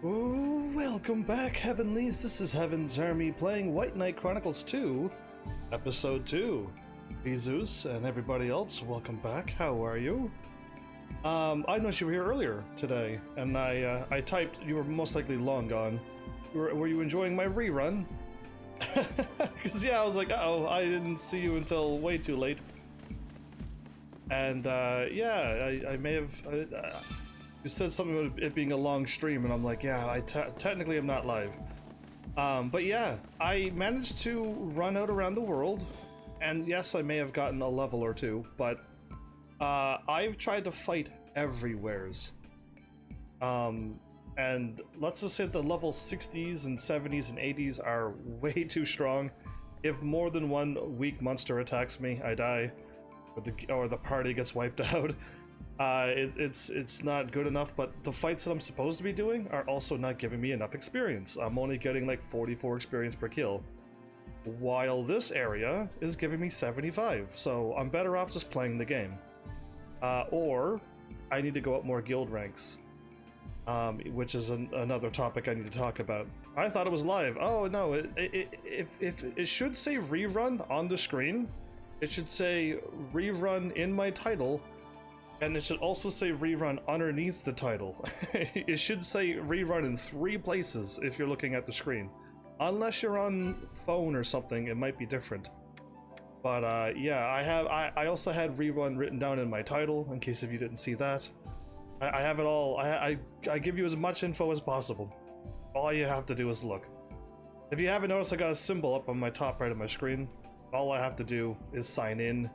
Ooh, welcome back, Heavenlies. This is Heaven's Army playing White Knight Chronicles 2, Episode 2. Jesus and everybody else, welcome back. How are you? I noticed you were here earlier today, and I typed you were most likely long gone. Were you enjoying my rerun? Because, yeah, I was like, uh-oh, I didn't see you until way too late. And, yeah, I may have... you said something about it being a long stream, and I'm like, yeah, I technically am not live. But yeah, I managed to run out around the world, and yes, I may have gotten a level or two, but I've tried to fight everywheres. And let's just say the level 60s and 70s and 80s are way too strong. If more than one weak monster attacks me, I die, or the party gets wiped out. It's not good enough, but the fights that I'm supposed to be doing are also not giving me enough experience. I'm only getting like 44 experience per kill, while this area is giving me 75, so I'm better off just playing the game. Or I need to go up more guild ranks, which is another topic I need to talk about. I thought it was live. Oh no, if it should say rerun on the screen, it should say rerun in my title. And it should also say rerun underneath the title. It should say rerun in 3 places if you're looking at the screen. Unless you're on phone or something, it might be different. But yeah, I also had rerun written down in my title, in case if you didn't see that. I have it all. I give you as much info as possible. All you have to do is look. If you haven't noticed, I got a symbol up on my top right of my screen. All I have to do is sign in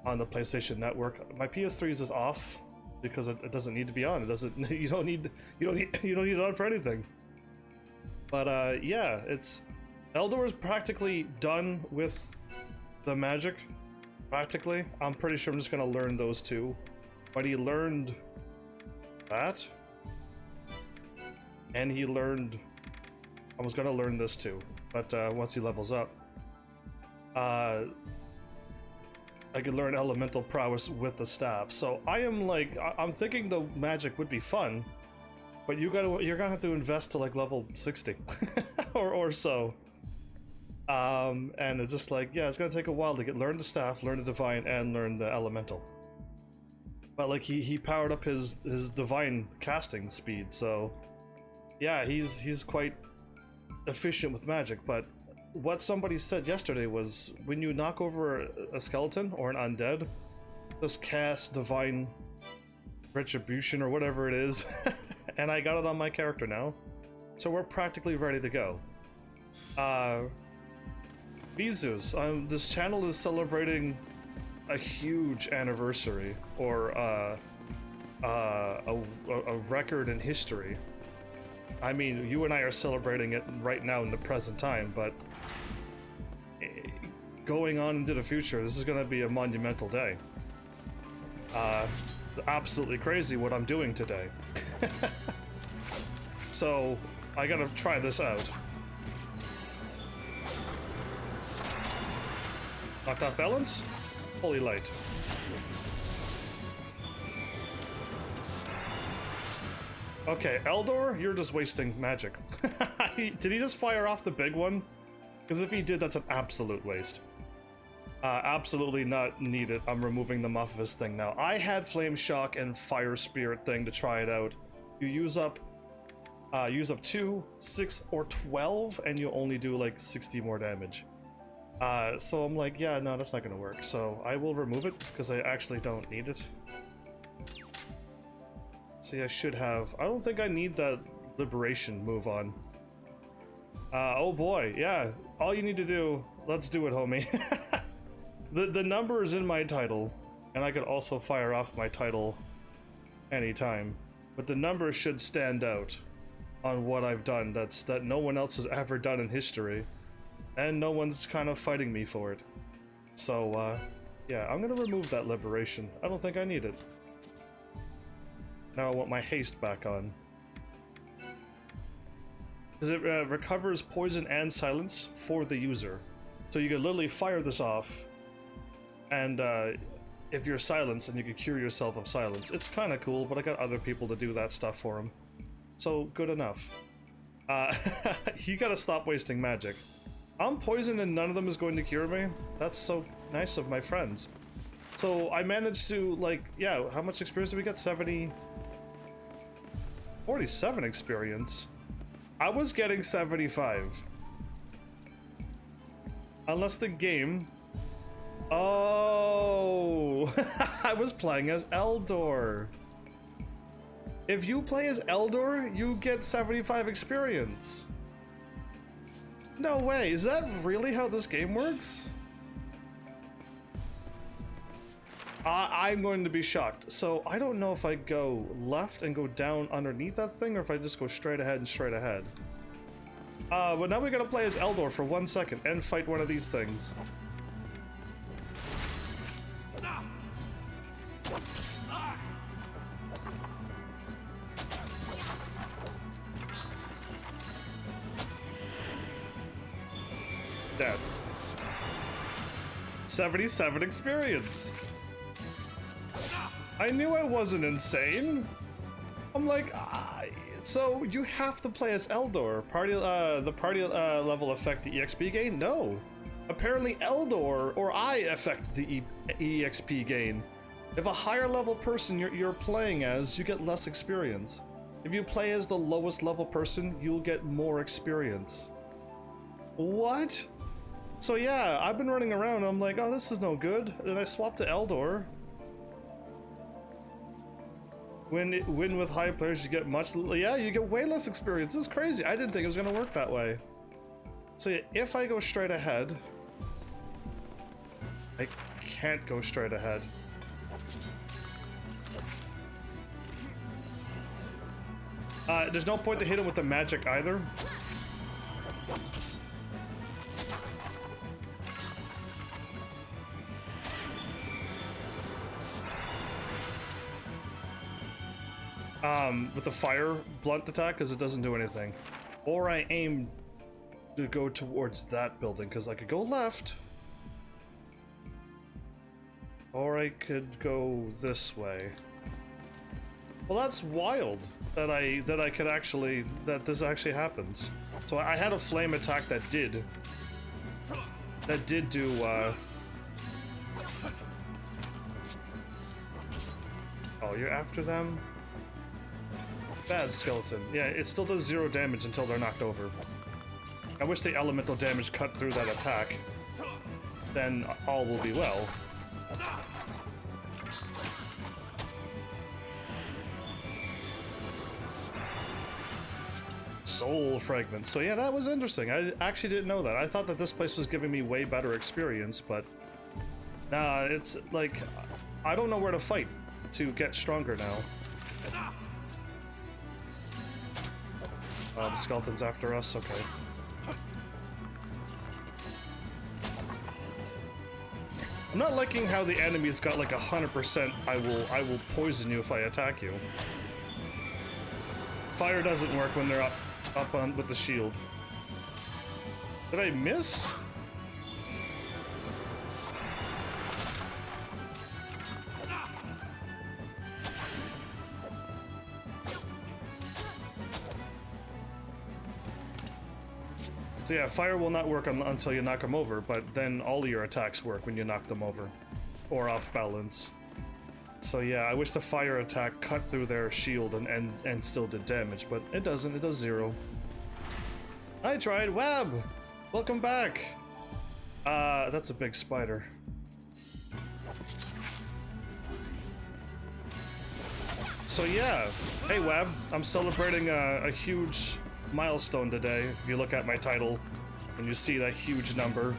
on the PlayStation Network. My PS3 is off because it doesn't need to be on. It doesn't. You don't need it on for anything. But yeah, Eldor is practically done with the magic. Practically, I'm pretty sure I'm just gonna learn those 2. But he learned that, and he learned. I was gonna learn this too, but once he levels up, I could learn elemental prowess with the staff. So I am like, I'm thinking the magic would be fun, but you're gonna have to invest to like level 60 or so. And it's just like, yeah, it's gonna take a while to learn the staff, learn the divine, and learn the elemental. But like he powered up his divine casting speed, so yeah, he's quite efficient with magic. But what somebody said yesterday was, when you knock over a skeleton or an undead, just cast divine retribution or whatever it is. And I got it on my character now, so we're practically ready to go. Vizus, this channel is celebrating a huge anniversary, or a record in history. I mean, you and I are celebrating it right now in the present time, but going on into the future, this is going to be a monumental day. Absolutely crazy what I'm doing today. So, I gotta try this out. Knocked off balance? Holy light. Okay, Eldor, you're just wasting magic. Did he just fire off the big one? Because if he did, that's an absolute waste. Absolutely not needed. I'm removing them off of his thing now. I had Flame Shock and Fire Spirit thing to try it out. You use up 2, 6, or 12, and you only do like 60 more damage. So I'm like, yeah, no, that's not gonna work. So I will remove it because I actually don't need it. See, I should have. I don't think I need that liberation move on. Oh boy, yeah. All you need to do, let's do it, homie. The number is in my title, and I could also fire off my title anytime. But the number should stand out on what I've done. That no one else has ever done in history, and no one's kind of fighting me for it. So yeah, I'm gonna remove that liberation. I don't think I need it. Now I want my haste back on. Because it recovers poison and silence for the user. So you can literally fire this off, and if you're silenced, and you can cure yourself of silence. It's kind of cool, but I got other people to do that stuff for him. So good enough. You gotta stop wasting magic. I'm poisoned and none of them is going to cure me? That's so nice of my friends. So I managed to, like, yeah, how much experience did we get? 47 experience. I was getting 75. Unless the game... Oh! I was playing as Eldor. If you play as Eldor, you get 75 experience. No way, is that really how this game works? I'm going to be shocked. So I don't know if I go left and go down underneath that thing or if I just go straight ahead and straight ahead. But now we gotta play as Eldor for 1 second and fight one of these things. Death. 77 experience. I knew I wasn't insane. I'm like, so you have to play as Eldor. The party level affect the EXP gain? No. Apparently Eldor or I affect the EXP gain. If a higher level person you're playing as, you get less experience. If you play as the lowest level person, you'll get more experience. What? So yeah, I've been running around, I'm like, oh, this is no good. And I swapped to Eldor. Win with high players, you get much, yeah, you get way less experience. This is crazy. I didn't think it was gonna work that way. So yeah, if I go straight ahead, I can't go straight ahead. There's no point to hit him with the magic either. With the fire blunt attack, because it doesn't do anything. Or I aim to go towards that building, because I could go left. Or I could go this way. Well, that's wild that I could actually, that this actually happens. So I had a flame attack that did do, oh, you're after them? Bad skeleton. Yeah, it still does 0 damage until they're knocked over. I wish the elemental damage cut through that attack. Then all will be well. Soul fragments. So yeah, that was interesting. I actually didn't know that. I thought that this place was giving me way better experience, but nah, it's like I don't know where to fight to get stronger now. Oh, the skeleton's after us? Okay. I'm not liking how the enemy's got like 100% I will poison you if I attack you. Fire doesn't work when they're up on with the shield. Did I miss? So yeah, fire will not work until you knock them over, but then all of your attacks work when you knock them over. Or off balance. So yeah, I wish the fire attack cut through their shield and still did damage, but it doesn't, it does 0. I tried, Web! Welcome back! That's a big spider. So yeah, hey Web, I'm celebrating a huge milestone today. If you look at my title and you see that huge number.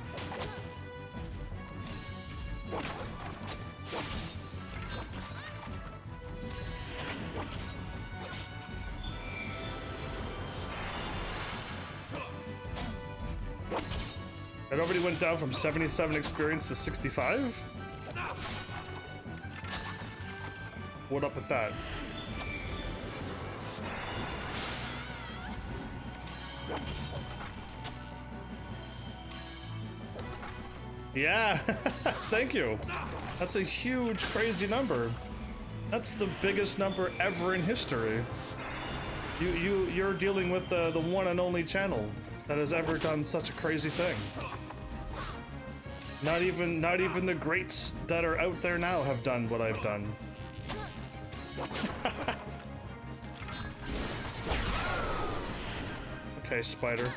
It already went down from 77 experience to 65? What up with that? Yeah, thank you. That's a huge, crazy number. That's the biggest number ever in history. You're dealing with the one and only channel that has ever done such a crazy thing. Not even the greats that are out there now have done what I've done. Okay, Spider.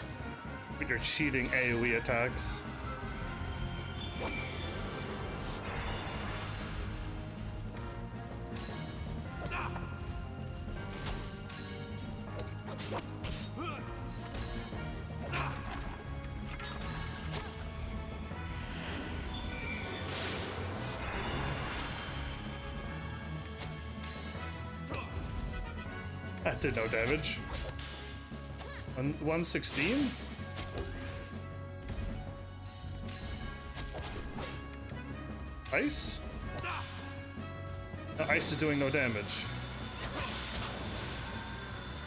With your cheating AoE attacks. That did no damage. 116? Ice? The ice is doing no damage.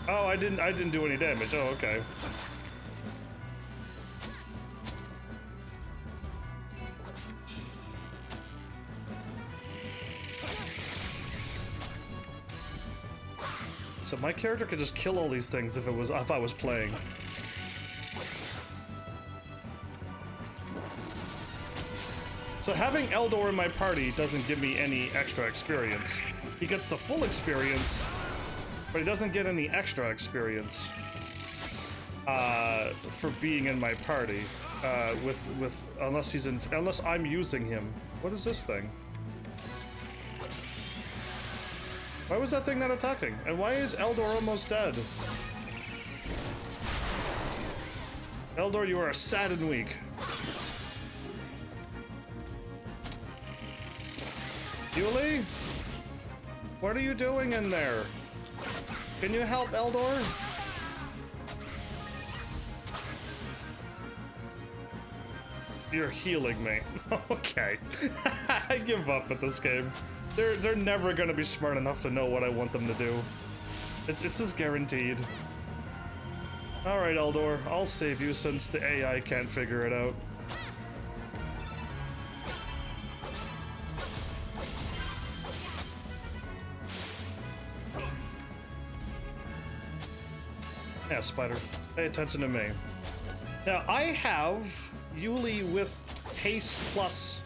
Oh, I didn't do any damage. Oh, okay. So my character could just kill all these things if I was playing. So having Eldor in my party doesn't give me any extra experience. He gets the full experience, but he doesn't get any extra experience for being in my party. Unless I'm using him. What is this thing? Why was that thing not attacking? And why is Eldor almost dead? Eldor, you are sad and weak. Yuli? What are you doing in there? Can you help Eldor? You're healing me. Okay. I give up at this game. They're never gonna be smart enough to know what I want them to do. It's just guaranteed. Alright, Eldor, I'll save you since the AI can't figure it out. Yeah, Spider, pay attention to me. Now, I have Yuli with Haste Plus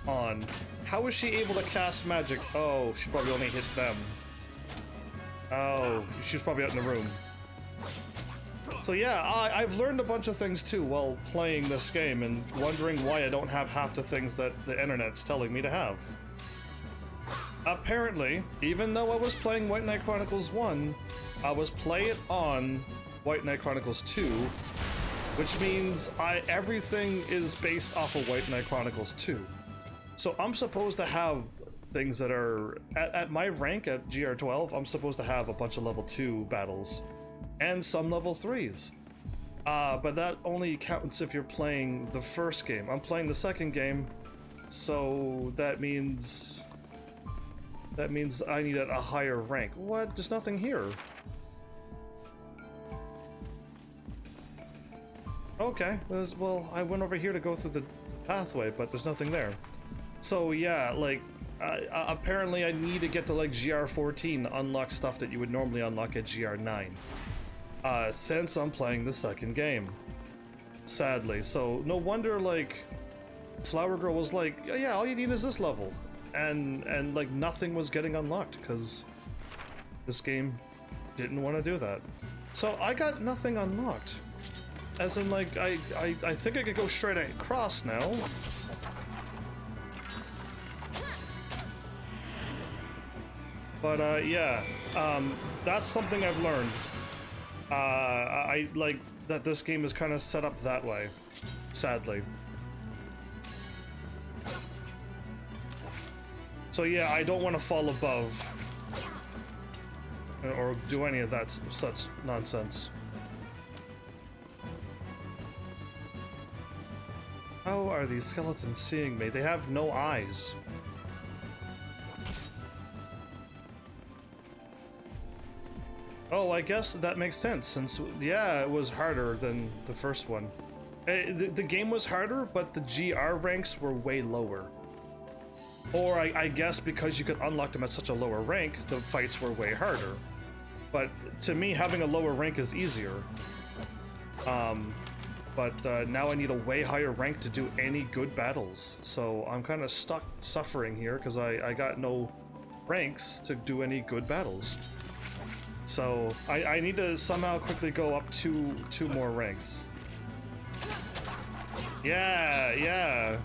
on. How is she able to cast magic? Oh, she probably only hit them. Oh, she's probably out in the room. So yeah, I've learned a bunch of things too while playing this game and wondering why I don't have half the things that the internet's telling me to have. Apparently, even though I was playing White Knight Chronicles 1, I was playing it on White Knight Chronicles 2, which means everything is based off of White Knight Chronicles 2. So I'm supposed to have things that are, at my rank at GR12, I'm supposed to have a bunch of level 2 battles, and some level 3s. But that only counts if you're playing the first game. I'm playing the second game, so that means I need a higher rank. What? There's nothing here. Okay, well, I went over here to go through the pathway, but there's nothing there. So yeah, like, apparently I need to get to like GR14 to unlock stuff that you would normally unlock at GR9. Since I'm playing the second game. Sadly. So no wonder like Flower Girl was like, yeah, all you need is this level. And like nothing was getting unlocked because this game didn't want to do that. So I got nothing unlocked. As in like, I think I could go straight across now. But yeah, that's something I've learned. I like that this game is kind of set up that way, sadly. So yeah, I don't want to fall above or do any of that such nonsense. How are these skeletons seeing me? They have no eyes. Oh, I guess that makes sense, since, yeah, it was harder than the first one. The game was harder, but the GR ranks were way lower. Or I guess because you could unlock them at such a lower rank, the fights were way harder. But to me, having a lower rank is easier. But now I need a way higher rank to do any good battles. So I'm kind of stuck suffering here because I got no ranks to do any good battles. So I need to somehow quickly go up two more ranks. Yeah.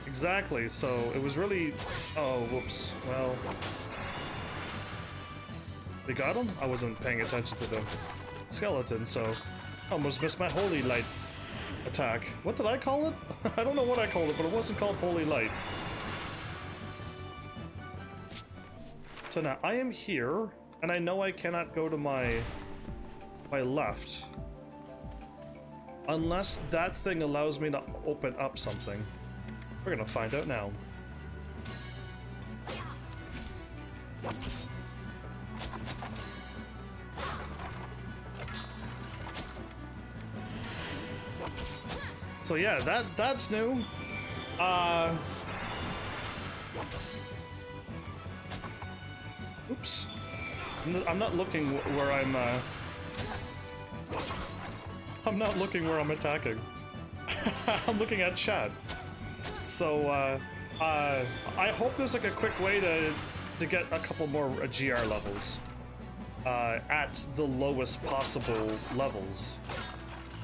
Exactly, so it was really... Oh, whoops. Well... We got him? I wasn't paying attention to the skeleton, so... I almost missed my Holy Light attack. What did I call it? I don't know what I called it, but it wasn't called Holy Light. So now, I am here, and I know I cannot go to my left. Unless that thing allows me to open up something. We're gonna find out now. So yeah, that's new. Oops. I'm not looking where I'm not looking where I'm attacking. I'm looking at chat. So I hope there's like a quick way to get a couple more GR levels at the lowest possible levels.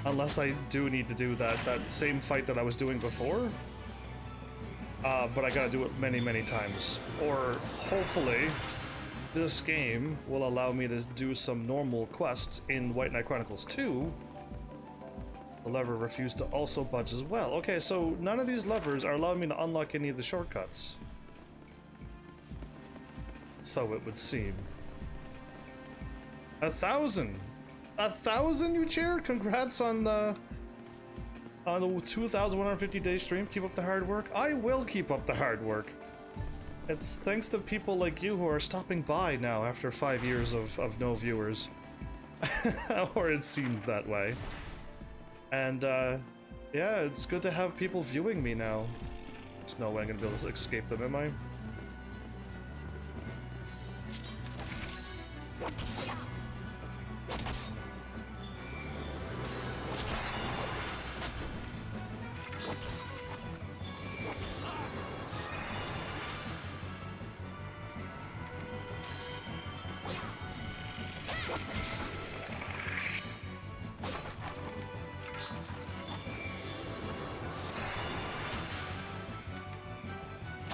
Unless I do need to do that same fight that I was doing before. But I gotta do it many times. Or hopefully this game will allow me to do some normal quests in White Knight Chronicles 2. The lever refused to also budge as well. Okay, so none of these levers are allowing me to unlock any of the shortcuts. So it would seem. 1,000! 1,000 you cheered? Congrats on the 2,150 day stream. Keep up the hard work. I will keep up the hard work. It's thanks to people like you who are stopping by now after 5 years of no viewers. Or it seemed that way. And yeah, it's good to have people viewing me now. There's no way I'm gonna be able to escape them, am I?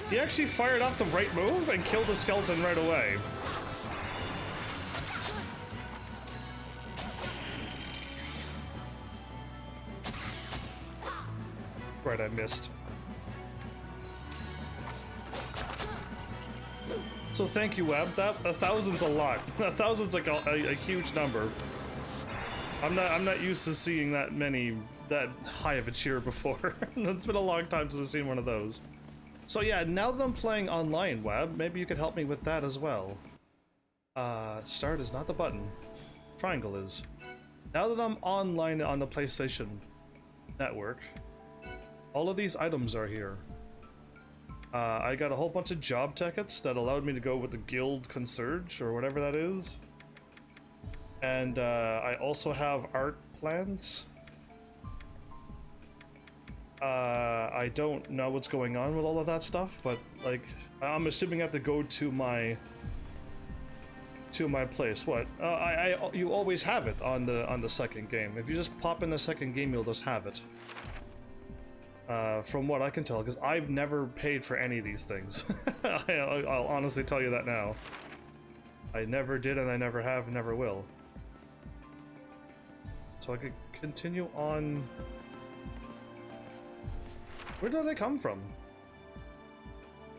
He actually fired off the right move and killed the skeleton right away. Right, I missed. So thank you, Web. That 1,000's a lot. 1,000's like a huge number. I'm not used to seeing that high of a cheer before. It's been a long time since I've seen one of those. So yeah, now that I'm playing online, Web, maybe you could help me with that as well. Start is not the button. Triangle is. Now that I'm online on the PlayStation Network, all of these items are here. I got a whole bunch of job tickets that allowed me to go with the Guild Concierge, or whatever that is. And I also have art plans. I don't know what's going on with all of that stuff, but like, I'm assuming I have to go to my place. What? You always have it on the second game. If you just pop in the second game, you'll just have it. From what I can tell, because I've never paid for any of these things. I'll honestly tell you that now. I never did, and I never have, and never will. So I could continue on. Where did they come from?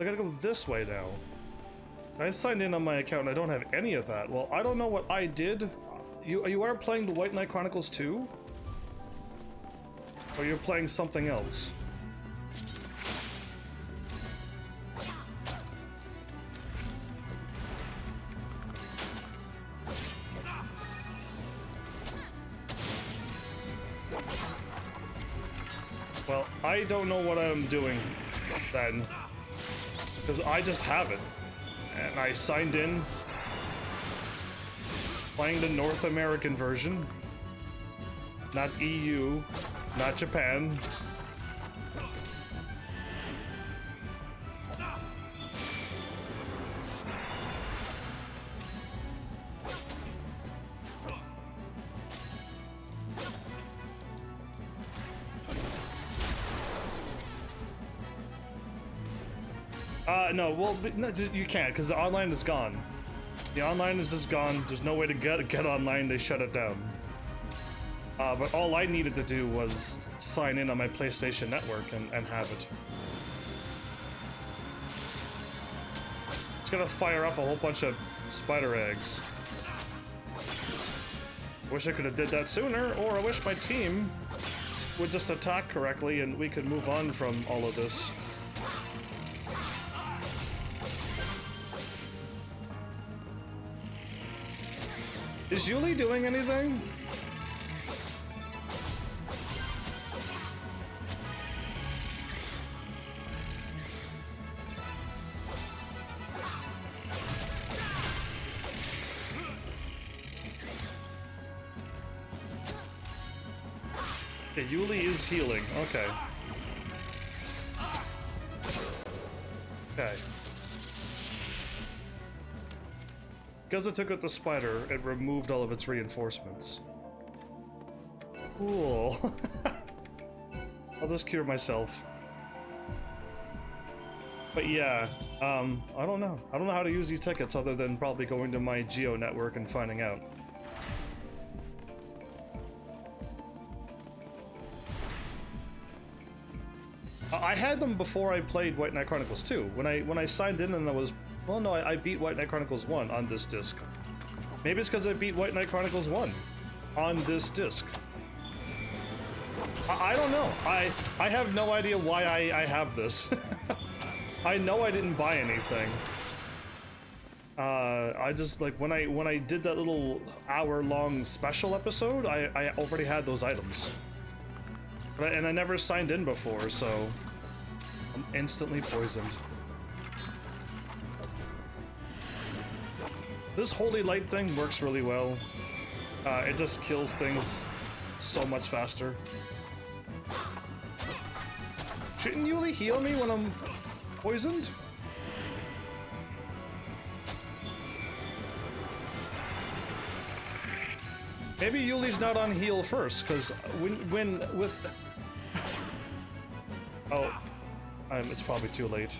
I gotta go this way now. I signed in on my account and I don't have any of that. Well, I don't know what I did. You are playing the White Knight Chronicles 2? Or you're playing something else? Well, I don't know what I'm doing then, because I just have it, and I signed in Playing the North American version. Not EU, not Japan. No, well, no, you can't, because the online is gone. The online is just gone. There's no way to get online. They shut it down. But all I needed to do was sign in on my PlayStation Network and have it. It's gonna fire off a whole bunch of spider eggs. Wish I could have did that sooner, or I wish my team would just attack correctly and we could move on from all of this. Is Yuli doing anything? Okay, Yuli is healing. Okay. Okay. Because it took out the spider, it removed all of its reinforcements. Cool. I'll just cure myself. But yeah, I don't know. I don't know how to use these tickets other than probably going to my Geo network and finding out. I had them before I played White Knight Chronicles 2. When I signed in and I was... Well, no, I beat White Knight Chronicles 1 on this disc. Maybe it's because I beat White Knight Chronicles 1 on this disc. I don't know. I have no idea why I have this. I know I didn't buy anything. I just, like, when I did that little hour-long special episode, I already had those items. And I never signed in before, so I'm instantly poisoned. This holy light thing works really well. It just kills things so much faster. Shouldn't Yuli heal me when I'm poisoned? Maybe Yuli's not on heal first, because when with... Oh, it's probably too late.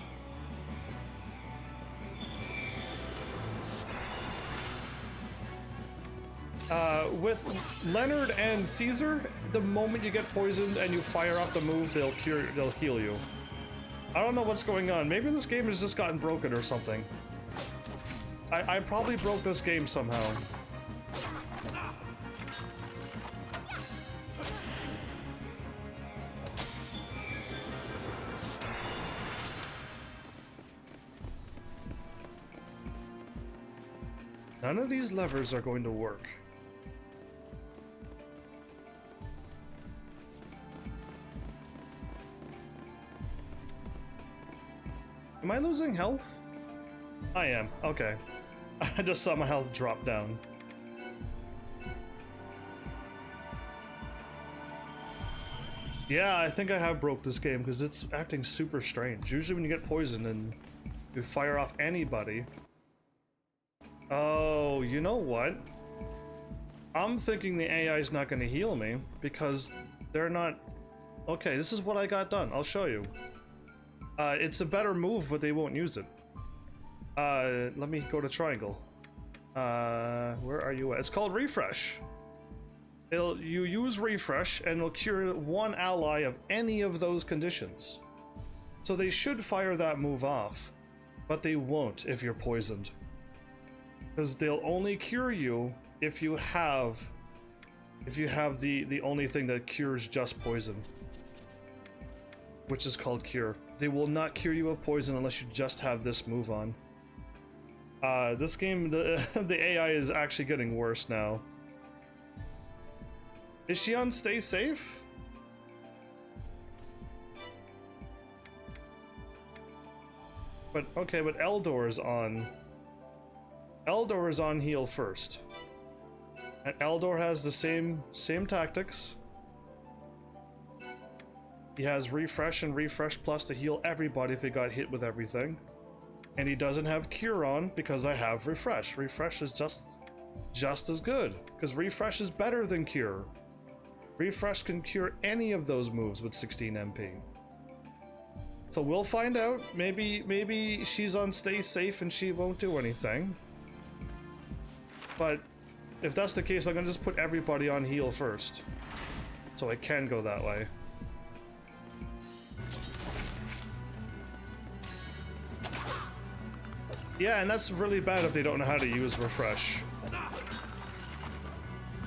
With Leonard and Caesar, the moment you get poisoned and you fire off the move, they'll heal you. I don't know what's going on. Maybe this game has just gotten broken or something. I probably broke this game somehow. None of these levers are going to work. Am I losing health? I am. Okay. I just saw my health drop down. Yeah, I think I have broke this game because it's acting super strange. Usually when you get poisoned and you fire off anybody... Oh, you know what? I'm thinking the AI is not going to heal me because they're not... Okay, this is what I got done. I'll show you. It's a better move, but they won't use it. Let me go to triangle. Where are you at? It's called refresh. You use refresh and it'll cure one ally of any of those conditions. So they should fire that move off, but they won't if you're poisoned. Because they'll only cure you if you have the only thing that cures just poison, which is called cure. They will not cure you of poison unless you just have this move on. This game, the AI is actually getting worse now. Is she on stay safe? But okay, but Eldor is on. Eldor is on heal first. And Eldor has the same tactics. He has refresh and refresh plus to heal everybody if he got hit with everything. And he doesn't have cure on because I have refresh. Refresh is just as good because refresh is better than cure. Refresh can cure any of those moves with 16 MP. So we'll find out. Maybe she's on stay safe and she won't do anything. But if that's the case, I'm gonna just put everybody on heal first. So I can go that way. Yeah, and that's really bad if they don't know how to use refresh.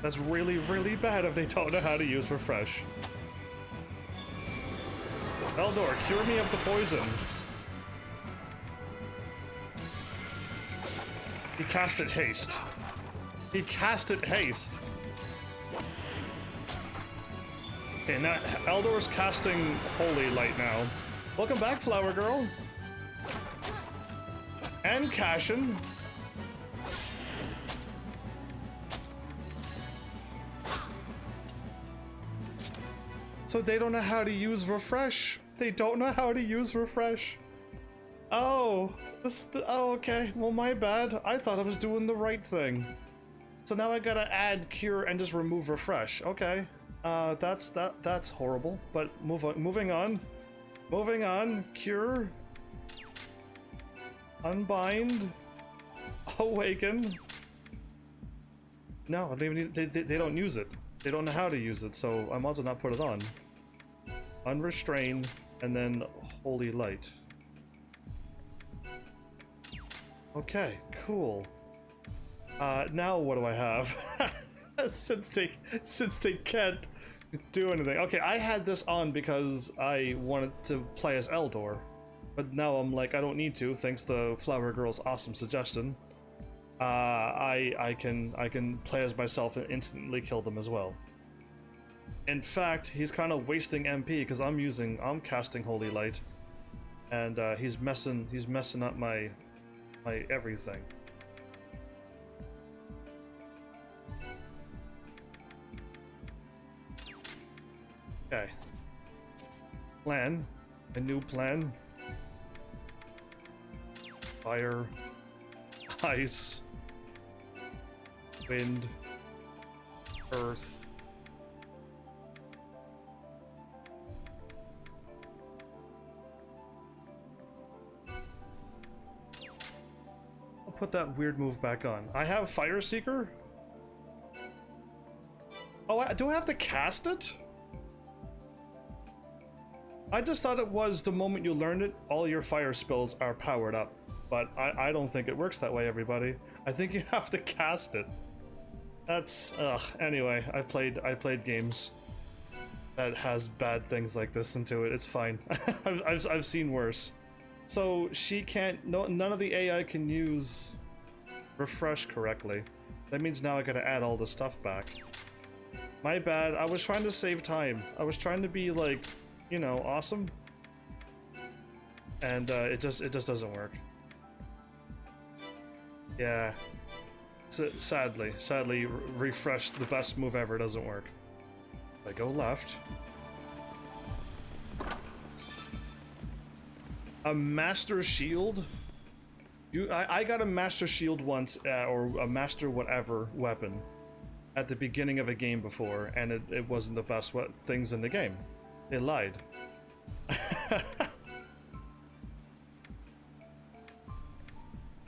That's really, really bad if they don't know how to use refresh. Eldor, cure me of the poison. He casted haste. He casted haste. Okay, now Eldor's casting Holy Light now. Welcome back, Flower Girl. And Cashin. So they don't know how to use refresh. They don't know how to use refresh. Oh, oh, okay. Well, my bad. I thought I was doing the right thing. So now I gotta add cure and just remove refresh. Okay. That's horrible. But moving on. Moving on. Cure. Unbind. Awaken. No, they don't use it. They don't know how to use it, so I might as well not put it on. Unrestrain, and then Holy Light. Okay, cool. Now what do I have? since they can't do anything. Okay, I had this on because I wanted to play as Eldor, but now I'm like, I don't need to, thanks to Flower Girl's awesome suggestion. I can play as myself and instantly kill them as well. In fact, he's kind of wasting MP because I'm casting Holy Light, and he's messing up my everything. Okay. Plan. A new plan. Fire. Ice. Wind. Earth. I'll put that weird move back on. I have Fire Seeker? Oh, do I have to cast it? I just thought it was the moment you learned it, all your fire spells are powered up. But I don't think it works that way, everybody. I think you have to cast it. That's, anyway, I played games that has bad things like this into it. It's fine. I've seen worse. So she can't, none of the AI can use refresh correctly. That means now I gotta add all the stuff back. My bad, I was trying to save time. I was trying to be like, you know, awesome. And it just doesn't work. Yeah. Sadly, refresh, the best move ever, doesn't work. I go left. A Master Shield? I got a Master Shield once, or a Master whatever weapon, at the beginning of a game before, and it wasn't the best things in the game. They lied.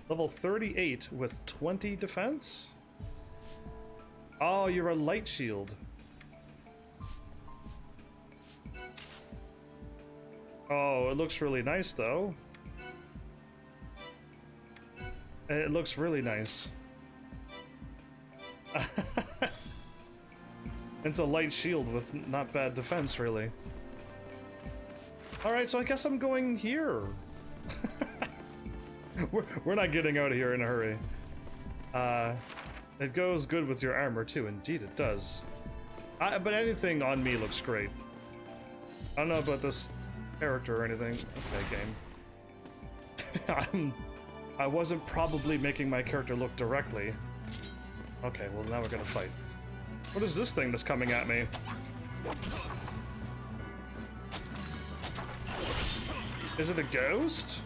Level 38 with 20 defense? Oh, you're a light shield. Oh, it looks really nice though. It looks really nice. It's a light shield with not bad defense, really. Alright, so I guess I'm going here. We're not getting out of here in a hurry. It goes good with your armor too. Indeed it does. But anything on me looks great. I don't know about this character or anything. Okay, game. I wasn't probably making my character look directly. Okay, well now we're gonna fight. What is this thing that's coming at me? Is it a ghost?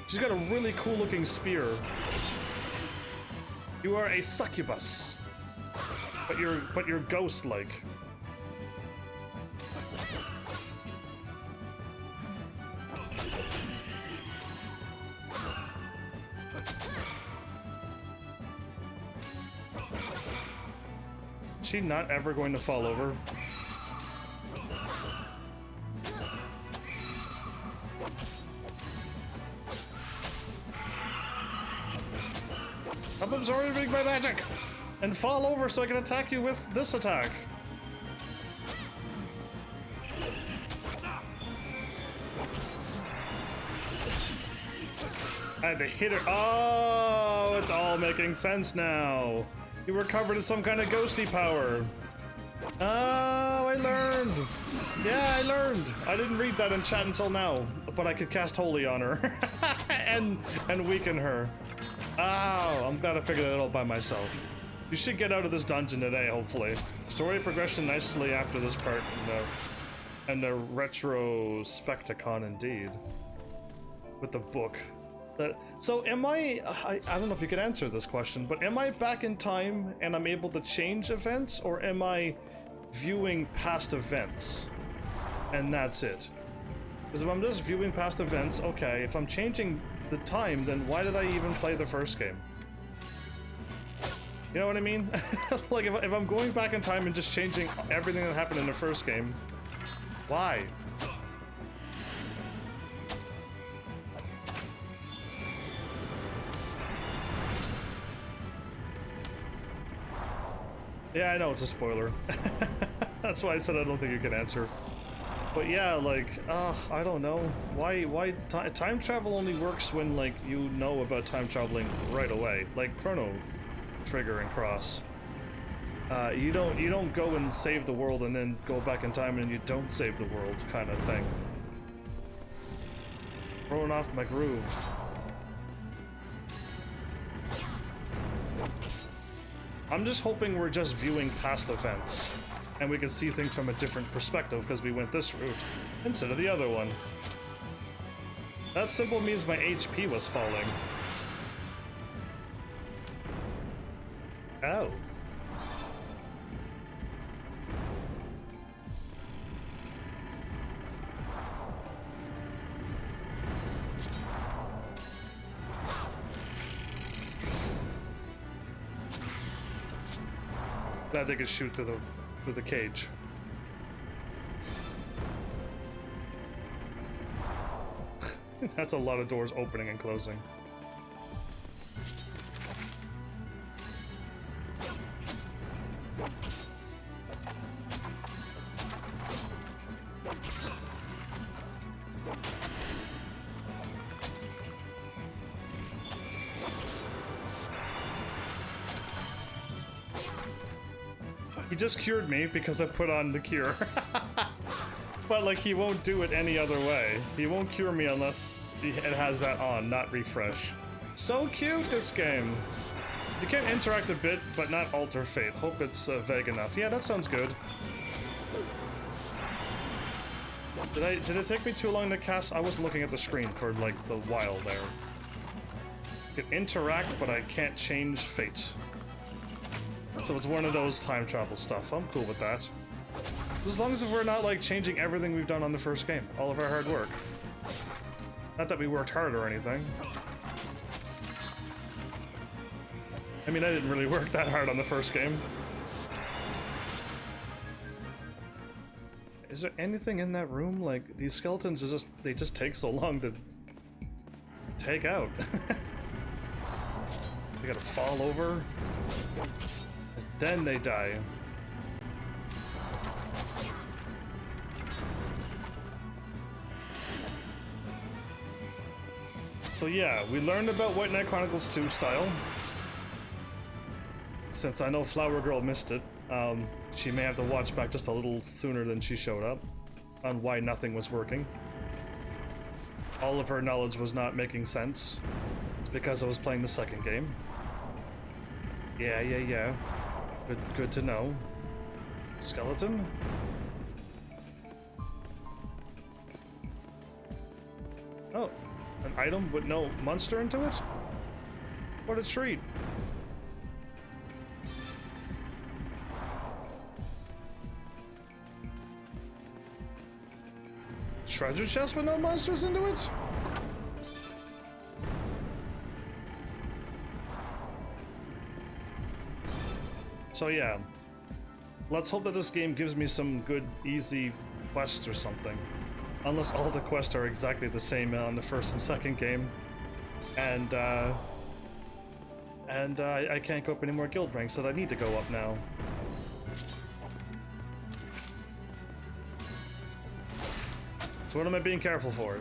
She's got a really cool looking spear. You are a succubus. But you're ghost-like. Is she not ever going to fall over? I'm absorbing my magic! And fall over so I can attack you with this attack. I had to hit her. Oh, it's all making sense now. You were covered in some kind of ghosty power. Oh, I learned. Yeah, I learned. I didn't read that in chat until now, but I could cast Holy on her and weaken her. Oh, I'm glad I figured that out by myself. You should get out of this dungeon today, hopefully. Story progression nicely after this part, and the retrospecticon indeed. With the book. So am I don't know if you could answer this question, but am I back in time and I'm able to change events, or am I viewing past events? And that's it. Because if I'm just viewing past events, okay, if I'm changing the time, then why did I even play the first game? You know what I mean? Like, if I'm going back in time and just changing everything that happened in the first game, why? Yeah, I know it's a spoiler. That's why I said I don't think you can answer. But yeah, like, I don't know. Why time travel only works when, like, you know about time traveling right away. Like Chrono Trigger and Cross. You don't go and save the world and then go back in time and you don't save the world kind of thing. Throwing off my groove. I'm just hoping we're just viewing past events and we can see things from a different perspective because we went this route instead of the other one. That symbol means my HP was falling. Oh. Glad they could shoot through the cage. That's a lot of doors opening and closing. He just cured me because I put on the cure. But like, he won't do it any other way. He won't cure me unless it has that on, not refresh. So cute, this game. You can interact a bit, but not alter fate. Hope it's vague enough. Yeah, that sounds good. Did it take me too long to cast? I was looking at the screen for like the while there. I can interact, but I can't change fate. So it's one of those time travel stuff. I'm cool with that. As long as we're not like changing everything we've done on the first game. All of our hard work. Not that we worked hard or anything. I mean, I didn't really work that hard on the first game. Is there anything in that room? Like, these skeletons they just take so long to take out. They gotta fall over. And then they die. So yeah, we learned about White Knight Chronicles 2 style. Since I know Flower Girl missed it, she may have to watch back just a little sooner than she showed up on why nothing was working. All of her knowledge was not making sense. It's because I was playing the second game. Yeah. Good to know. Skeleton? Oh, an item with no monster into it? What a treat. Treasure chest with no monsters into it? So yeah, let's hope that this game gives me some good, easy quests or something. Unless all the quests are exactly the same on the first and second game. And I can't go up any more guild ranks that I need to go up now. So what am I being careful for?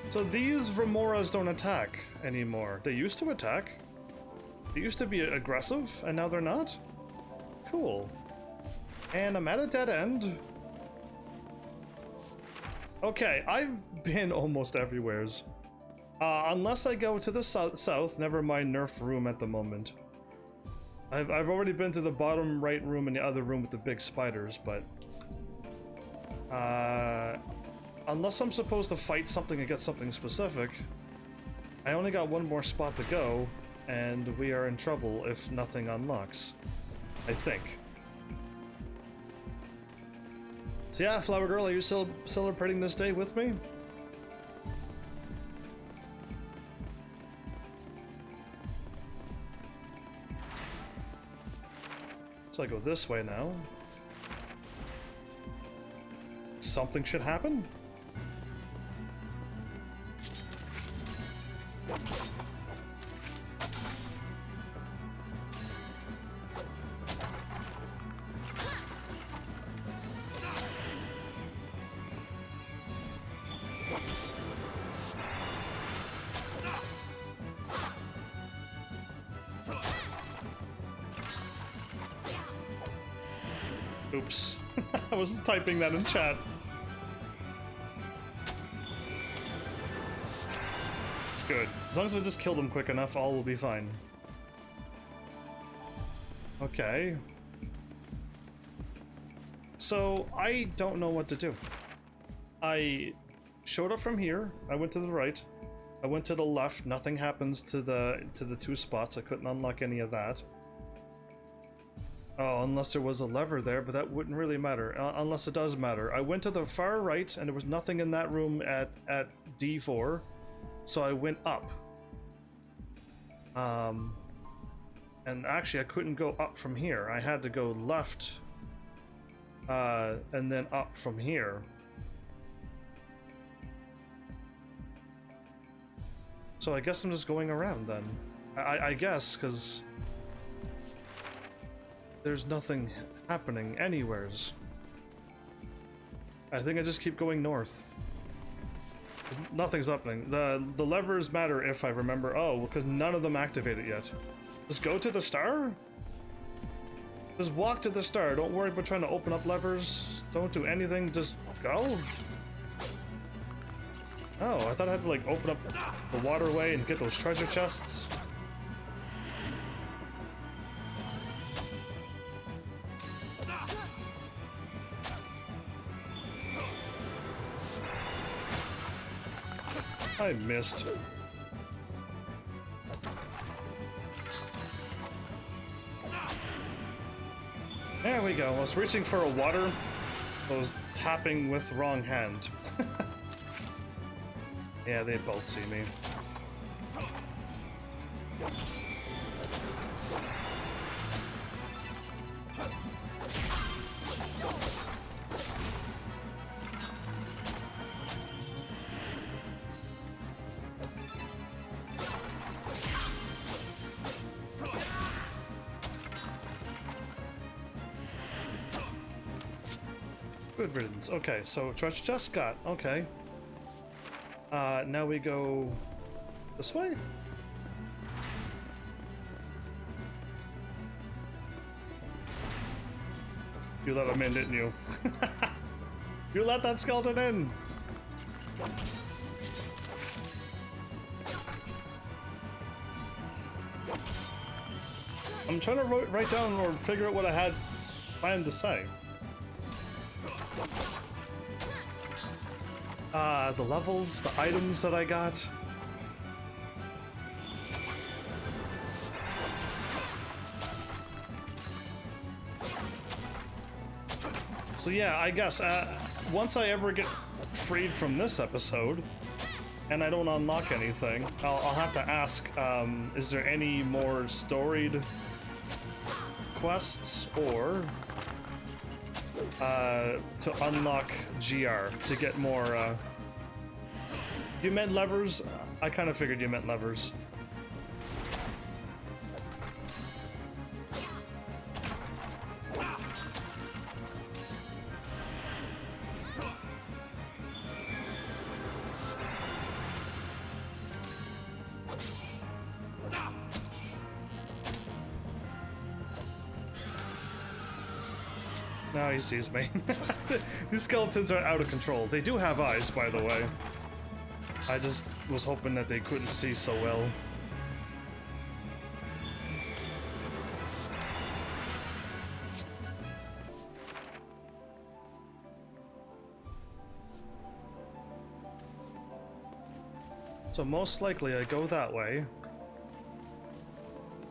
So these Remoras don't attack anymore. They used to attack. They used to be aggressive, and now they're not? Cool. And I'm at a dead end. Okay, I've been almost everywheres. Unless I go to the south, never mind nerf room at the moment. I've already been to the bottom right room and the other room with the big spiders, but... unless I'm supposed to fight something and get something specific, I only got one more spot to go, and we are in trouble if nothing unlocks. I think. So yeah, Flower Girl, are you still celebrating this day with me? So I go this way now. Something should happen? Oops. I was typing that in chat. Good. As long as we just kill them quick enough, all will be fine. Okay. So, I don't know what to do. I showed up from here, I went to the right, I went to the left, nothing happens to the two spots, I couldn't unlock any of that. Oh, unless there was a lever there, but that wouldn't really matter, unless it does matter. I went to the far right, and there was nothing in that room at D4, so I went up. And actually I couldn't go up from here, I had to go left, and then up from here. So I guess I'm just going around then. I guess, because there's nothing happening anywheres. I think I just keep going north. Nothing's happening. The levers matter if I remember. Oh, because none of them activated yet. Just go to the star? Just walk to the star. Don't worry about trying to open up levers. Don't do anything. Just go. Oh, I thought I had to like open up the waterway and get those treasure chests. I missed. There we go. I was reaching for a water. I was tapping with wrong hand. Yeah, they both see me. Good riddance. Okay, so treasure chest got. Okay. Now we go this way? You let him in, didn't you? You let that skeleton in! I'm trying to write down or figure out what I had planned to say. The levels, the items that I got. So yeah, I guess once I ever get freed from this episode, and I don't unlock anything, I'll have to ask, is there any more storied quests or to unlock GR to get more you meant levers? I kind of figured you meant levers. Now he sees me. These skeletons are out of control. They do have eyes, by the way. I just was hoping that they couldn't see so well. So most likely I go that way.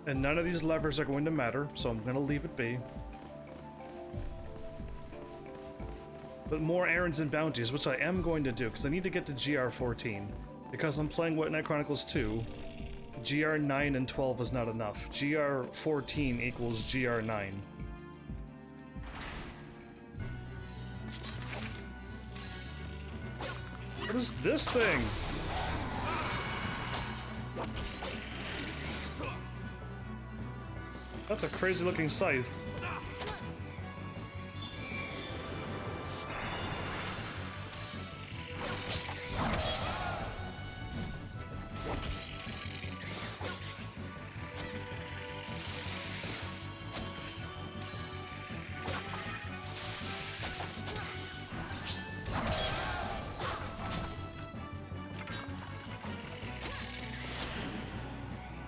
And none of these levers are going to matter, so I'm gonna leave it be. But more errands and bounties, which I am going to do, because I need to get to GR14. Because I'm playing White Knight Chronicles 2, GR9 and 12 is not enough. GR14 equals GR9. What is this thing? That's a crazy looking scythe.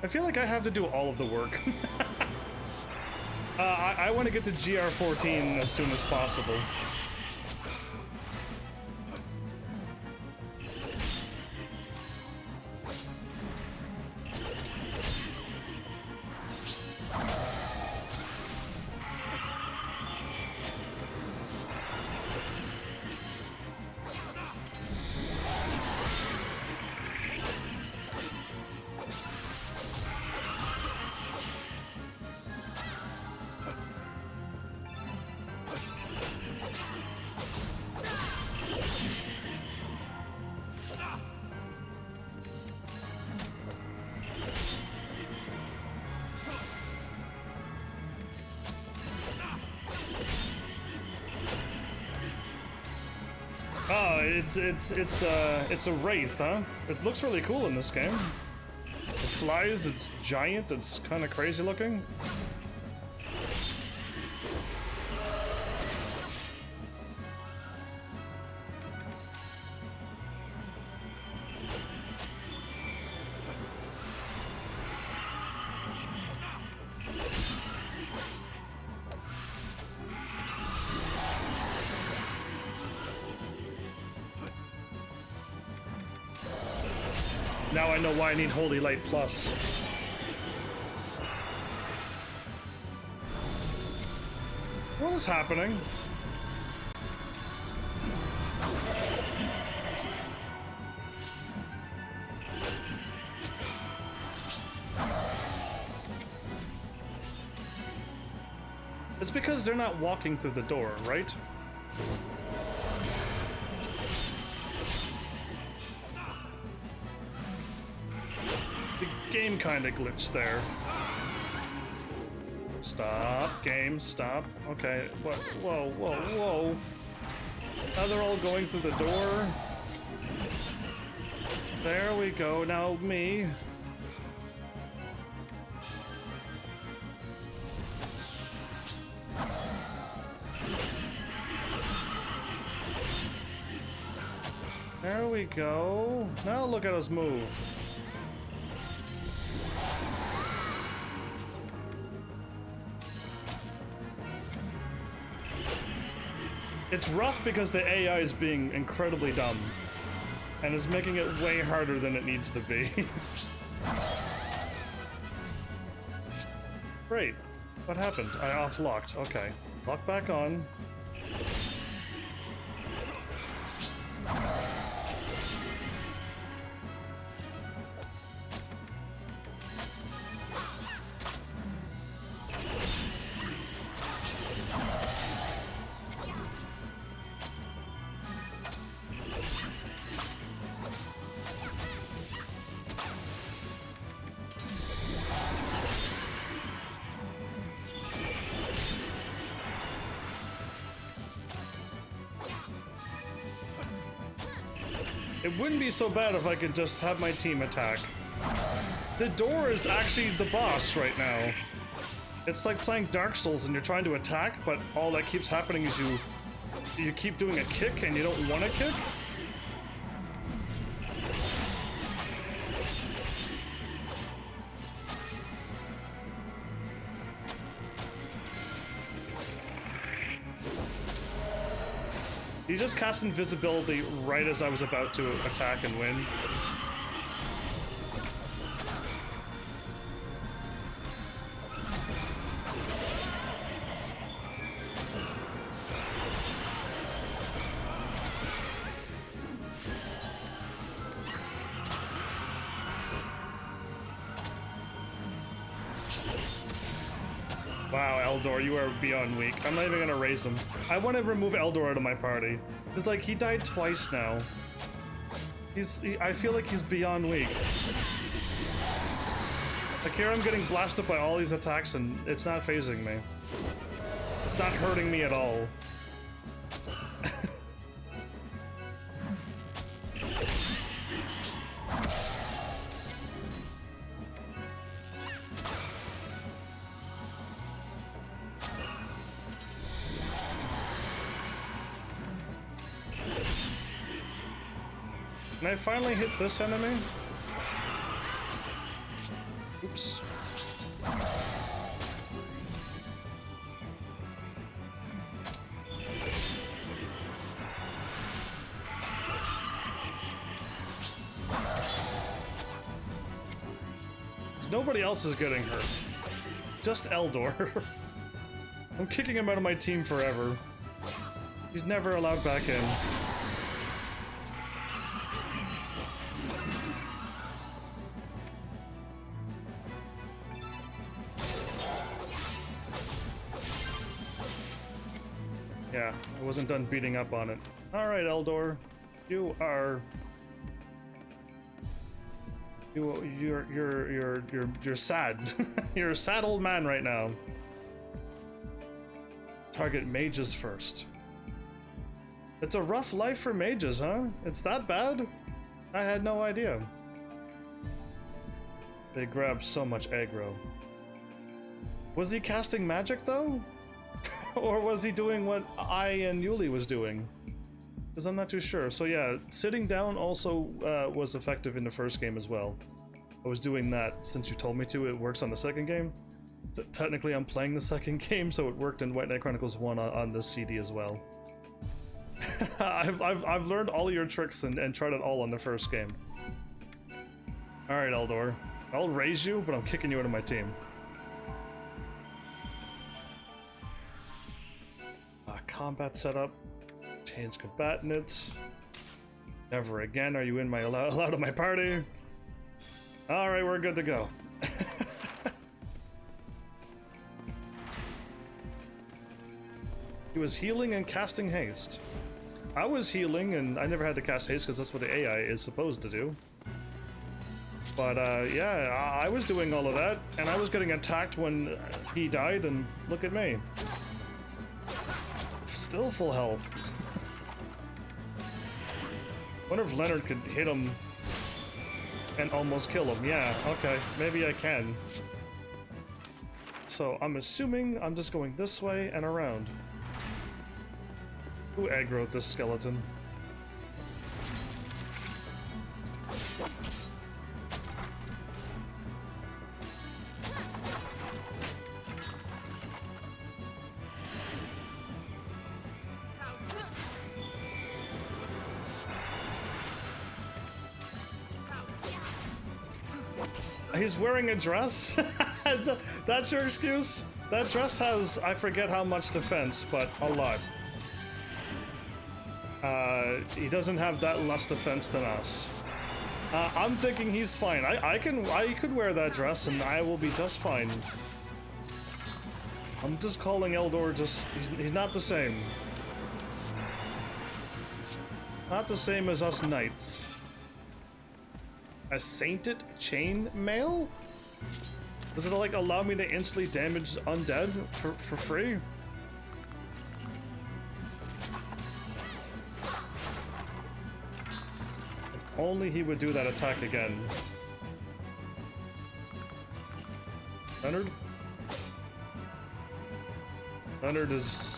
I feel like I have to do all of the work. I want to get to GR14 as soon as possible. Oh, it's a wraith, huh? It looks really cool in this game. It flies, it's giant, it's kind of crazy looking. Now I know why I need Holy Light Plus. What is happening? It's because they're not walking through the door, right? Game kind of glitched there. Stop, game, stop. Okay, what? Whoa, whoa, whoa. Now they're all going through the door. There we go, now me. There we go. Now look at us move. It's rough because the AI is being incredibly dumb and is making it way harder than it needs to be. Great. What happened? I off-locked. Okay. Lock back on. It wouldn't be so bad if I could just have my team attack. The door is actually the boss right now. It's like playing Dark Souls and you're trying to attack, but all that keeps happening is you keep doing a kick and you don't want to kick. He just cast invisibility right as I was about to attack and win. Wow, Eldor, you are beyond weak. I'm not even gonna raise him. I want to remove Eldor out of my party. Because, like, he died twice now. I feel like he's beyond weak. Like, here I'm getting blasted by all these attacks and it's not phasing me. It's not hurting me at all. Can I finally hit this enemy? Oops. Nobody else is getting hurt. Just Eldor. I'm kicking him out of my team forever. He's never allowed back in. Yeah, I wasn't done beating up on it. All right, Eldor, you're sad. You're a sad old man right now. Target mages first. It's a rough life for mages, huh? It's that bad? I had no idea. They grab so much aggro. Was he casting magic though? Or was he doing what I and Yuli was doing? Because I'm not too sure. So yeah, sitting down also was effective in the first game as well. I was doing that since you told me to. It works on the second game. Technically I'm playing the second game, so it worked in White Knight Chronicles 1 on this CD as well. I've learned all your tricks and tried it all on the first game. Alright, Eldor. I'll raise you, but I'm kicking you out of my team. Combat setup. Change combatants. Never again are you in my allowed in my party. Alright, we're good to go. He was healing and casting haste. I was healing and I never had to cast haste because that's what the AI is supposed to do. But yeah, I was doing all of that and I was getting attacked when he died, and look at me. Still full health. Wonder if Leonard could hit him and almost kill him. Yeah, okay, maybe I can. So I'm assuming I'm just going this way and around. Who aggroed this skeleton? He's wearing a dress? That's your excuse? That dress has, I forget how much defense, but a lot. He doesn't have that less defense than us. I'm thinking he's fine. I could wear that dress and I will be just fine. I'm just calling Eldor he's not the same. Not the same as us knights. A sainted chain mail? Does it like allow me to instantly damage undead for free? If only he would do that attack again. Leonard? Leonard is...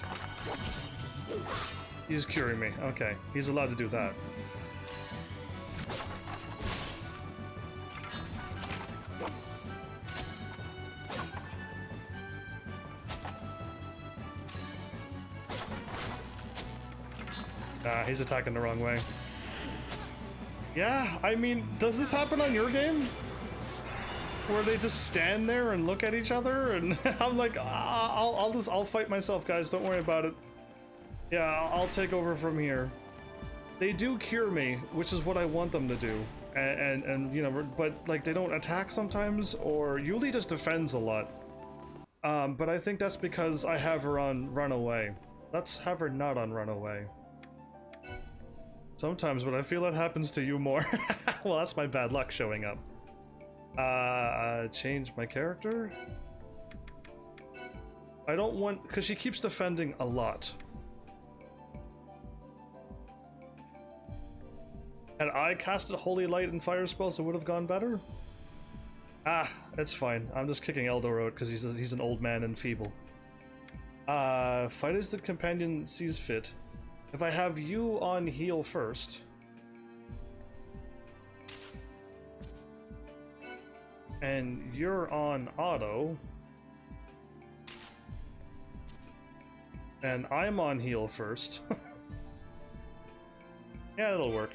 He's curing me. Okay, he's allowed to do that. He's attacking the wrong way. Yeah, I mean, does this happen on your game? Where they just stand there and look at each other, and I'm like, I'll fight myself, guys. Don't worry about it. Yeah, I'll take over from here. They do cure me, which is what I want them to do, and you know, but like they don't attack sometimes, or Yuli just defends a lot. But I think that's because I have her on Runaway. Let's have her not on Runaway. Sometimes, but I feel that happens to you more. Well, that's my bad luck showing up. Change my character? I don't want... because she keeps defending a lot. Had I casted Holy Light and Fire spells, it would have gone better? Ah, it's fine. I'm just kicking Eldor out because he's an old man and feeble. Fight as the companion sees fit. If I have you on heal first... and you're on auto... and I'm on heal first... yeah, it'll work.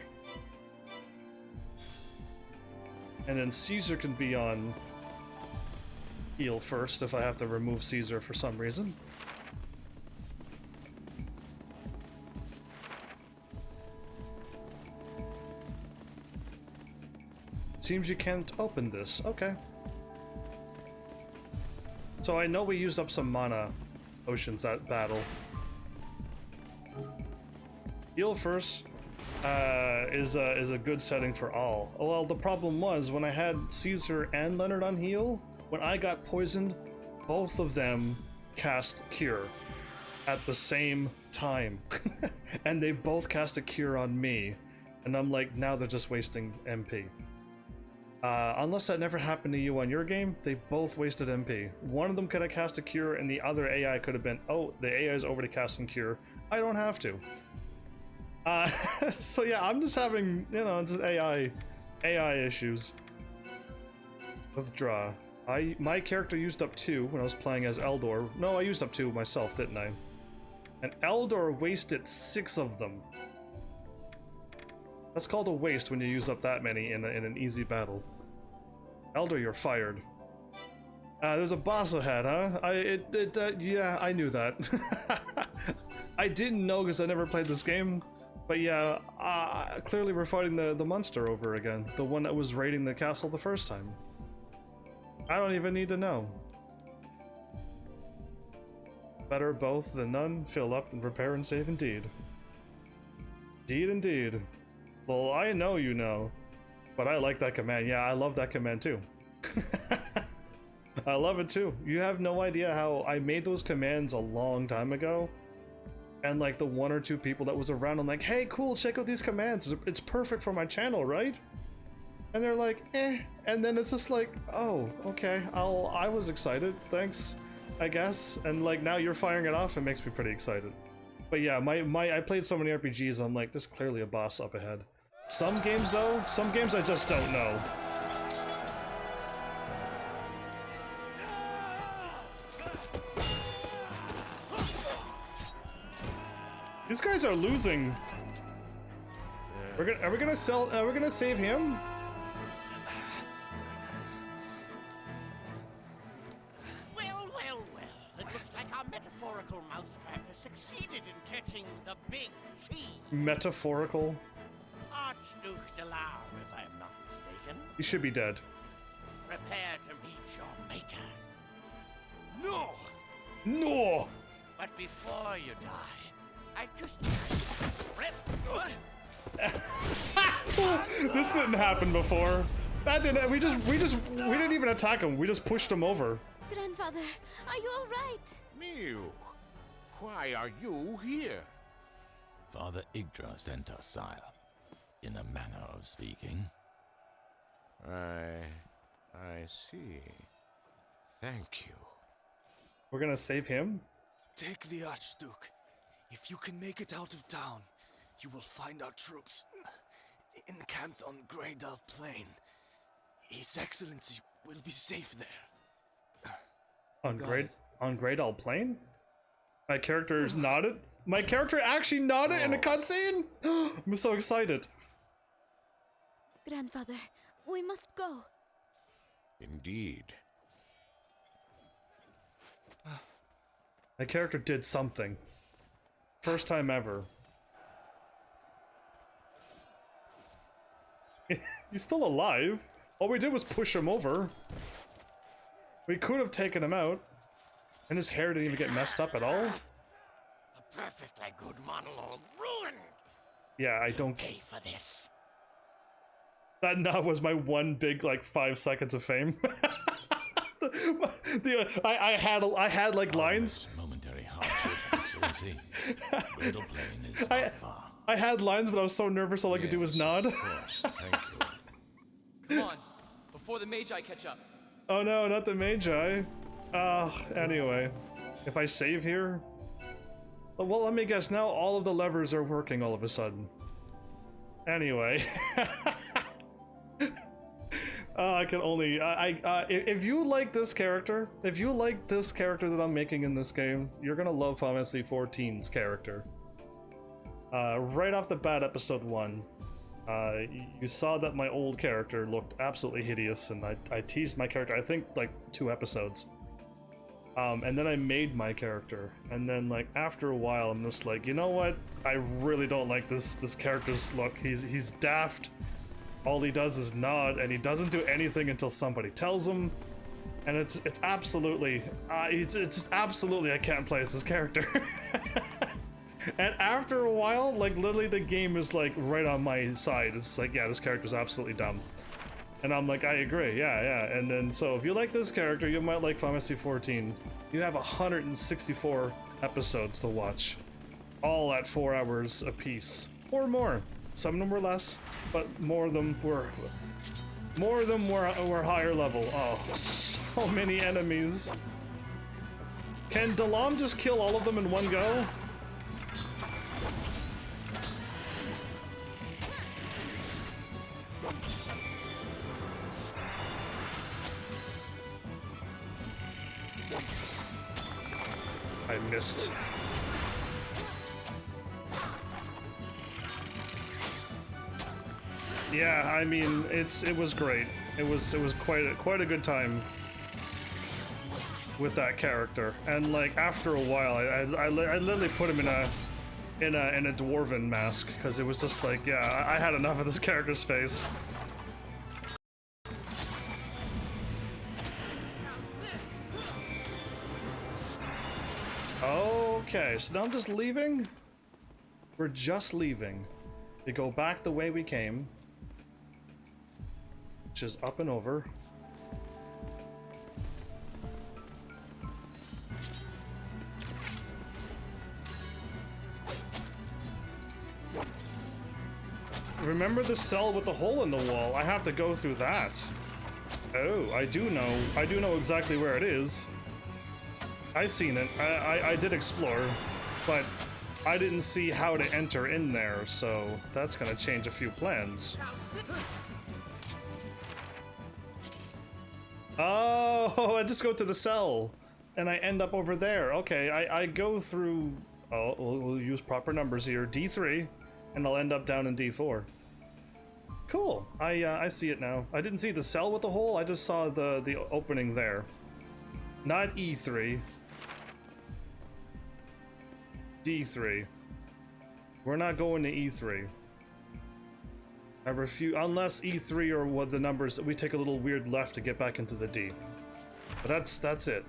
And then Caesar can be on heal first if I have to remove Caesar for some reason. Seems you can't open this. Okay. So I know we used up some mana potions that battle. Heal first is a good setting for all. Well, the problem was when I had Caesar and Leonard on heal, when I got poisoned, both of them cast Cure at the same time. And they both cast a Cure on me. And I'm like, now they're just wasting MP. Unless that never happened to you on your game, they both wasted MP. One of them could have cast a Cure, and the other AI could have been, oh, the AI is already casting Cure. I don't have to. So yeah, I'm just having, you know, just AI issues. Withdraw. My character used up 2 when I was playing as Eldor. No, I used up 2 myself, didn't I? And Eldor wasted 6 of them. That's called a waste when you use up that many in an easy battle. Eldor, you're fired. There's a boss ahead, huh? Yeah, I knew that. I didn't know because I never played this game. But yeah, clearly we're fighting the monster over again. The one that was raiding the castle the first time. I don't even need to know. Better both than none. Fill up and prepare and save indeed. Indeed, indeed. Well, I know you know, but I like that command. Yeah, I love that command too. I love it too. You have no idea how I made those commands a long time ago, and like the 1 or 2 people that was around, I'm like, hey, cool, check out these commands. It's perfect for my channel, right? And they're like, eh, and then it's just like, oh, okay, I was excited, thanks, I guess, and like now you're firing it off, it makes me pretty excited. But yeah, I played so many RPGs, I'm like, there's clearly a boss up ahead. Some games though, some games I just don't know. These guys are losing. Are we gonna save him? Well. It looks like our metaphorical mousetrap has succeeded in catching the big cheese. Metaphorical? Archduke Delarm, if I am not mistaken. He should be dead. Prepare to meet your maker. No! No! But before you die, I just... This didn't happen before. That didn't. We didn't even attack him. We just pushed him over. Grandfather, are you all right? Mew, why are you here? Father Yggdra sent us, sire, in a manner of speaking. I see. Thank you. We're gonna save him? Take the Archduke. If you can make it out of town, you will find our troops encamped on Greydal Plain. His Excellency will be safe there. On Greydal Plain? My character's nodded? My character actually nodded in a cutscene? I'm so excited. Grandfather, we must go. Indeed. My character did something. First time ever. He's still alive. All we did was push him over. We could have taken him out. And his hair didn't even get messed up at all. A perfectly good monologue ruined. Yeah, I don't... Pay for this. That nod was my one big, like, 5 seconds of fame. I had like lines. Momentary hardship, Excellency. Greydal Plain is not far. I had lines, but I was so nervous all I could do was nod. Of course, thank you. Come on, before the Magi catch up. Oh no, not the Magi. Anyway. If I save here... Well, let me guess, now all of the levers are working all of a sudden. Anyway. I can only... if you like this character, if you like this character that I'm making in this game, you're gonna love Final Fantasy XIV's character. Right off the bat, episode 1, you saw that my old character looked absolutely hideous, and I teased my character, I think, like 2 episodes. And then I made my character, and then, like, after a while, I'm just like, you know what? I really don't like this character's look. He's daft. All he does is nod, and he doesn't do anything until somebody tells him. And it's absolutely, it's just absolutely I can't play as this character. And after a while, like, literally the game is, like, right on my side. It's like, yeah, this character's absolutely dumb. And I'm like, I agree, yeah. And then, so if you like this character, you might like Final Fantasy XIV. You have 164 episodes to watch. All at 4 hours apiece. Or more. Some of them were less, but more of them were higher level. Oh, so many enemies. Can Dalam just kill all of them in one go? I missed. Yeah, I mean, it was great. It was quite a good time with that character. And like after a while, I literally put him in a dwarven mask because it was just like, yeah, I had enough of this character's face. Okay, so now I'm just leaving. We're just leaving. We go back the way we came, which is up and over. Remember the cell with the hole in the wall? I have to go through that. Oh, I do know exactly where it is. I seen it. I did explore, but I didn't see how to enter in there, so that's gonna change a few plans. Oh, I just go to the cell, and I end up over there. Okay, I go through. Oh, we'll use proper numbers here. D3, and I'll end up down in D4. Cool. I see it now. I didn't see the cell with the hole. I just saw the opening there. Not E3. D3. We're not going to E3. I refuse, unless E3 or what the numbers that we take a little weird left to get back into the D. But that's it.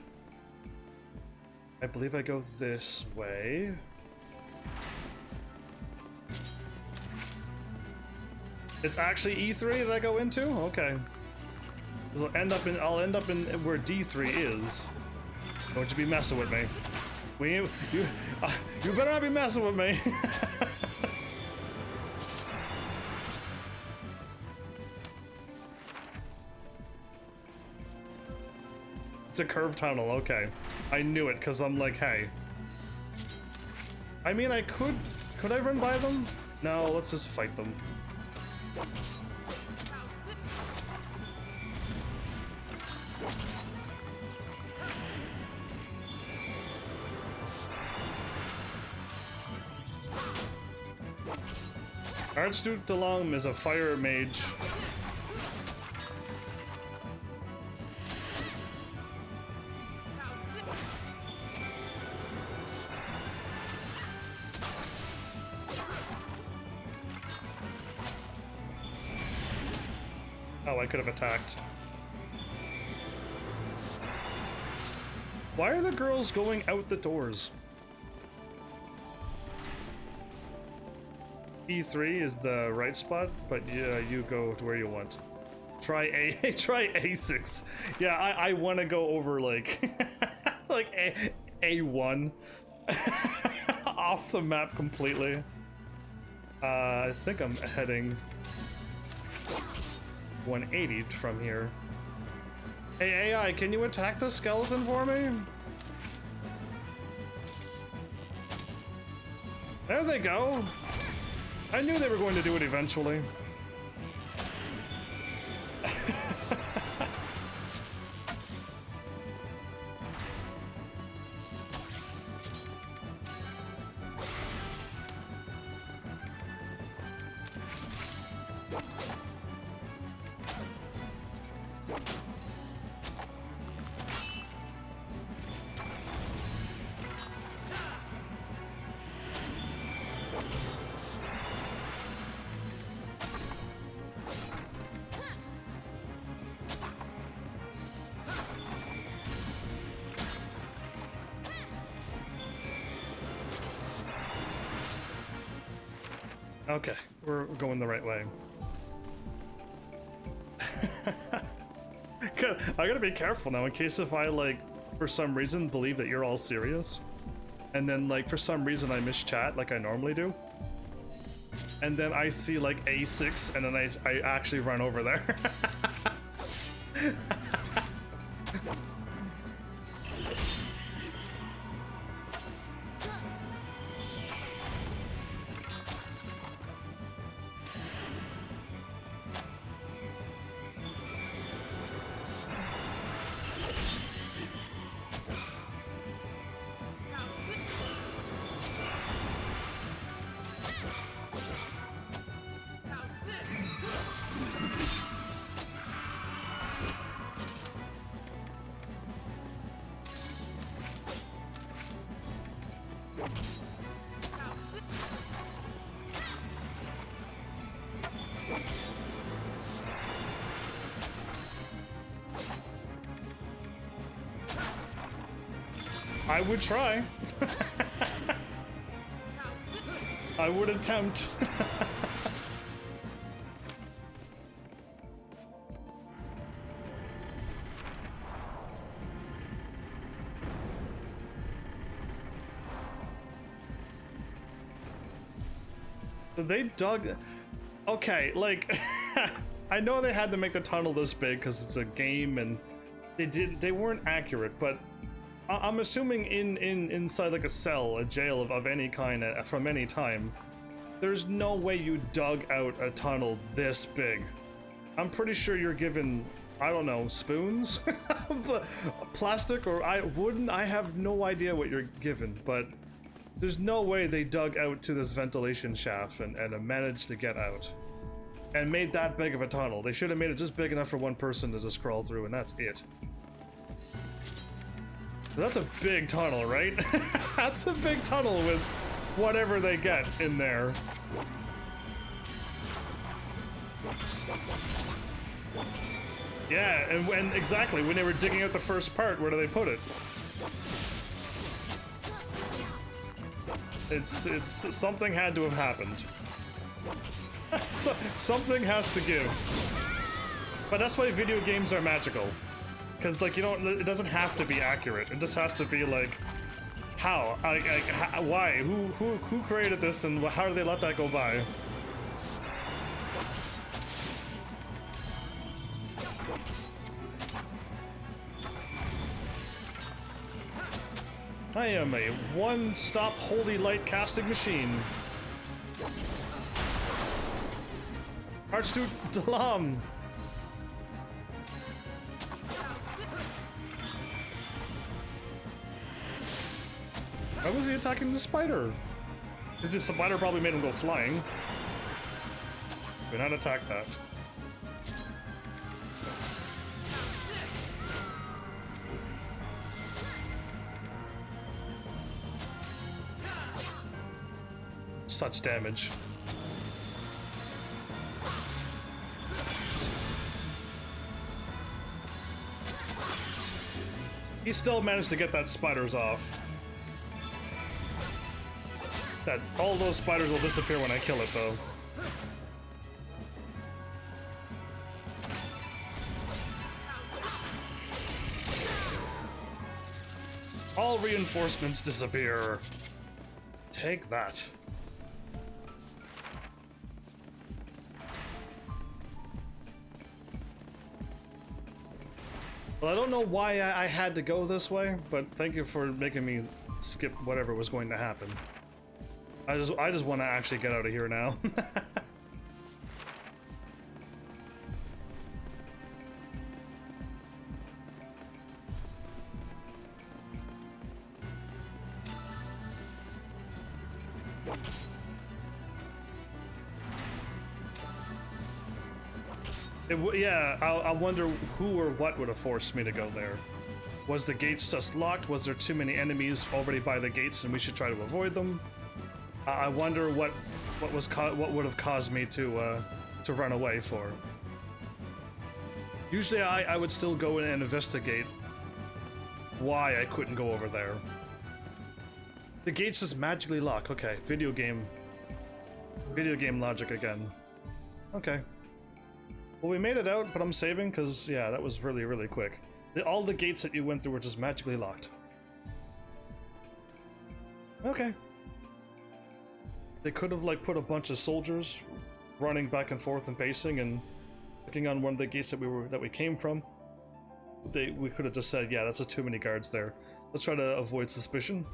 I believe I go this way. It's actually E3 that I go into? Okay. I'll end up in where D3 is. Don't you be messing with me. You better not be messing with me. It's a curved tunnel, okay. I knew it, because I'm like, hey. I mean, could I run by them? No, let's just fight them. Archduke DeLong is a fire mage. Oh, I could have attacked. Why are the girls going out the doors? E3 is the right spot, but yeah, you go to where you want. Try A6. Yeah, I want to go over like like A1 off the map completely. I think I'm heading 180 from here. Hey AI, can you attack the skeleton for me? There they go. I knew they were going to do it eventually. Okay, we're going the right way. I gotta be careful now in case if I, like, for some reason believe that you're all serious. And then, like, for some reason I miss chat like I normally do. And then I see, like, A6 and then I actually run over there. I would try. I would attempt. They dug. Okay, like, I know they had to make the tunnel this big because it's a game, and they weren't accurate, but I'm assuming inside like a cell, a jail of any kind from any time, there's no way you dug out a tunnel this big. I'm pretty sure you're given, I don't know, spoons? Plastic or wooden? I have no idea what you're given, but there's no way they dug out to this ventilation shaft and managed to get out. And made that big of a tunnel. They should have made it just big enough for one person to just crawl through, and that's it. That's a big tunnel, right? That's a big tunnel with whatever they get in there. Yeah, and exactly, when they were digging out the first part, where do they put it? It's something had to have happened. Something has to give. But that's why video games are magical. Because, like, it doesn't have to be accurate. It just has to be, like, how? Why? Who created this, and how did they let that go by? I am a one-stop holy light casting machine. Archduke Dalam. Why was he attacking the spider? Is this spider probably made him go flying? Do not attack that. Such damage. He still managed to get that spiders off. All those spiders will disappear when I kill it, though. All reinforcements disappear. Take that. Well, I don't know why I had to go this way, but thank you for making me skip whatever was going to happen. I just want to actually get out of here now. Yeah, I wonder who or what would have forced me to go there. Was the gates just locked? Was there too many enemies already by the gates and we should try to avoid them? I wonder what would have caused me to run away for. Usually I would still go in and investigate why I couldn't go over there. The gates just magically lock. Okay, video game logic again. Okay. Well, we made it out, but I'm saving because, yeah, that was really, really quick. All the gates that you went through were just magically locked. Okay. They could have, like, put a bunch of soldiers running back and forth and pacing and clicking on one of the gates that we came from. We could have just said, yeah, that's too many guards there. Let's try to avoid suspicion.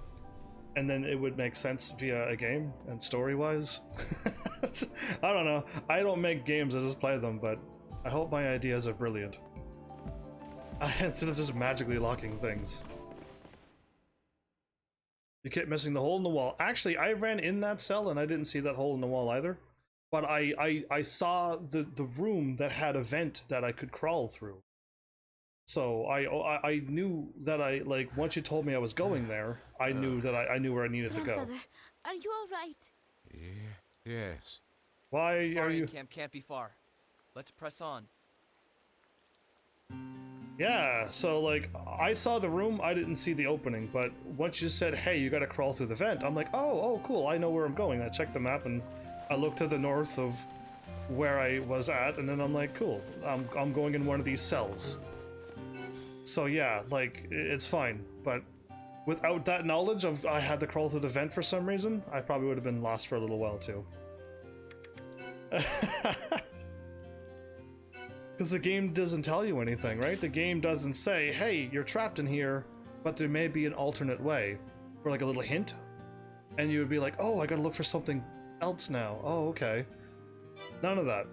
And then it would make sense via a game and story-wise. I don't know. I don't make games, I just play them, but I hope my ideas are brilliant. Instead of just magically locking things. You kept missing the hole in the wall. Actually, I ran in that cell and I didn't see that hole in the wall either. But I saw the room that had a vent that I could crawl through. So I knew that like once you told me I was going there, I knew that I knew where I needed to go. Grandfather, are you all right? Yes. Why are you? Camp can't be far. Let's press on. Yeah, so like I saw the room, I didn't see the opening, but once you said, hey, you gotta crawl through the vent, I'm like, oh, cool, I know where I'm going. I checked the map and I looked to the north of where I was at, and then I'm like, cool, I'm going in one of these cells. So yeah, like, it's fine, but without that knowledge of I had to crawl through the vent for some reason, I probably would have been lost for a little while too. Because the game doesn't tell you anything, right? The game doesn't say, hey, you're trapped in here, but there may be an alternate way. Or like a little hint. And you would be like, oh, I gotta look for something else now. Oh, okay. None of that.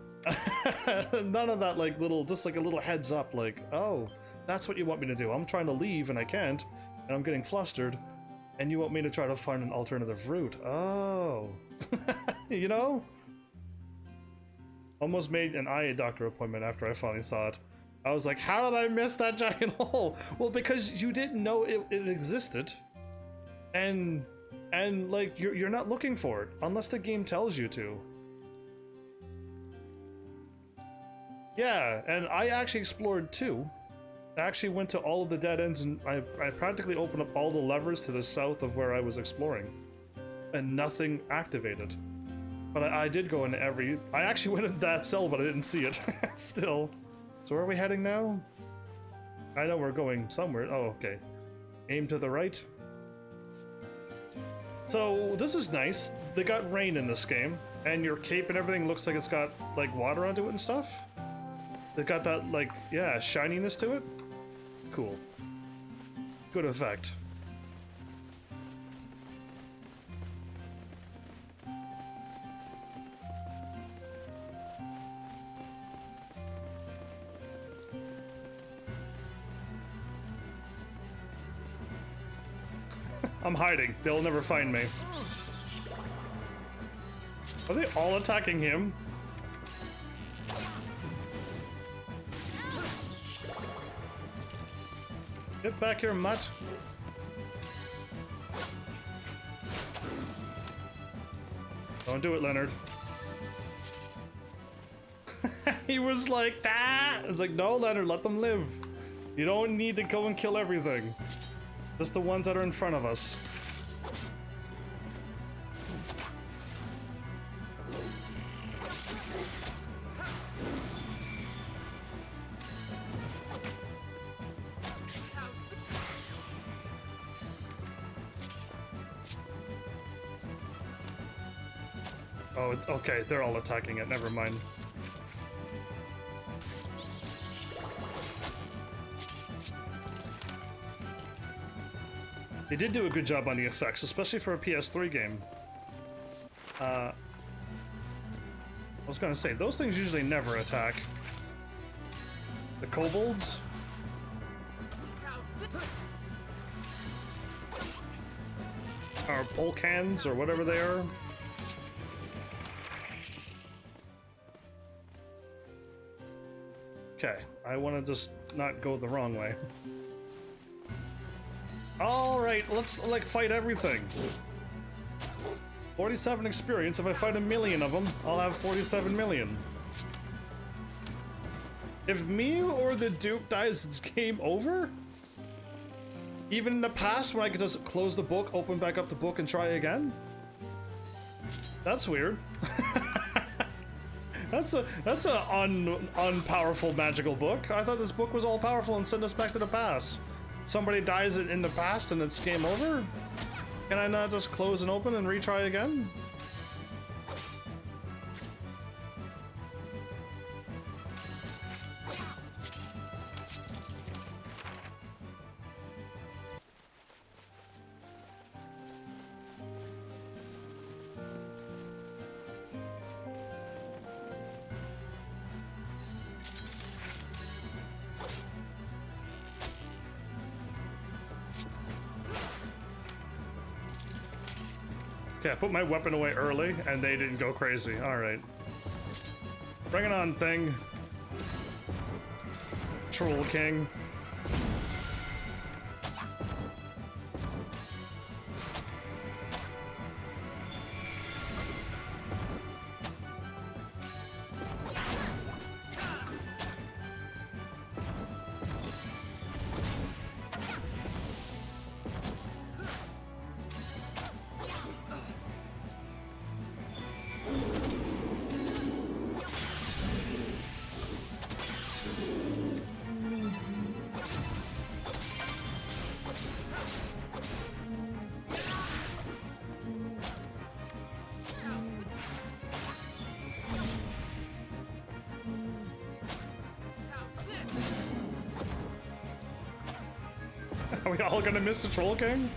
None of that, like, little, just like a little heads up, like, oh, that's what you want me to do. I'm trying to leave and I can't, and I'm getting flustered, and you want me to try to find an alternative route. Oh. You know? Almost made an eye doctor appointment after I finally saw it. I was like, how did I miss that giant hole? Well, because you didn't know it existed, and like, you're not looking for it, unless the game tells you to. Yeah, and I actually explored too. I actually went to all of the dead ends, and I practically opened up all the levers to the south of where I was exploring. And nothing activated. But I did go into every... I actually went into that cell, but I didn't see it. Still. So where are we heading now? I know we're going somewhere. Oh, okay. Aim to the right. So, this is nice. They got rain in this game. And your cape and everything looks like it's got, like, water onto it and stuff. They got that, like, yeah, shininess to it. Cool. Good effect. I'm hiding. They'll never find me. Are they all attacking him? Get back here, mutt. Don't do it, Leonard. He was like, ah! It's like, no, Leonard, let them live. You don't need to go and kill everything. Just the ones that are in front of us. Oh, it's okay. They're all attacking it. Never mind. They did do a good job on the effects, especially for a PS3 game. I was gonna say, those things usually never attack. The kobolds? Or polcans, or whatever they are. Okay, I want to just not go the wrong way. Alright, let's, like, fight everything. 47 experience. If I fight 1,000,000 of them, I'll have 47 million. If me or the Duke dies, it's game over? Even in the past, when I could just close the book, open back up the book, and try again? That's weird. That's a unpowerful magical book. I thought this book was all powerful and sent us back to the past. Somebody dies in the past and it's game over? Can I not just close and open and retry again? Okay, I put my weapon away early, and they didn't go crazy. Alright. Bring it on, thing. Troll King. Are we all gonna miss the Troll King?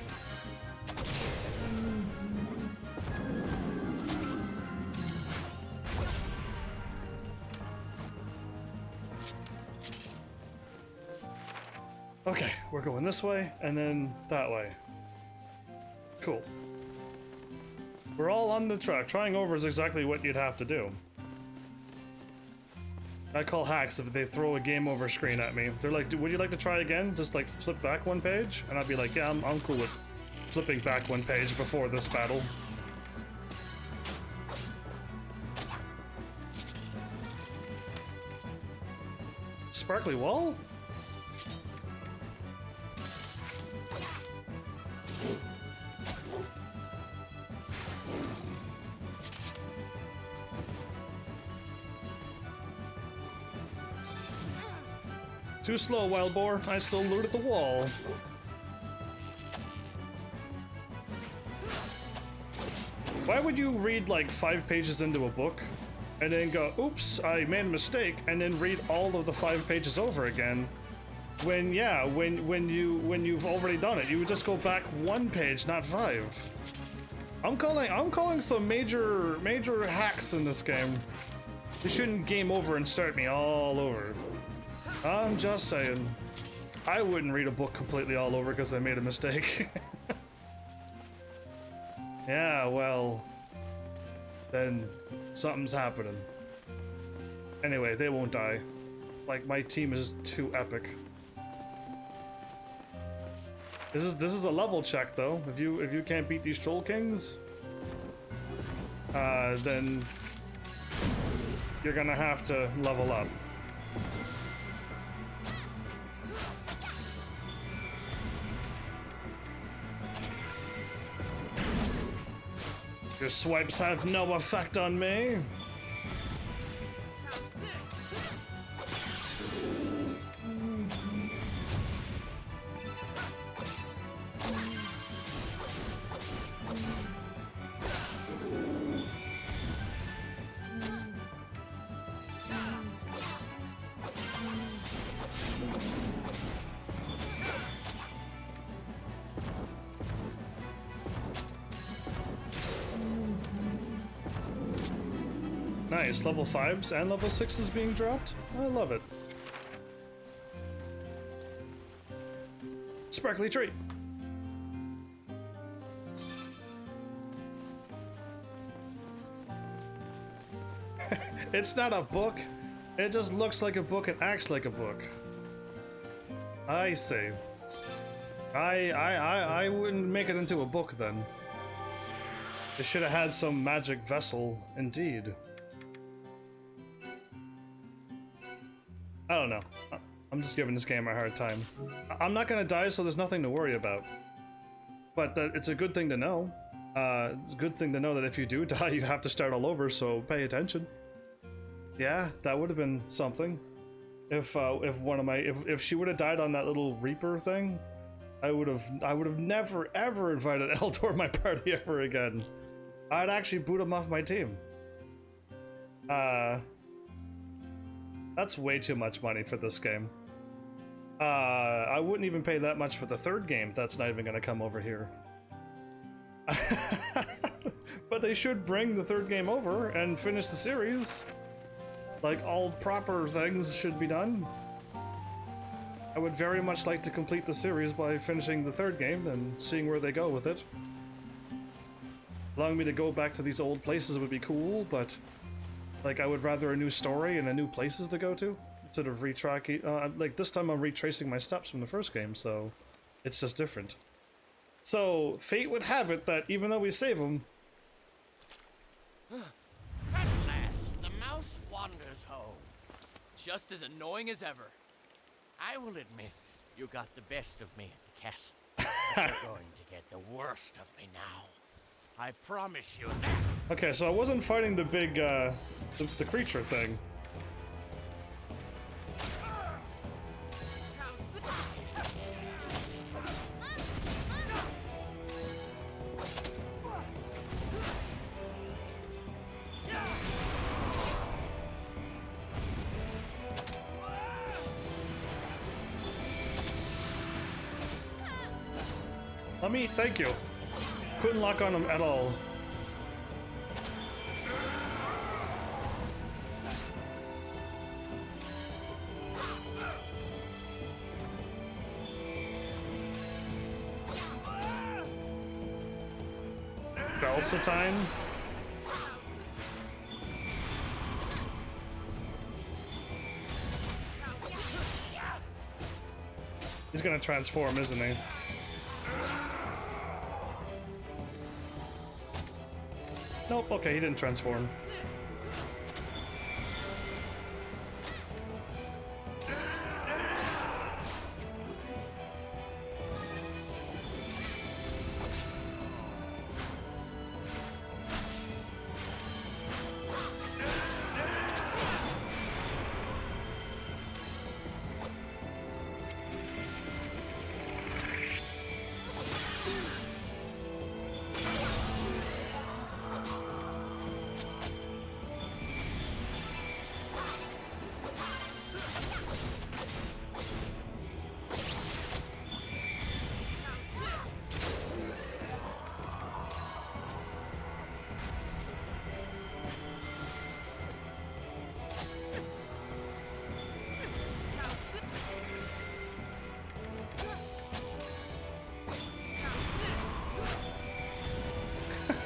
Okay, we're going this way and then that way. Cool. We're all on the track. Trying over is exactly what you'd have to do. I call hacks if they throw a game over screen at me. They're like, would you like to try again? Just like flip back one page? And I'd be like, yeah, I'm cool with flipping back one page before this battle. Sparkly wall? Too slow, wild boar. I still looted the wall. Why would you read like 5 pages into a book and then go, oops, I made a mistake, and then read all of the 5 pages over again? When you've already done it, you would just go back 1 page, not 5. I'm calling some major hacks in this game. You shouldn't game over and start me all over. I'm just saying. I wouldn't read a book completely all over because I made a mistake. Yeah, well, then something's happening. Anyway, they won't die. Like, my team is too epic. This is a level check though. If you can't beat these Troll Kings, then you're gonna have to level up. Your swipes have no effect on me. Nice, level 5s and level 6s being dropped. I love it. Sparkly tree. It's not a book. It just looks like a book and acts like a book. I see. I wouldn't make it into a book then. It should have had some magic vessel, indeed. I don't know. I'm just giving this game a hard time. I'm not gonna die, so there's nothing to worry about. But it's a good thing to know. It's a good thing to know that if you do die, you have to start all over, so pay attention. Yeah, that would have been something. If she would have died on that little Reaper thing, I would have never ever invited Eldor to my party ever again. I'd actually boot him off my team. That's way too much money for this game. I wouldn't even pay that much for the 3rd game. That's not even gonna come over here. But they should bring the 3rd game over and finish the series. Like, all proper things should be done. I would very much like to complete the series by finishing the 3rd game and seeing where they go with it. Allowing me to go back to these old places would be cool, but like, I would rather a new story and a new places to go to, instead of retracking. Like, this time I'm retracing my steps from the 1st game, so it's just different. So, fate would have it that even though we save them... At last, the mouse wanders home. Just as annoying as ever. I will admit, you got the best of me at the castle. But you're going to get the worst of me now. I promise you that. Okay, so I wasn't fighting the big, the creature thing. Let me, thank you. Couldn't lock on him at all. Belsatine? He's gonna transform, isn't he? Nope, okay, he didn't transform.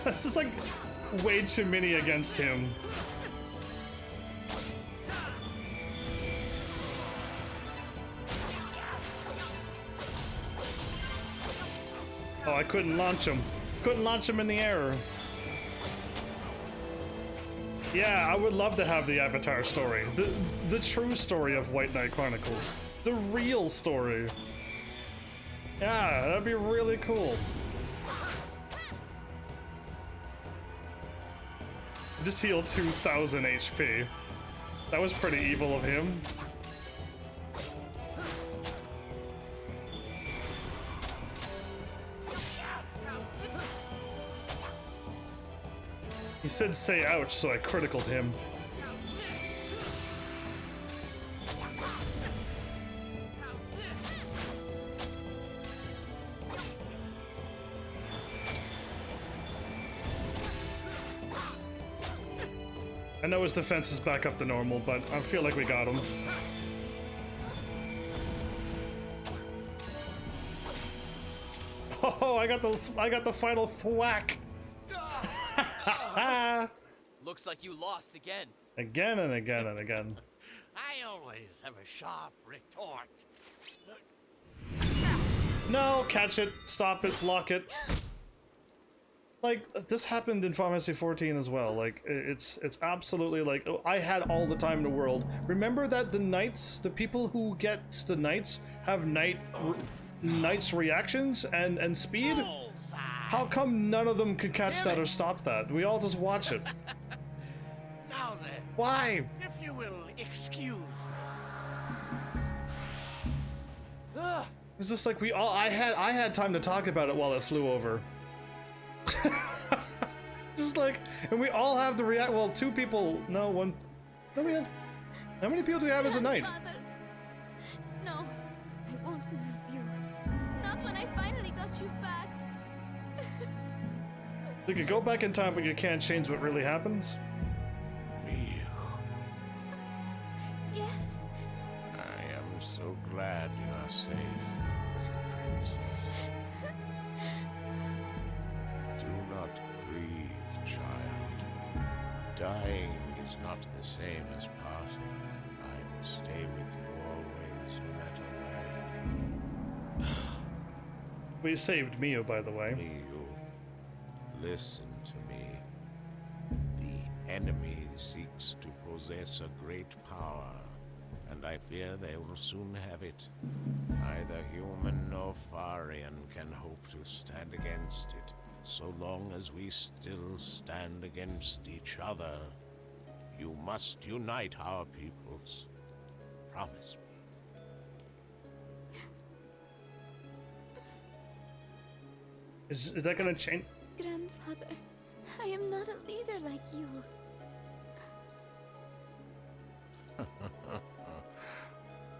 This is like way too many against him. Oh, I couldn't launch him. Couldn't launch him in the air. Yeah, I would love to have the Avatar story. The true story of White Knight Chronicles. The real story. Yeah, that'd be really cool. Just healed 2,000 HP. That was pretty evil of him. He said say ouch, so I criticaled him. I know his defense is back up to normal, but I feel like we got him. Oh, I got the final thwack. Looks like you lost again. Again and again and again. I always have a sharp retort. No, catch it, stop it, block it. Like, this happened in Final Fantasy 14 as well. Like, it's absolutely like, I had all the time in the world. Remember that the knights, the people who get the knights have knights reactions and speed? How come none of them could catch that or stop that? We all just watch it. Now then, Why? if you will excuse. It's just like we all, I had time to talk about it while it flew over. Just like, and we all have to react. Well, two people, no, one. No, we have. How many people do we have as a knight? Grandfather. No, I won't lose you. Not when I finally got you back. You could go back in time, but you can't change what really happens. Yes. I am so glad you are safe, little princess. Do not grieve, child. Dying is not the same as parting. I will stay with you always, no matter where. We saved Mio, by the way. Miyu, listen to me. The enemy seeks to possess a great power, and I fear they will soon have it. Neither human nor Farian can hope to stand against it, so long as we still stand against each other. You must unite our peoples. Promise me. Is that gonna change? Grandfather, I am not a leader like you.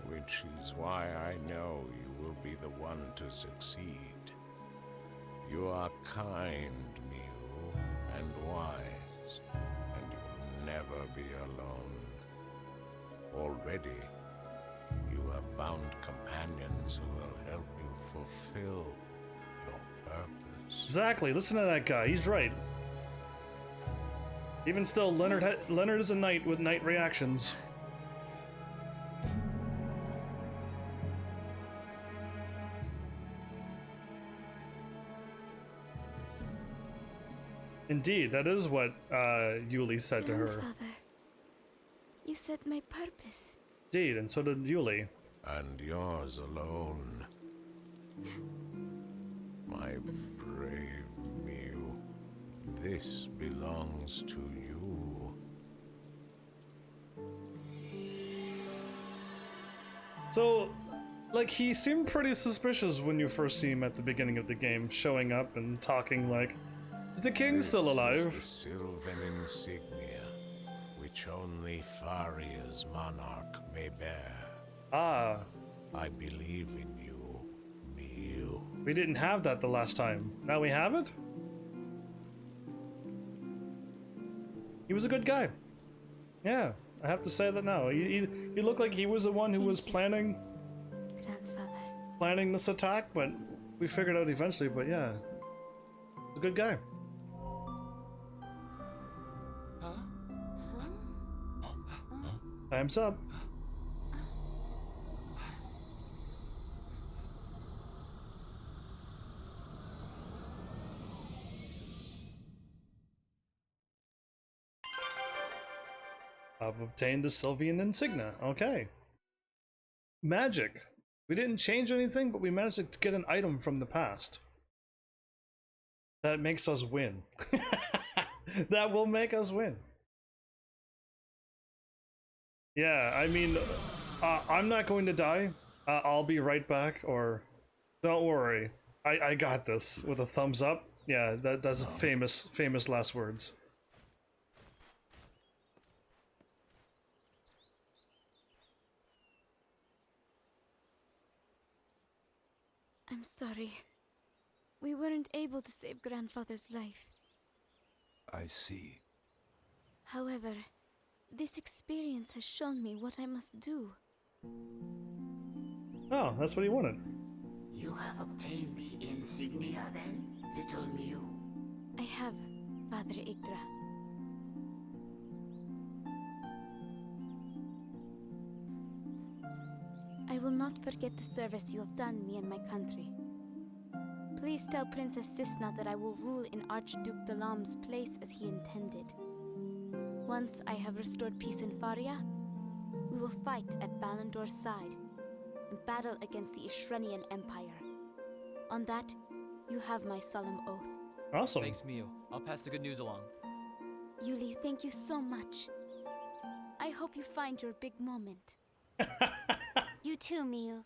Which is why I know you will be the one to succeed. You are kind, Mew, and wise, and you'll never be alone. Already, you have found companions who will help you fulfill your purpose. Exactly. Listen to that guy. He's right. Even still, Leonard is a knight with knight reactions. Indeed, that is what Yuli said to her. Grandfather, you said my purpose. Indeed, and so did Yuli. And yours alone. My brave Mew, this belongs to you. So, like, he seemed pretty suspicious when you first see him at the beginning of the game, showing up and talking like, is the king still alive? This is the Sylvan insignia, which only Faria's monarch may bear. Ah, I believe in you, Mew. we didn't have that the last time. Now we have it? He was a good guy. Yeah, I have to say that now. He looked like he was the one who was planning this attack, but we figured out eventually, but yeah. He's a good guy. Time's up. I've obtained the Sylvian insignia. Okay. Magic. We didn't change anything, but we managed to get an item from the past. That makes us win. That will make us win. Yeah, I mean, I'm not going to die. I'll be right back, or don't worry. I got this with a thumbs up. Yeah, that's famous last words. I'm sorry. We weren't able to save Grandfather's life. I see. However, this experience has shown me what I must do. Oh, that's what he wanted. You have obtained the insignia then, little Mew? I have, Father Yggdra. I will not forget the service you have done me and my country. Please tell Princess Cisna that I will rule in Archduke Dalam's place as he intended. Once I have restored peace in Faria, we will fight at Balindor's side and battle against the Ishrenian Empire. On that, you have my solemn oath. Awesome. Thanks, Mew. I'll pass the good news along. Yuli, thank you so much. I hope you find your big moment. You too, Mew.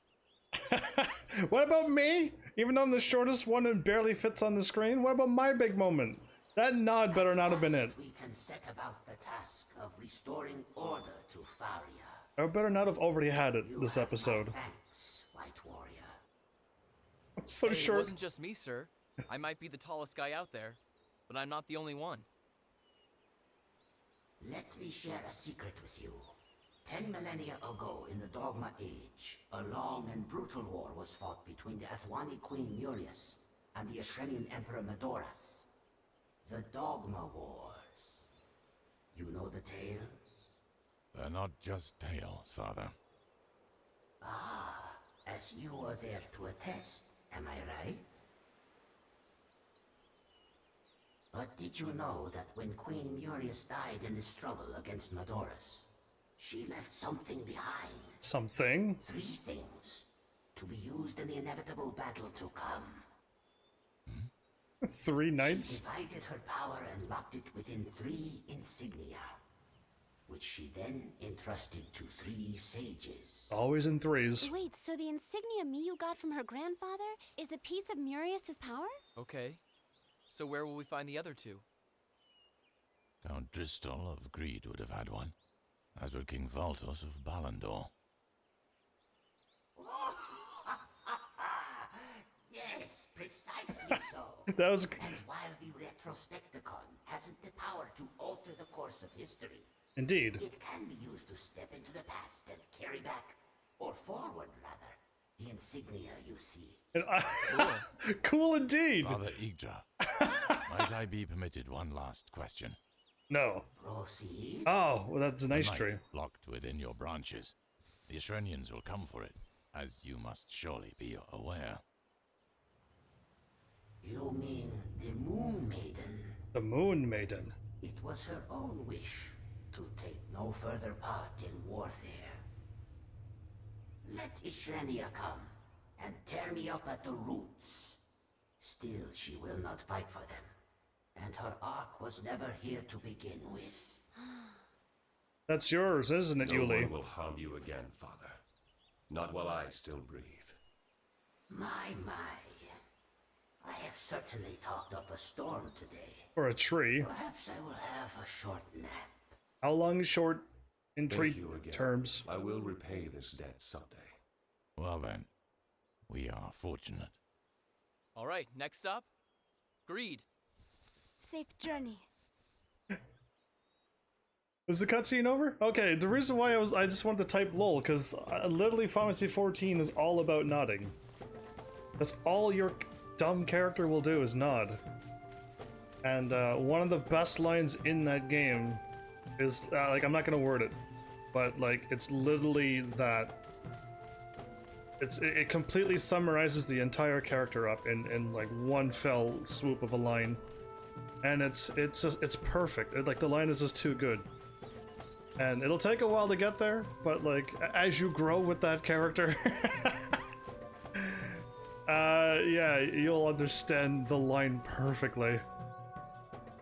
What about me? Even though I'm the shortest one and barely fits on the screen, what about my big moment? That nod better not have been it. We can set about the task of restoring order to Faria. I better not have already had it You this have episode. my thanks, White Warrior. I'm so Hey, it short. wasn't just me, sir. I might be the tallest guy out there, but I'm not the only one. Let me share a secret with you. 10 millennia ago, in the Dogma Age, a long and brutal war was fought between the Athwani Queen Murius and the Ishrenian Emperor Medoras. The Dogma Wars. You know the tales? They're not just tales, Father. Ah, as you were there to attest, am I right? But did you know that when Queen Murius died in the struggle against Medoras, she left something behind? Something? 3 things, to be used in the inevitable battle to come. 3 knights? She divided her power and locked it within 3 insignia, which she then entrusted to 3 sages. Always in 3s. Wait, so the insignia Miyu got from her grandfather is a piece of Murius's power? Okay. So where will we find the other 2? Count Driscoll of Greed would have had one, as would King Valtos of Balindor. Yes, precisely so. That was... And while the Retrospecticon hasn't the power to alter the course of history, Indeed. it can be used to step into the past and carry back, or forward rather, the insignia you see. Cool indeed. Father Yggdra, might I be permitted one last question? No. Proceed. Oh, well, that's a nice The tree. light blocked within your branches. The Ashrenians will come for it, as you must surely be aware. You mean the Moon Maiden? The Moon Maiden. It was her own wish to take no further part in warfare. Let Ishrenia come and tear me up at the roots. Still, she will not fight for them. And her ark was never here to begin with. That's yours, isn't it, No Yuli? one will harm you again, Father. Not while I still breathe. My. I have certainly talked up a storm today. Or a tree. Perhaps I will have a short nap. How long is short in tree Thank you again. terms? I will repay this debt someday. Well then, we are fortunate. All right, next up, greed. Safe journey. Is the cutscene over? Okay, the reason why I just wanted to type lol, because literally Final Fantasy 14 is all about nodding. That's all your dumb character will do is nod. And one of the best lines in that game is, like, I'm not gonna word it, but like, it's literally that. It completely summarizes the entire character up in like one fell swoop of a line. And it's perfect. Like, the line is just too good. And it'll take a while to get there, but like, as you grow with that character, yeah, you'll understand the line perfectly.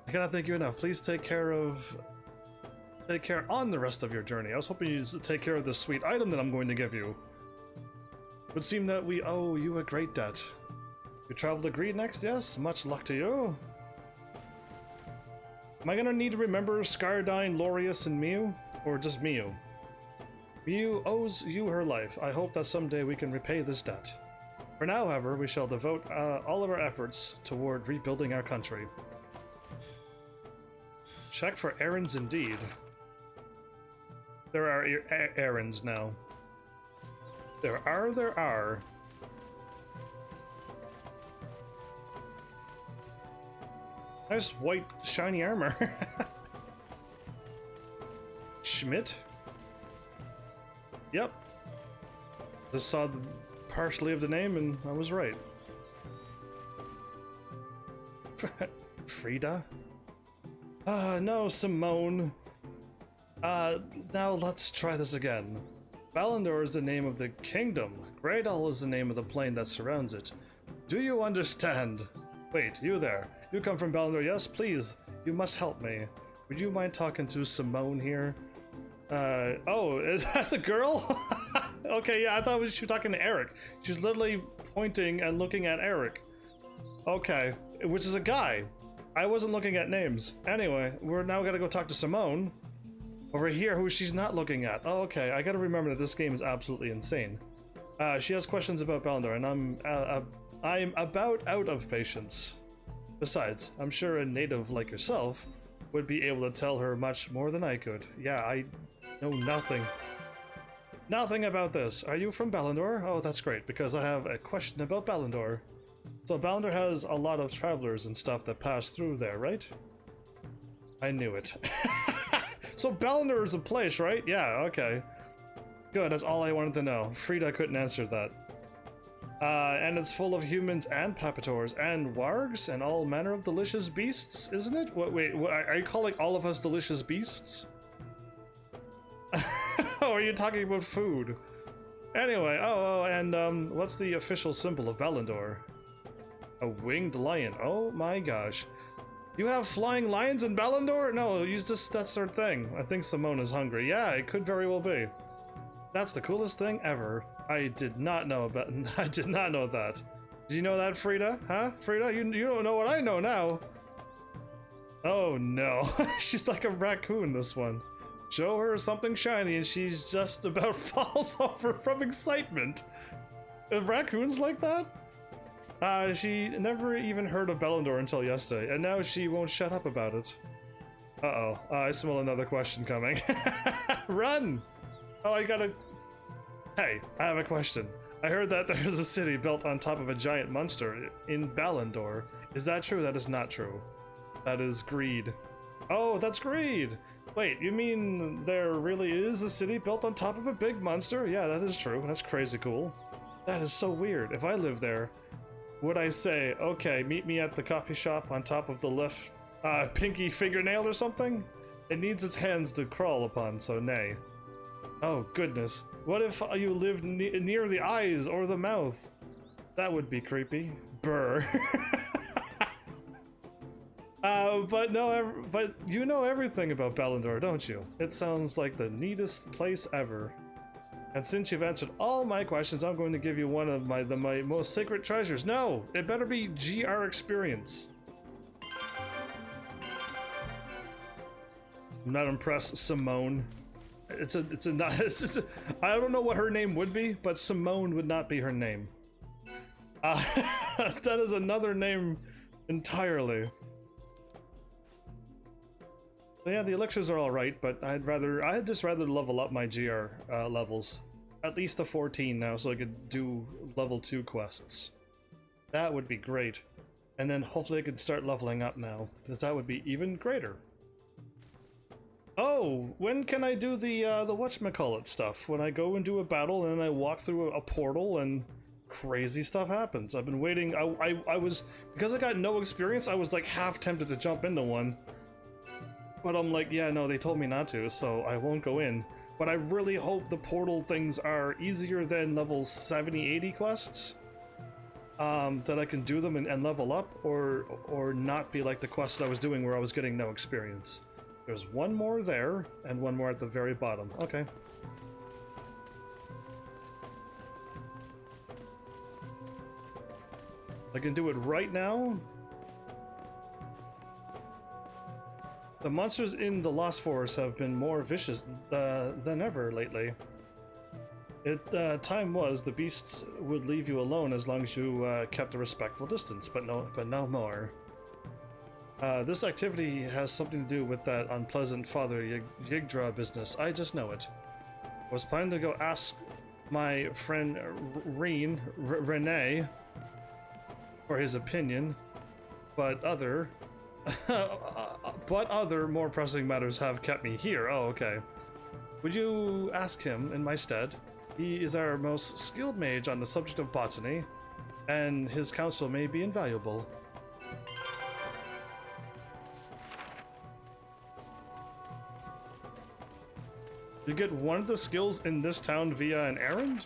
I cannot thank you enough. Please take care on the rest of your journey. I was hoping you'd take care of this sweet item that I'm going to give you. It would seem that we owe you a great debt. You travel to Greed next? Yes, much luck to you. Am I gonna need to remember Skyrdine, Lorius, and Miu? Or just Miu? Miu owes you her life. I hope that someday we can repay this debt. For now, however, we shall devote all of our efforts toward rebuilding our country. Check for errands indeed. There are errands now. There are. Nice white shiny armor. Schmidt? Yep. Just saw the partially of the name and I was right. Frida? No, Simone. Now let's try this again. Ballandor is the name of the kingdom. Greydal is the name of the plain that surrounds it. Do you understand? Wait, you there. You come from Ballandor, yes? Please, you must help me. Would you mind talking to Simone here? Oh, is that a girl? Okay, yeah, I thought she was talking to Eric. She's literally pointing and looking at Eric. Okay, which is a guy. I wasn't looking at names. Anyway, we're now gonna go talk to Simone. Over here, who she's not looking at. Oh, okay, I gotta remember that this game is absolutely insane. She has questions about Ballandor, and I'm about out of patience. Besides, I'm sure a native like yourself would be able to tell her much more than I could. Yeah, I know nothing. Nothing about this. Are you from Ballandor? Oh, that's great, because I have a question about Ballandor. So Ballandor has a lot of travelers and stuff that pass through there, right? I knew it. So Ballandor is a place, right? Yeah, okay. Good, that's all I wanted to know. Frida couldn't answer that. And it's full of humans and papators and wargs and all manner of delicious beasts, isn't it? Wait, are you calling all of us delicious beasts? Oh, are you talking about food? Anyway, and what's the official symbol of Ballandor? A winged lion. Oh my gosh. You have flying lions in Ballandor? No, that's their thing. I think Simone is hungry. Yeah, it could very well be. That's the coolest thing ever. I did not know that. Did you know that, Frida? Huh? Frida, you don't know what I know now. Oh no. She's like a raccoon, this one. Show her something shiny and she's just about falls over from excitement. Are raccoons like that? She never even heard of Bellandor until yesterday, and now she won't shut up about it. Uh-oh. I smell another question coming. Run! Oh, I gotta... Hey, I have a question. I heard that there's a city built on top of a giant monster in Bellandor. Is that true? That is not true. That is greed. Oh, that's greed! Wait, you mean there really is a city built on top of a big monster? Yeah, that is true. That's crazy cool. That is so weird. If I lived there, would I say, okay, meet me at the coffee shop on top of the left pinky fingernail or something? It needs its hands to crawl upon, so nay. Oh, goodness. What if you lived near the eyes or the mouth? That would be creepy. Brr. But you know everything about Bellandor, don't you? It sounds like the neatest place ever. And since you've answered all my questions, I'm going to give you one of my most sacred treasures. No, it better be GR experience. I'm not impressed, Simone. I don't know what her name would be, but Simone would not be her name. That is another name entirely. So yeah, the elixirs are all right, but I'd just rather level up my GR levels, at least to 14 now, so I could do level 2 quests. That would be great, and then hopefully I could start leveling up now, because that would be even greater. Oh, when can I do the whatchamacallit stuff? When I go and do a battle and I walk through a portal and crazy stuff happens. I've been waiting. I was, because I got no experience, I was like half tempted to jump into one. But I'm like, yeah, no, they told me not to, so I won't go in. But I really hope the portal things are easier than level 70, 80 quests. That I can do them and level up, or not be like the quests that I was doing where I was getting no experience. There's one more there, and one more at the very bottom. Okay. I can do it right now. The monsters in the Lost Forest have been more vicious than ever lately. Time was the beasts would leave you alone as long as you kept a respectful distance, but no more. This activity has something to do with that unpleasant Father Yggdra business. I just know it. I was planning to go ask my friend Renee for his opinion, but other more pressing matters have kept me here. Oh, okay. Would you ask him in my stead? He is our most skilled mage on the subject of botany, and his counsel may be invaluable. You get one of the skills in this town via an errand?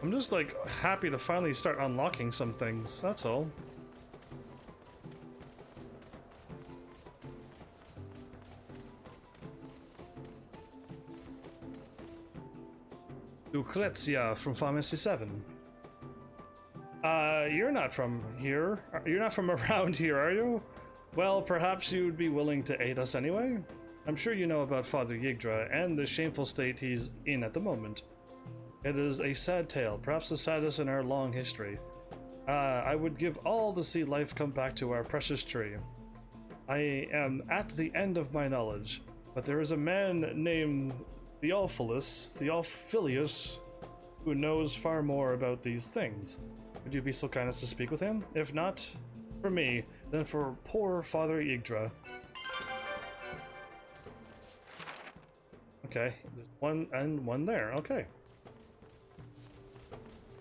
I'm just like happy to finally start unlocking some things, that's all. Lucrezia from Pharmacy 7. You're not from here. You're not from around here, are you? Well, perhaps you'd be willing to aid us anyway? I'm sure you know about Father Yggdra and the shameful state he's in at the moment. It is a sad tale, perhaps the saddest in our long history. I would give all to see life come back to our precious tree. I am at the end of my knowledge, but there is a man named Theophilus, who knows far more about these things. Would you be so kind as to speak with him? If not for me, then for poor Father Yggdra. Okay, there's one and one there. Okay.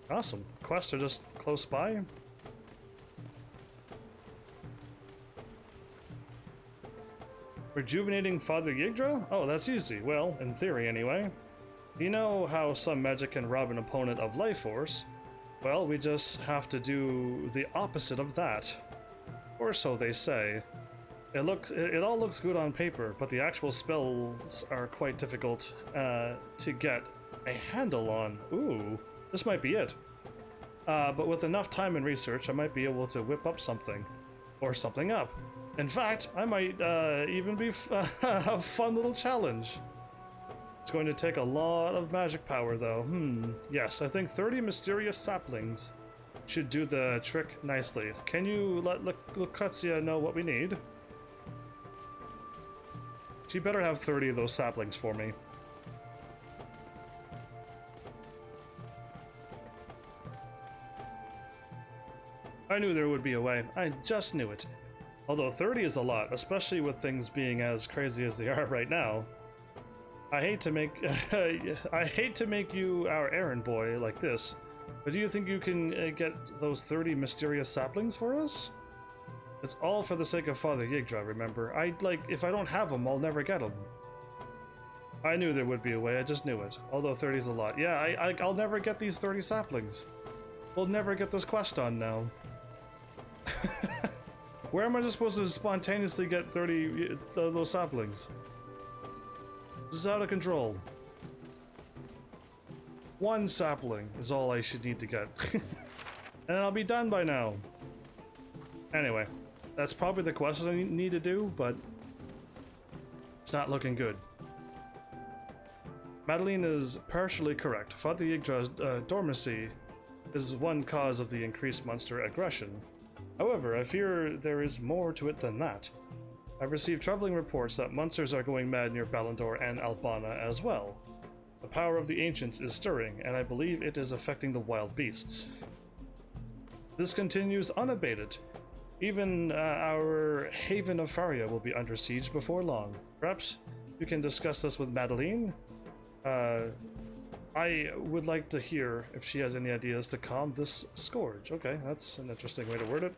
Awesome. Quests are just close by. Rejuvenating Father Yggdra? Oh, that's easy. Well, in theory anyway. You know how some magic can rob an opponent of life force? Well, we just have to do the opposite of that. Or so they say. It all looks good on paper, but the actual spells are quite difficult to get a handle on. Ooh, this might be it. But with enough time and research, I might be able to whip up something. Or something up. In fact, I might even be a fun little challenge. It's going to take a lot of magic power, though. Yes, I think 30 mysterious saplings should do the trick nicely. Can you let Lucrezia know what we need? She better have 30 of those saplings for me. I knew there would be a way. I just knew it. Although 30 is a lot, especially with things being as crazy as they are right now. I hate to make you our errand boy like this, but do you think you can get those 30 mysterious saplings for us? It's all for the sake of Father Yggdra, remember? If I don't have them, I'll never get them. I knew there would be a way, I just knew it. Although 30 is a lot. Yeah, I'll never get these 30 saplings. We'll never get this quest done now. Where am I just supposed to spontaneously get 30 those saplings? This is out of control. One sapling is all I should need to get. And I'll be done by now. Anyway, that's probably the quest I need to do, but it's not looking good. Madeline is partially correct. Father Yggdra's dormancy is one cause of the increased monster aggression. However, I fear there is more to it than that. I've received troubling reports that monsters are going mad near Ballandor and Albana as well. The power of the ancients is stirring, and I believe it is affecting the wild beasts. This continues unabated. Even our haven of Faria will be under siege before long. Perhaps you can discuss this with Madeline? I would like to hear if she has any ideas to calm this scourge. Okay, that's an interesting way to word it.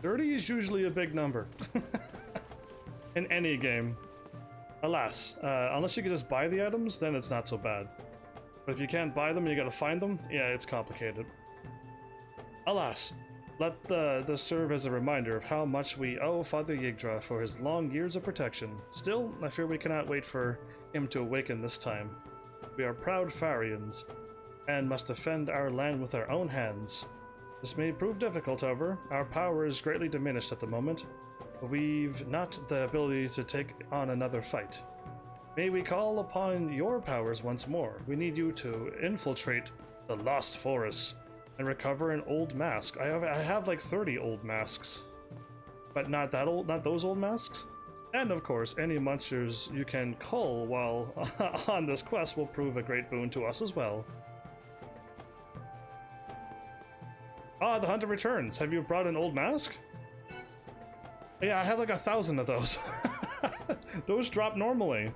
$30 is usually a big number. In any game. Alas, unless you can just buy the items, then it's not so bad. But if you can't buy them and you gotta find them, yeah, it's complicated. Alas, let this serve as a reminder of how much we owe Father Yggdra for his long years of protection. Still, I fear we cannot wait for him to awaken this time. We are proud Farians, and must defend our land with our own hands. This may prove difficult, however. Our power is greatly diminished at the moment, but we've not the ability to take on another fight. May we call upon your powers once more. We need you to infiltrate the Lost Forest and recover an old mask. I have like 30 old masks, but not that old, not those old masks. And of course, any monsters you can cull while on this quest will prove a great boon to us as well. Ah, the hunter returns. Have you brought an old mask? Yeah, I have like 1,000 of those. Those drop normally.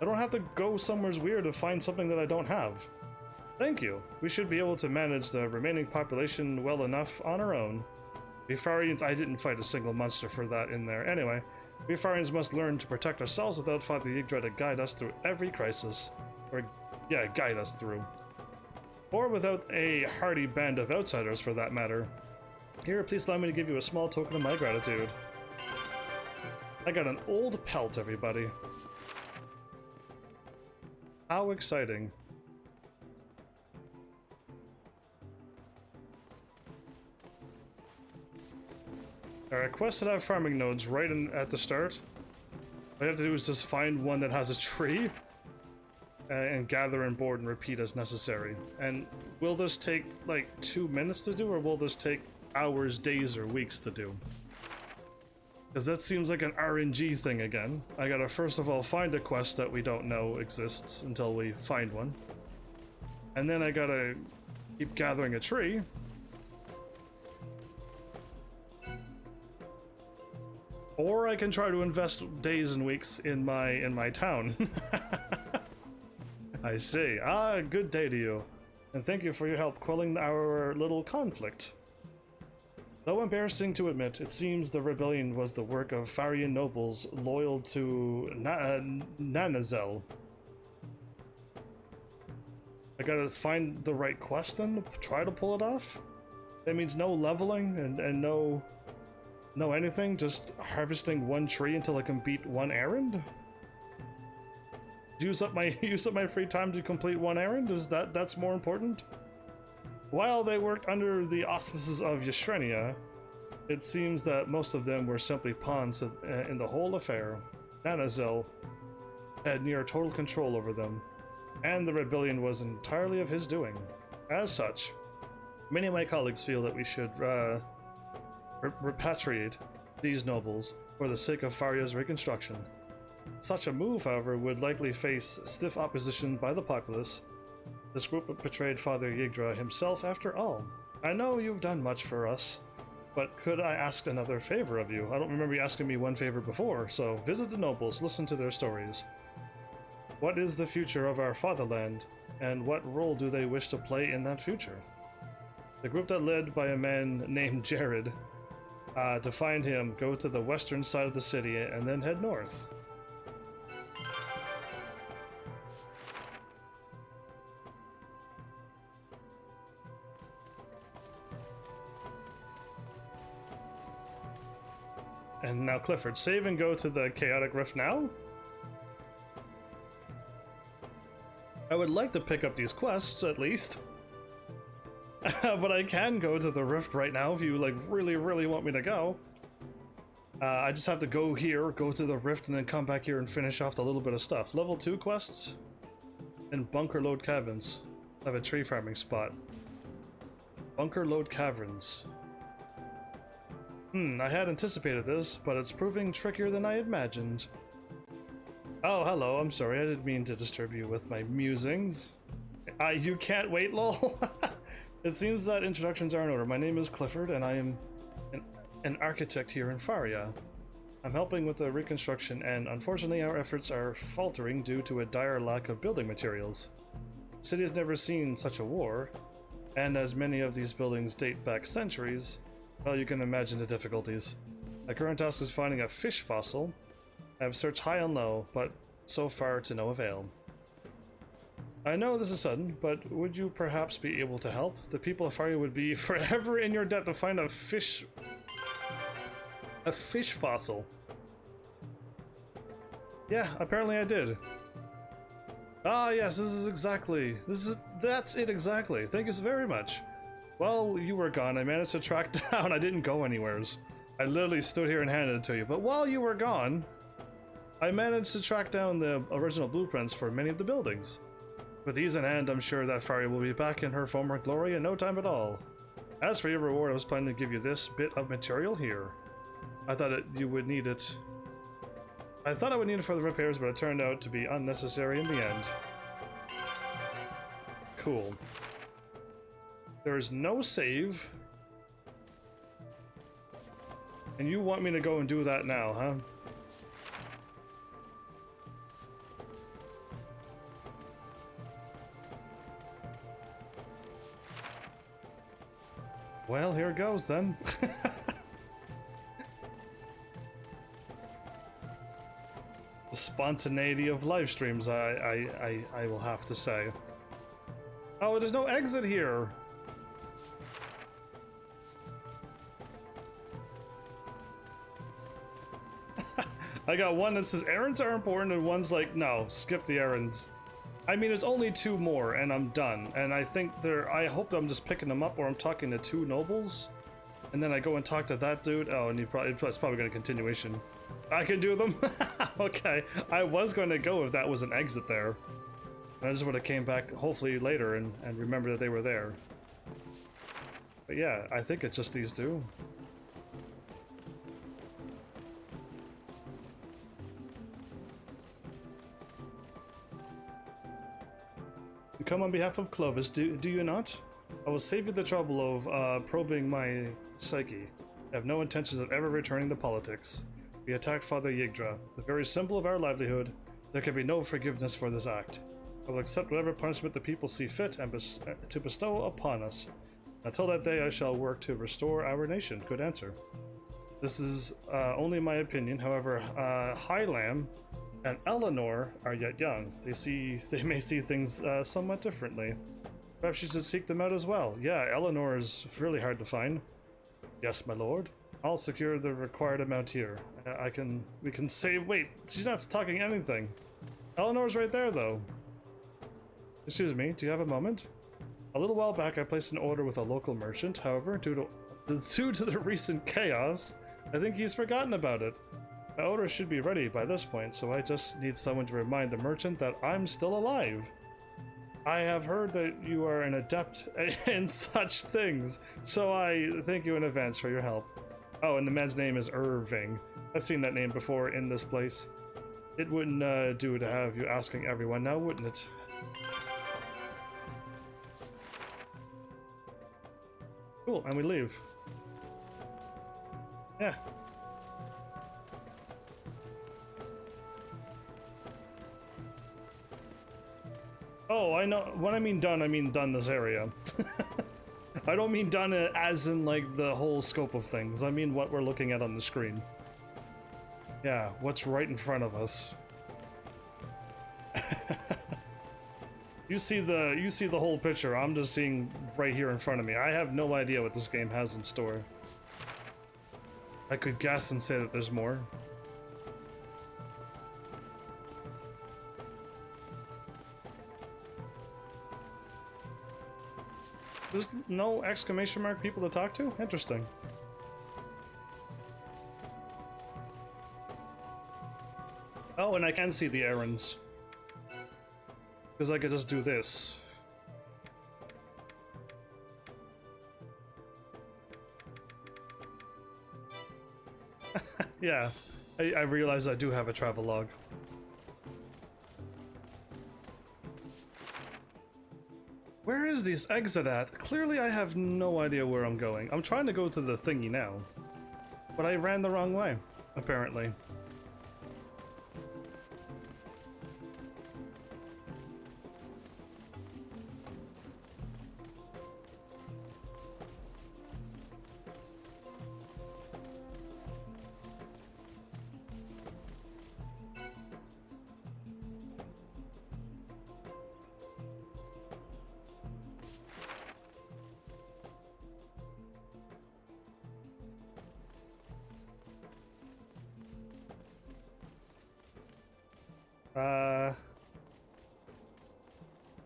I don't have to go somewhere weird to find something that I don't have. Thank you. We should be able to manage the remaining population well enough on our own. We Farians, I didn't fight a single monster for that in there. Anyway, we Farians must learn to protect ourselves without Father Yggdra to guide us through every crisis. Or, yeah, guide us through. Or without a hardy band of outsiders, for that matter. Here, please allow me to give you a small token of my gratitude. I got an old pelt, everybody. How exciting. Alright, quests that have farming nodes right at the start. All I have to do is just find one that has a tree. And gather and board and repeat as necessary. And will this take like 2 minutes to do, or will this take hours, days, or weeks to do? Because that seems like an RNG thing again. I gotta first of all find a quest that we don't know exists until we find one. And then I gotta keep gathering a tree. Or I can try to invest days and weeks in my town. I see. Ah, good day to you. And thank you for your help quelling our little conflict. Though embarrassing to admit, it seems the rebellion was the work of Farian nobles loyal to Nanazel. I gotta find the right quest then, try to pull it off? That means no leveling and no anything, just harvesting one tree until I can beat one errand? Use up my free time to complete one errand? Is that's more important? While they worked under the auspices of Yshrenia, it seems that most of them were simply pawns in the whole affair. Nanazel had near total control over them, and the rebellion was entirely of his doing. As such, many of my colleagues feel that we should repatriate these nobles for the sake of Faria's reconstruction. Such a move, however, would likely face stiff opposition by the populace. This group betrayed Father Yggdra himself after all. I know you've done much for us, but could I ask another favor of you? I don't remember you asking me one favor before, so visit the nobles, listen to their stories. What is the future of our fatherland, and what role do they wish to play in that future? The group that led by a man named Jared. To find him, go to the western side of the city and then head north. And now Clifford, save and go to the Chaotic Rift now? I would like to pick up these quests, at least. But I can go to the Rift right now if you, like, really want me to go. I just have to go here, go to the Rift, and then come back here and finish off the little bit of stuff. Level 2 quests? And Bunker Load Caverns. I have a tree farming spot. Bunker Load Caverns. I had anticipated this, but it's proving trickier than I imagined. Oh, hello, I'm sorry, I didn't mean to disturb you with my musings. You can't wait, lol? It seems that introductions are in order. My name is Clifford, and I am an architect here in Faria. I'm helping with the reconstruction, and unfortunately our efforts are faltering due to a dire lack of building materials. The city has never seen such a war, and as many of these buildings date back centuries, well, you can imagine the difficulties. My current task is finding a fish fossil. I have searched high and low, but so far to no avail. I know this is sudden, but would you perhaps be able to help? The people of Faria would be forever in your debt to find a fish fossil. Yeah, apparently I did. Ah, yes, that's it exactly. Thank you so very much. While you were gone, I managed to track down. I didn't go anywheres. I literally stood here and handed it to you. But while you were gone, I managed to track down the original blueprints for many of the buildings. With these in hand, I'm sure that Faria will be back in her former glory in no time at all. As for your reward, I was planning to give you this bit of material here. I thought you would need it. I thought I would need it for the repairs, but it turned out to be unnecessary in the end. Cool. There is no save. And you want me to go and do that now, huh? Well, here goes then. The spontaneity of live streams, I will have to say. Oh, there's no exit here. I got one that says errands are important and one's like, no, skip the errands. I mean, there's only two more and I'm done. And I think I hope I'm just picking them up or I'm talking to two nobles. And then I go and talk to that dude. Oh, and it's probably going to continuation. I can do them? Okay. I was going to go if that was an exit there. I just would have came back hopefully later and remember that they were there. But yeah, I think it's just these two. You come on behalf of Clovis, do you not? I will save you the trouble of probing my psyche. I have no intentions of ever returning to politics. We attacked Father Yggdra, the very symbol of our livelihood. There can be no forgiveness for this act. I will accept whatever punishment the people see fit and to bestow upon us. Until that day, I shall work to restore our nation. Good answer. This is only my opinion. However, Highlam and Eleanor are yet young. They may see things somewhat differently. Perhaps you should seek them out as well. Yeah, Eleanor is really hard to find. Yes, my lord. I'll secure the required amount here. We can save. Wait, she's not talking anything. Eleanor's right there, though. Excuse me, do you have a moment? A little while back, I placed an order with a local merchant. However, due to the recent chaos, I think he's forgotten about it. My order should be ready by this point, so I just need someone to remind the merchant that I'm still alive. I have heard that you are an adept in such things, so I thank you in advance for your help. Oh, and the man's name is Irving. I've seen that name before in this place. It wouldn't do to have you asking everyone now, wouldn't it? Cool, and we leave. Yeah. Oh, I know. When I mean done this area. I don't mean done as in, like, the whole scope of things. I mean what we're looking at on the screen. Yeah, what's right in front of us. You see the whole picture. I'm just seeing right here in front of me. I have no idea what this game has in store. I could guess and say that there's more. There's no exclamation mark people to talk to? Interesting. Oh, and I can see the errands. Because I could just do this. Yeah, I realize I do have a travel log. Where is this exit at? Clearly I have no idea where I'm going. I'm trying to go to the thingy now. But I ran the wrong way, apparently.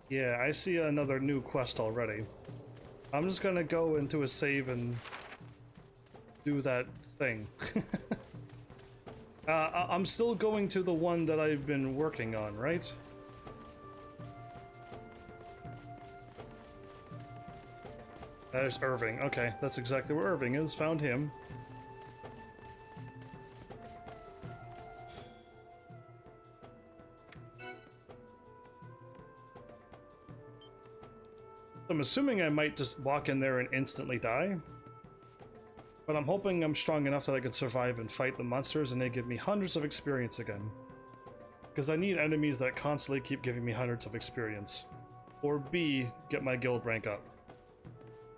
Yeah, I see another new quest already. I'm just gonna go into a save and do that thing. I'm still going to the one that I've been working on, right? There's Irving. Okay, that's exactly where Irving is. Found him. I'm assuming I might just walk in there and instantly die. But I'm hoping I'm strong enough that I can survive and fight the monsters and they give me hundreds of experience again. Because I need enemies that constantly keep giving me hundreds of experience. Or B, get my guild rank up.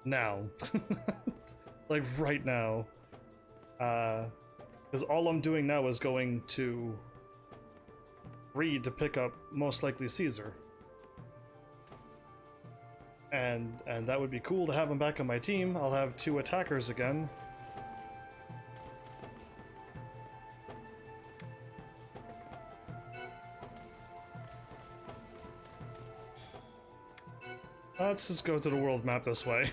Now. Like right now. Because all I'm doing now is going to Reed to pick up most likely Caesar. And that would be cool to have him back on my team. I'll have 2 attackers again. Let's just go to the world map this way.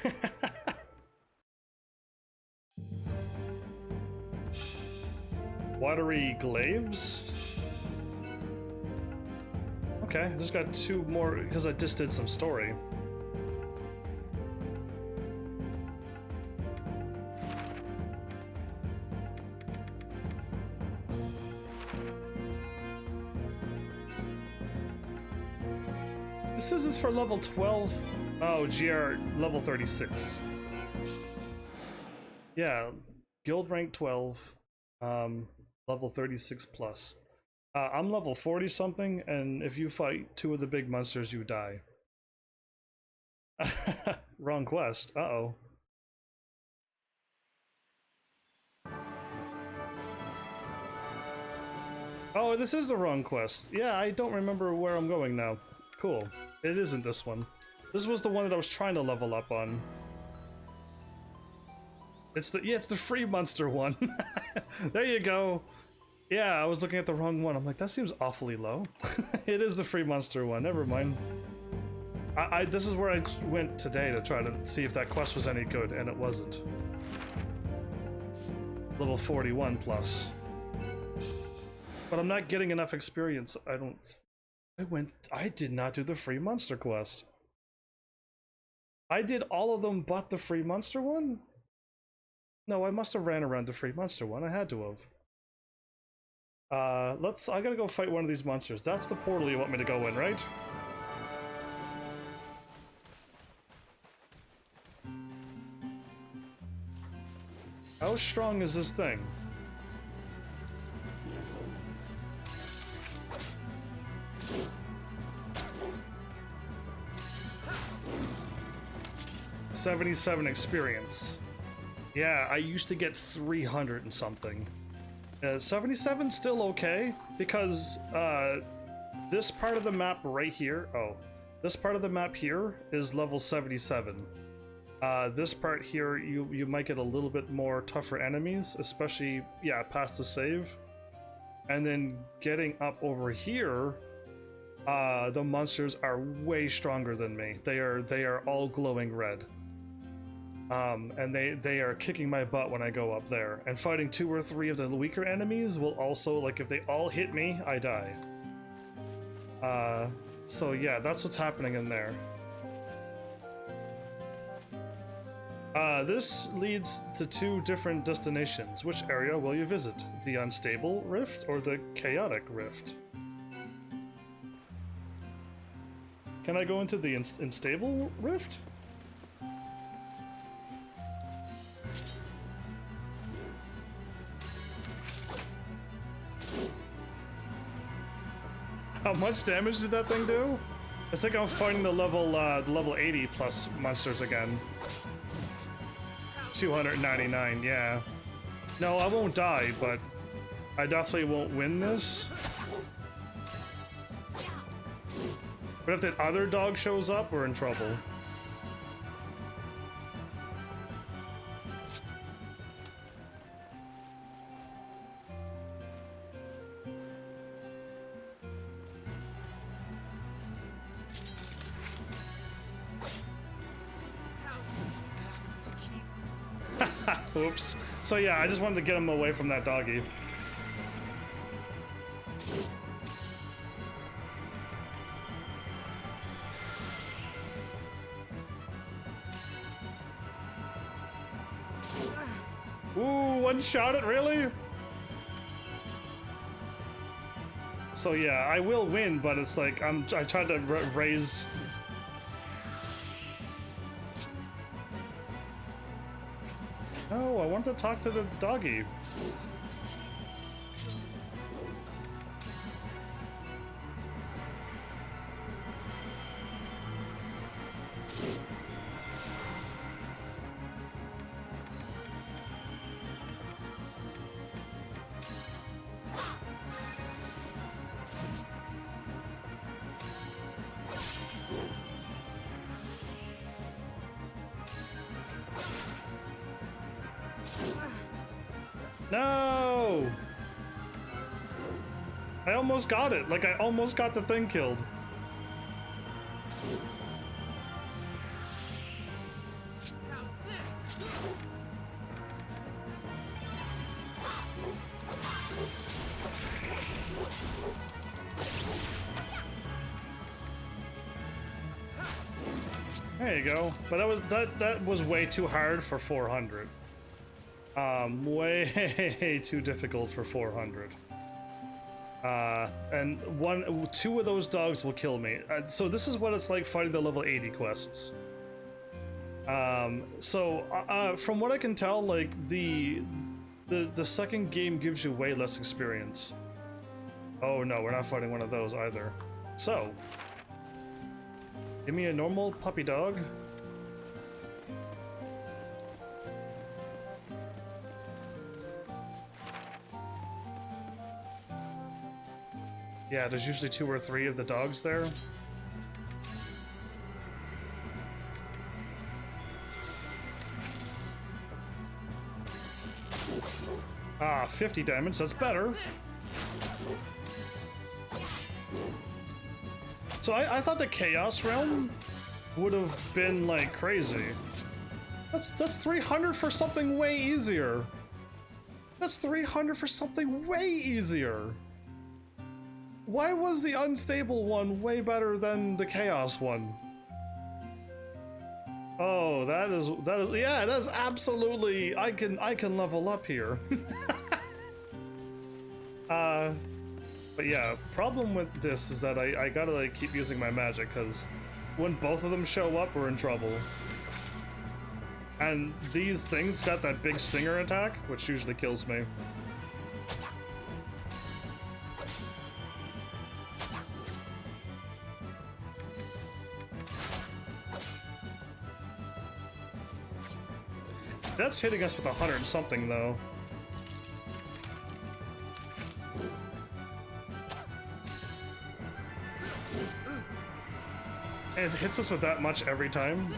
Watery glaives? Okay, I just got 2 more because I just did some story. This is for level 12. Oh, GR level 36. Yeah, guild rank 12, level 36 plus. I'm level 40 something, and if you fight 2 of the big monsters, you die. Wrong quest. Uh-oh. Oh, this is the wrong quest. Yeah, I don't remember where I'm going now. Cool. It isn't this one. This was the one that I was trying to level up on. It's the free monster one. There you go. Yeah, I was looking at the wrong one. I'm like, that seems awfully low. It is the free monster one. Never mind. This is where I went today to try to see if that quest was any good, and it wasn't. Level 41 plus. But I'm not getting enough experience. I did not do the free monster quest. I did all of them but the free monster one? No, I must have ran around the free monster one. I had to have. I gotta go fight one of these monsters. That's the portal you want me to go in, right? How strong is this thing? $77 experience. Yeah, I used to get 300 and something. 77 still okay, because this part of the map right here, this part of the map here is level 77. This part here, you might get a little bit more tougher enemies, especially, yeah, past the save. And then getting up over here, the monsters are way stronger than me. They are all glowing red. And they are kicking my butt when I go up there. And fighting 2 or 3 of the weaker enemies will also, like, if they all hit me, I die. So yeah, that's what's happening in there. This leads to 2 different destinations. Which area will you visit? The Unstable Rift or the Chaotic Rift? Can I go into the Unstable Rift? How much damage did that thing do? It's like I'm fighting the level 80 plus monsters again. 299, yeah. No, I won't die, but I definitely won't win this. But if that other dog shows up, we're in trouble. Oops. So yeah, I just wanted to get him away from that doggy. Ooh, one shot it, really? So yeah, I will win, but it's like I tried to raise. No, I want to talk to the doggy. No! I almost got it. Like, I almost got the thing killed. There you go. But that was way too hard for 400. Way too difficult for 400. And 2 of those dogs will kill me. So this is what it's like fighting the level 80 quests. From what I can tell, like the second game gives you way less experience. Oh no, we're not fighting one of those either. So, give me a normal puppy dog. Yeah, there's usually 2 or 3 of the dogs there. Ah, 50 damage, that's better. So I thought the Chaos Realm would have been like crazy. That's 300 for something way easier. That's 300 for something way easier. Why was the unstable one way better than the chaos one? Oh, that is yeah, that's absolutely I can level up here. But yeah, problem with this is that I gotta like keep using my magic, because when both of them show up, we're in trouble. And these things got that big stinger attack, which usually kills me. That's hitting us with 100 and something though. And it hits us with that much every time.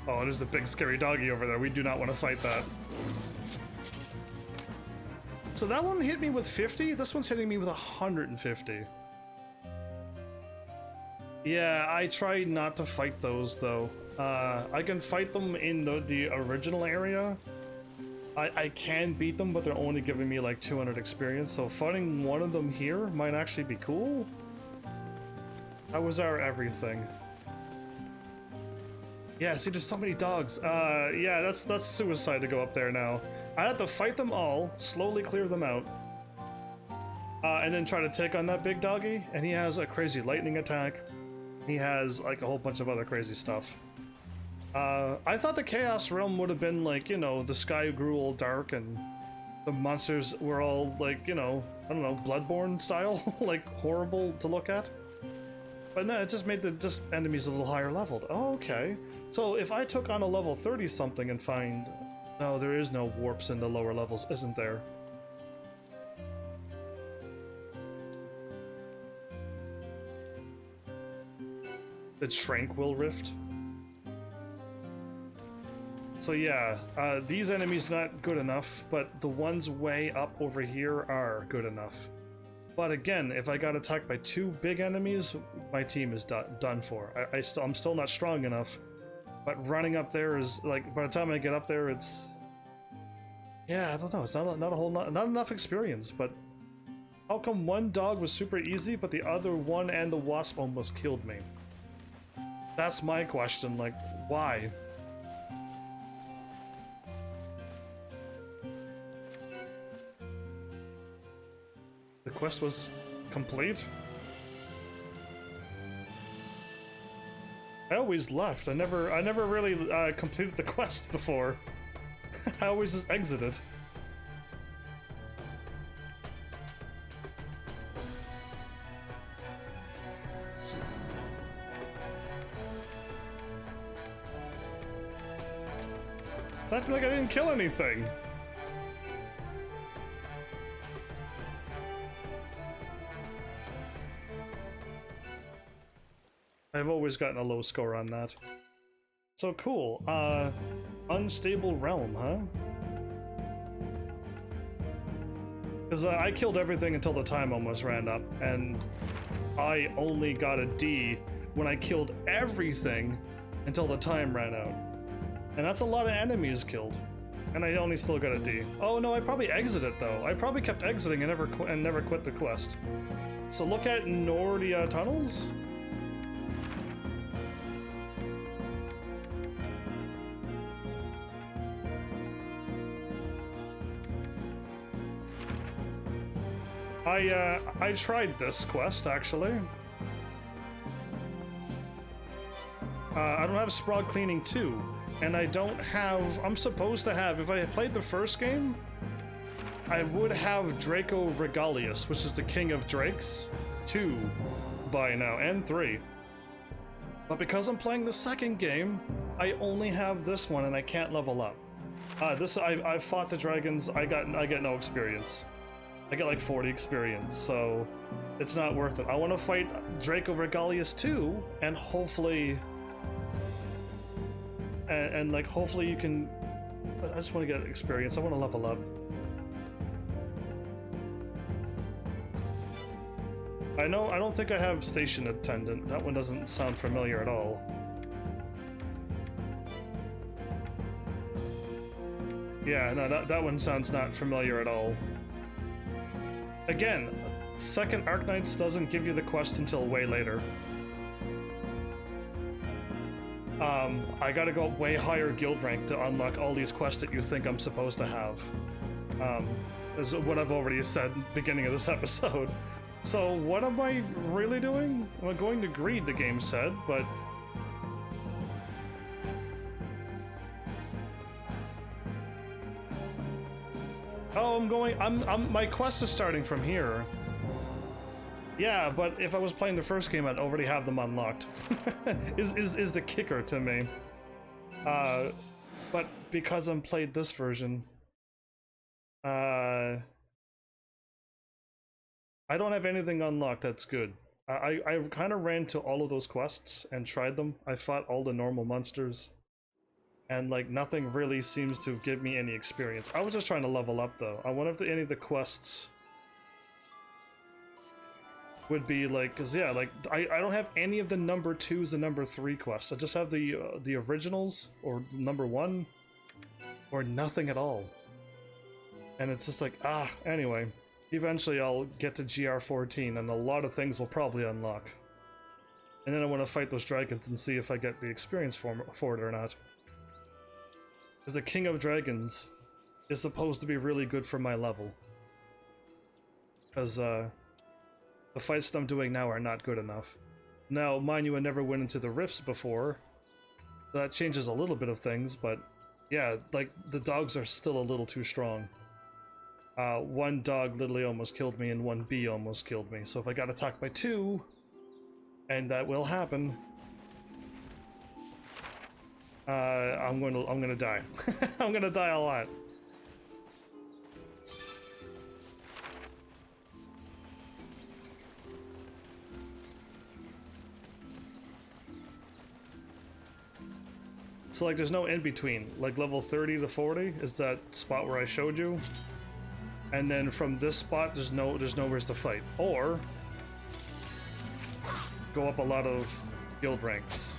Oh, there's the big scary doggy over there. We do not want to fight that. So that one hit me with 50. This one's hitting me with 150. Yeah, I try not to fight those though. I can fight them in the original area. I can beat them, but they're only giving me like 200 experience, so fighting one of them here might actually be cool. That was our everything. Yeah, see, there's so many dogs. Yeah, that's suicide to go up there now. I have to fight them all, slowly clear them out, and then try to take on that big doggy, and he has a crazy lightning attack. He has like a whole bunch of other crazy stuff. I thought the Chaos Realm would have been like, you know, the sky grew all dark and the monsters were all like, you know, I don't know, Bloodborne style, like horrible to look at. But no, it just made the enemies a little higher leveled. Oh, okay. So if I took on a level 30 something and find, no, there is no warps in the lower levels, isn't there? The Tranquil Rift. So yeah, these enemies not good enough, but the ones way up over here are good enough. But again, if I got attacked by two big enemies, my team is done for. I'm still not strong enough, but running up there is like, by the time I get up there, it's, yeah, I don't know, it's not enough experience. But how come one dog was super easy, but the other one and the wasp almost killed me? That's my question, like, why? The quest was complete? I always left. I never really completed the quest before. I always just exited. It's acting like I didn't kill anything. I've always gotten a low score on that. So cool. Unstable realm, huh? Because I killed everything until the time almost ran up, and I only got a D when I killed everything until the time ran out. And that's a lot of enemies killed. And I only still got a D. Oh no, I probably exited though. I probably kept exiting and never quit the quest. So look at Nordia Tunnels. I tried this quest, actually. I don't have Sprague Cleaning 2, and I don't have... I'm supposed to have... If I had played the first game, I would have Draco Regalius, which is the King of Drakes, 2 by now, and 3. But because I'm playing the second game, I only have this one, and I can't level up. I fought the dragons, I get no experience. I get like 40 experience, so it's not worth it. I want to fight Draco Regalius 2, and hopefully... And like, hopefully you can... I just want to get experience. I want to level up. I don't think I have station attendant. That one doesn't sound familiar at all. Yeah, no, that one sounds not familiar at all. Again, second Arknights doesn't give you the quest until way later. I gotta go way higher guild rank to unlock all these quests that you think I'm supposed to have. Is what I've already said at the beginning of this episode. So what am I really doing? I'm going to greed, the game said, but... Oh, my quest is starting from here. Yeah, but if I was playing the first game, I'd already have them unlocked. is the kicker to me. But because I'm played this version, I don't have anything unlocked that's good. I kind of ran to all of those quests and tried them. I fought all the normal monsters. And like nothing really seems to give me any experience. I was just trying to level up though. I wonder if any of the quests would be like, cause yeah, like I don't have any of the number 2s and number 3 quests. I just have the originals or number 1 or nothing at all. And it's just like, anyway, eventually I'll get to GR14 and a lot of things will probably unlock. And then I want to fight those dragons and see if I get the experience for it or not. Because the King of Dragons is supposed to be really good for my level. Because the fights that I'm doing now are not good enough. Now, mind you, I never went into the rifts before. So that changes a little bit of things, but yeah, like the dogs are still a little too strong. One dog literally almost killed me and one bee almost killed me. So if I got attacked by 2, and that will happen, I'm gonna die. I'm gonna die a lot. So like there's no in between. Like level 30 to 40 is that spot where I showed you. And then from this spot there's nowhere to fight. Or go up a lot of guild ranks.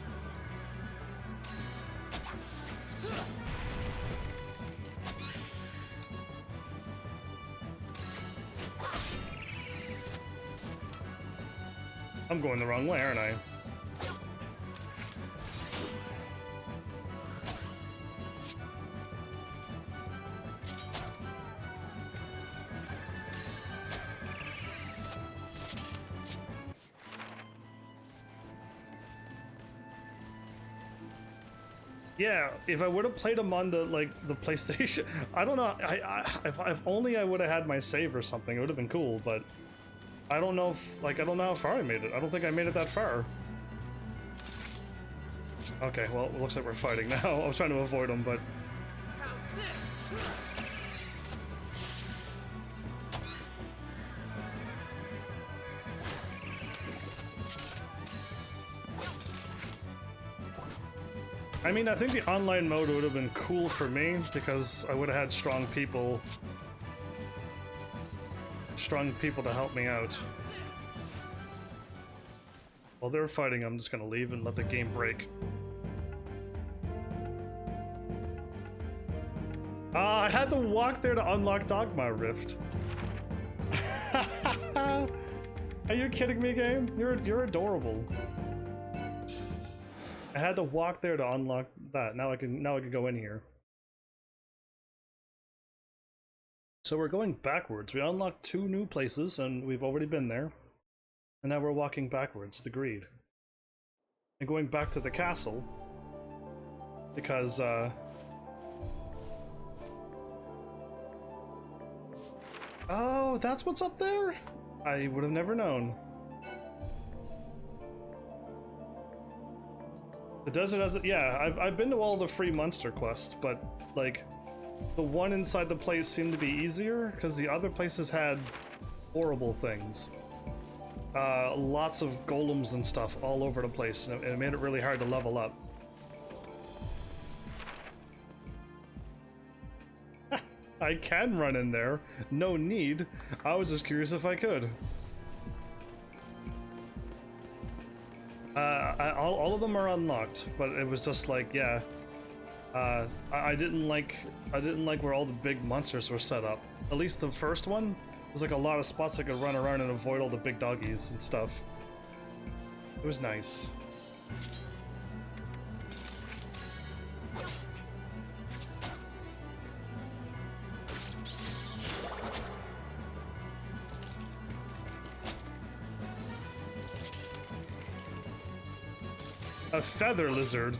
I'm going the wrong way, aren't I? Yeah, if I would have played them on the PlayStation, I don't know. If only I would have had my save or something, it would have been cool. But I don't know if I don't know how far I made it. I don't think I made it that far. Okay, well, it looks like we're fighting now. I was trying to avoid them, but. I mean, I think the online mode would have been cool for me because I would have had strong people to help me out. While they're fighting, I'm just gonna leave and let the game break. I had to walk there to unlock Dogma Rift. Are you kidding me, game? You're adorable. I had to walk there to unlock that. Now I can go in here. So we're going backwards. We unlocked 2 new places and we've already been there. And now we're walking backwards to Greed. And going back to the castle. Because oh, that's what's up there? I would have never known. The desert has it. Yeah, I've been to all the free monster quests, but like the one inside the place seemed to be easier because the other places had horrible things. Lots of golems and stuff all over the place, and it made it really hard to level up. I can run in there. No need. I was just curious if I could. All of them are unlocked, but it was just like, yeah. I didn't like where all the big monsters were set up. At least the first one, there's like a lot of spots I could run around and avoid all the big doggies and stuff. It was nice. A feather lizard.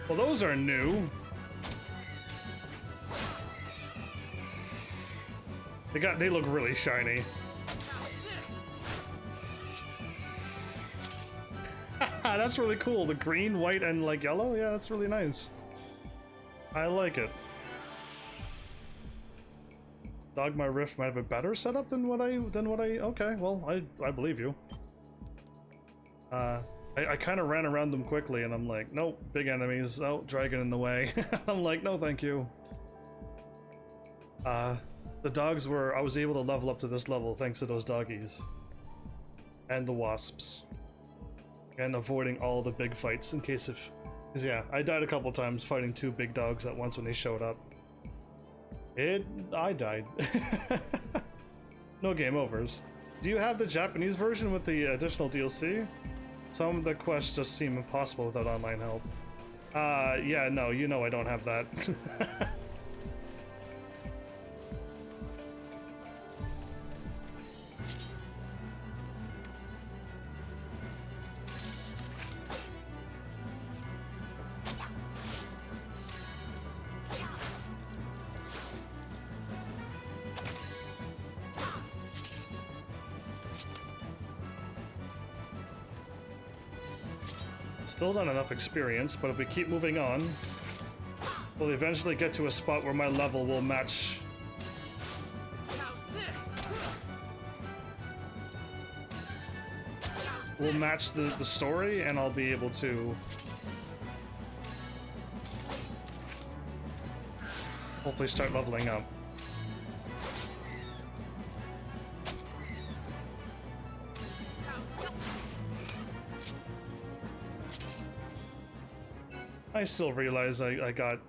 Well, those are new. They look really shiny. That's really cool. The green, white, and like yellow. Yeah, that's really nice. I like it. Dogma Rift might have a better setup than what I. Okay, well, I believe you. I kind of ran around them quickly, and I'm like, nope, big enemies. Oh, dragon in the way. I'm like, no, thank you. The dogs were. I was able to level up to this level thanks to those doggies. And the wasps. And avoiding all the big fights in case of. Because, yeah, I died a couple times fighting 2 big dogs at once when they showed up. I died. No game overs. Do you have the Japanese version with the additional DLC? Some of the quests just seem impossible without online help. Yeah, no, you know I don't have that. Still not enough experience, but if we keep moving on, we'll eventually get to a spot where my level will match. Will match the story, and I'll be able to hopefully start leveling up. I still realize I got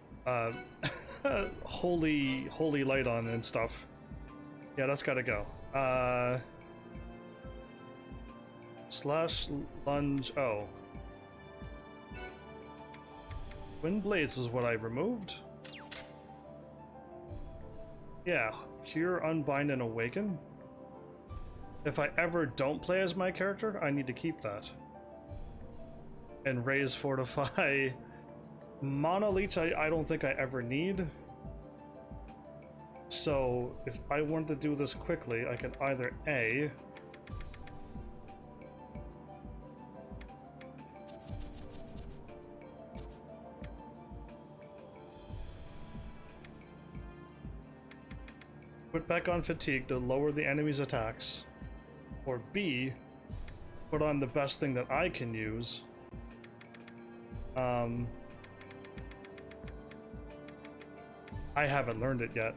holy light on and stuff. Yeah, that's gotta go. Slash lunge. Oh, Wind Blades is what I removed. Yeah, cure, unbind, and awaken. If I ever don't play as my character, I need to keep that. And raise, fortify. Mana Leech I don't think I ever need. So if I want to do this quickly, I can either A, put back on fatigue to lower the enemy's attacks, or B, put on the best thing that I can use. I haven't learned it yet.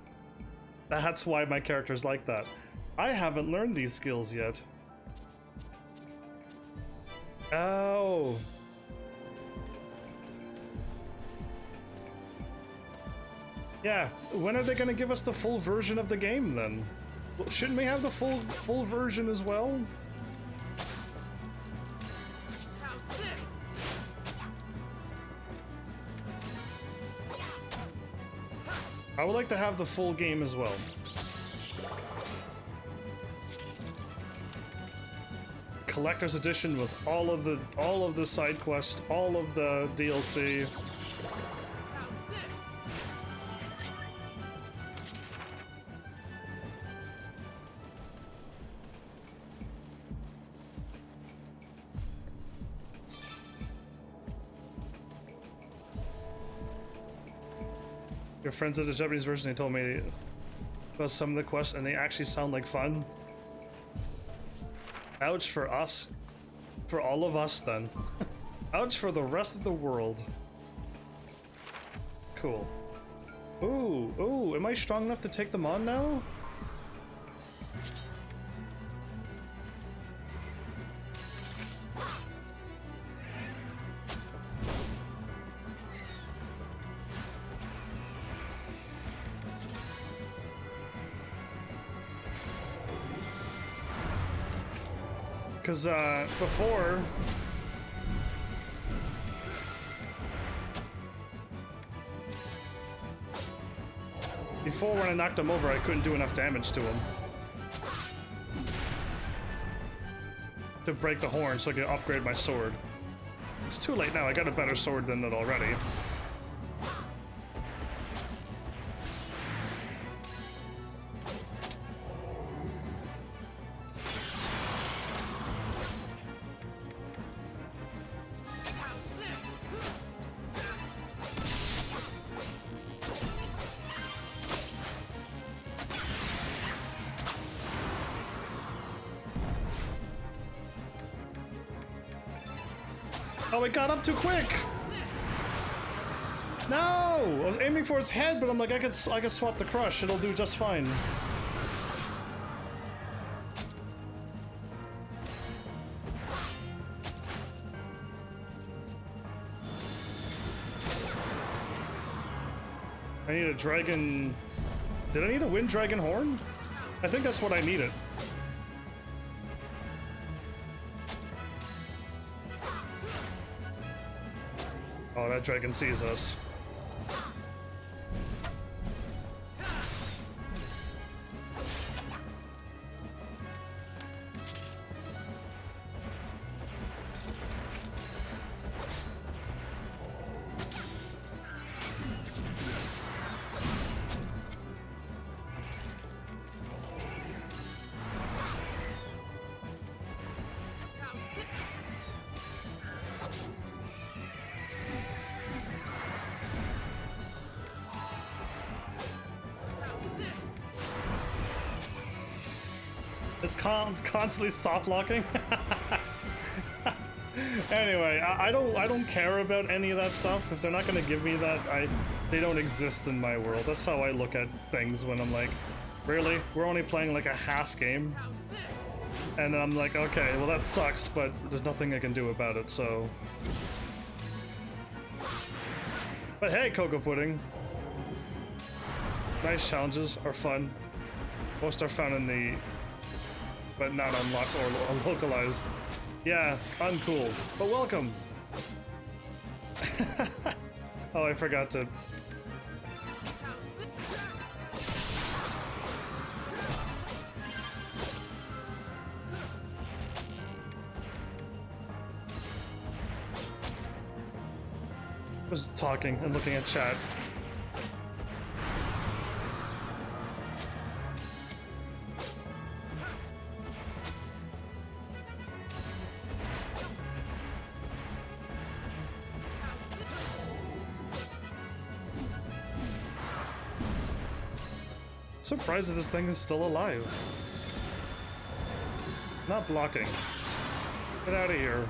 That's why my character's like that. I haven't learned these skills yet. Oh. Yeah, when are they gonna give us the full version of the game then? Well, shouldn't we have the full version as well? I would like to have the full game as well. Collector's edition with all of the side quests, all of the DLC. Your friends at the Japanese version, they told me about some of the quests and they actually sound like fun. Ouch for us. For all of us then. Ouch for the rest of the world. Cool. Ooh, am I strong enough to take them on now? Because before when I knocked him over, I couldn't do enough damage to him to break the horn so I could upgrade my sword. It's too late now. I got a better sword than it already. Oh, it got up too quick! No! I was aiming for his head, but I'm like, I could swap the crush. It'll do just fine. I need a dragon... Did I need a wind dragon horn? I think that's what I needed. Oh, that dragon sees us. It's constantly soft locking. Anyway, I don't care about any of that stuff. If they're not gonna give me that, they don't exist in my world. That's how I look at things when I'm like, really? We're only playing like a half game? And then I'm like, okay, well that sucks, but there's nothing I can do about it, so... But hey, Cocoa Pudding. Nice challenges are fun. Most are found in the... but not unlocked or localized. Yeah, uncool. But welcome! Oh, I forgot to... I was talking and looking at chat. Surprised that this thing is still alive. Not blocking. Get out of here.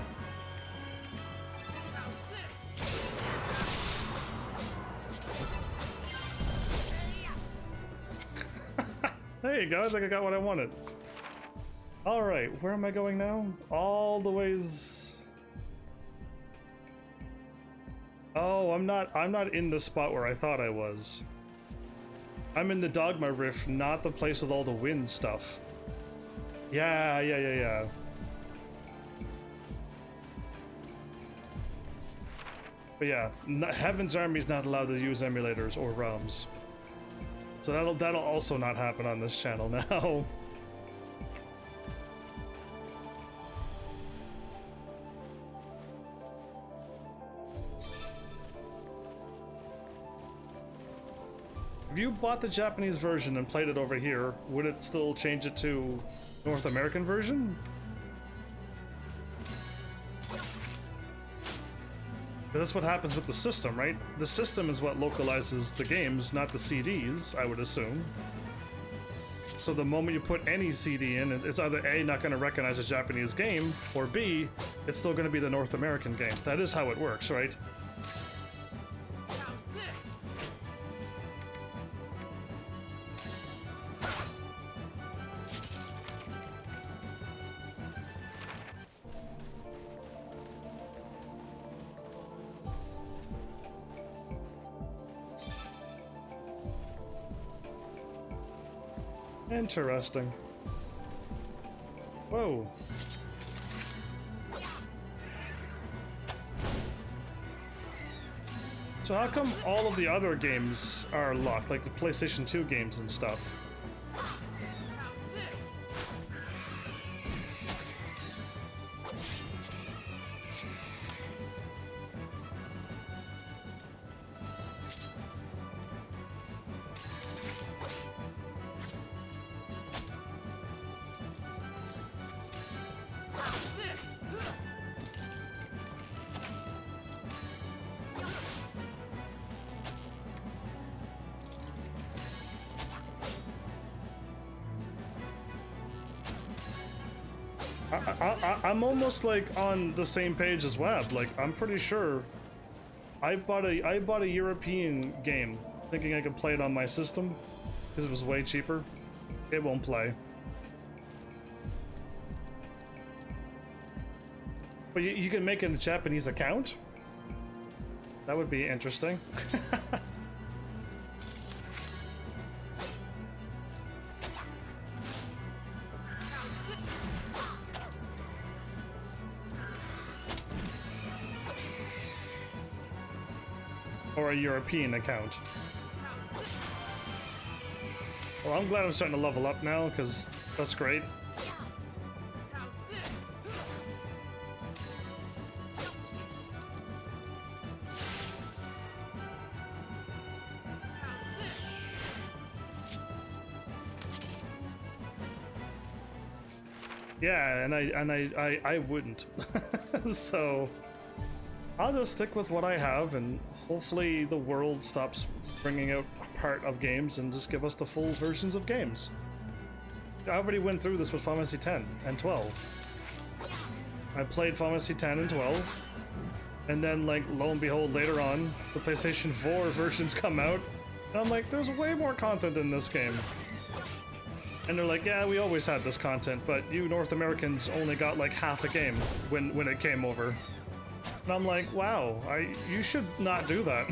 There you go, I think I got what I wanted. Alright, where am I going now? All the ways... Oh, I'm not in the spot where I thought I was. I'm in the Dogma Rift, not the place with all the wind stuff. Yeah. But yeah, Heaven's Army is not allowed to use emulators or ROMs. So that'll also not happen on this channel now. If you bought the Japanese version and played it over here, would it still change it to North American version? That's what happens with the system, right? The system is what localizes the games, not the CDs, I would assume. So the moment you put any CD in, it's either A, not going to recognize a Japanese game, or B, it's still going to be the North American game. That is how it works, right? Interesting. Whoa. So how come all of the other games are locked, like the PlayStation 2 games and stuff? I'm almost like on the same page as Web. Like I'm pretty sure I bought a European game thinking I could play it on my system because it was way cheaper. It won't play. But you can make it a Japanese account? That would be interesting. Or a European account. Well, I'm glad I'm starting to level up now, because that's great. Yeah, and I wouldn't. So I'll just stick with what I have, and hopefully the world stops bringing out part of games and just give us the full versions of games. I already went through this with Final Fantasy 10 and 12. I played Final Fantasy 10 and 12, and then, like, lo and behold, later on, the PlayStation 4 versions come out, and I'm like, there's way more content in this game. And they're like, yeah, we always had this content, but you North Americans only got like half a game when it came over. And I'm like, wow, you should not do that.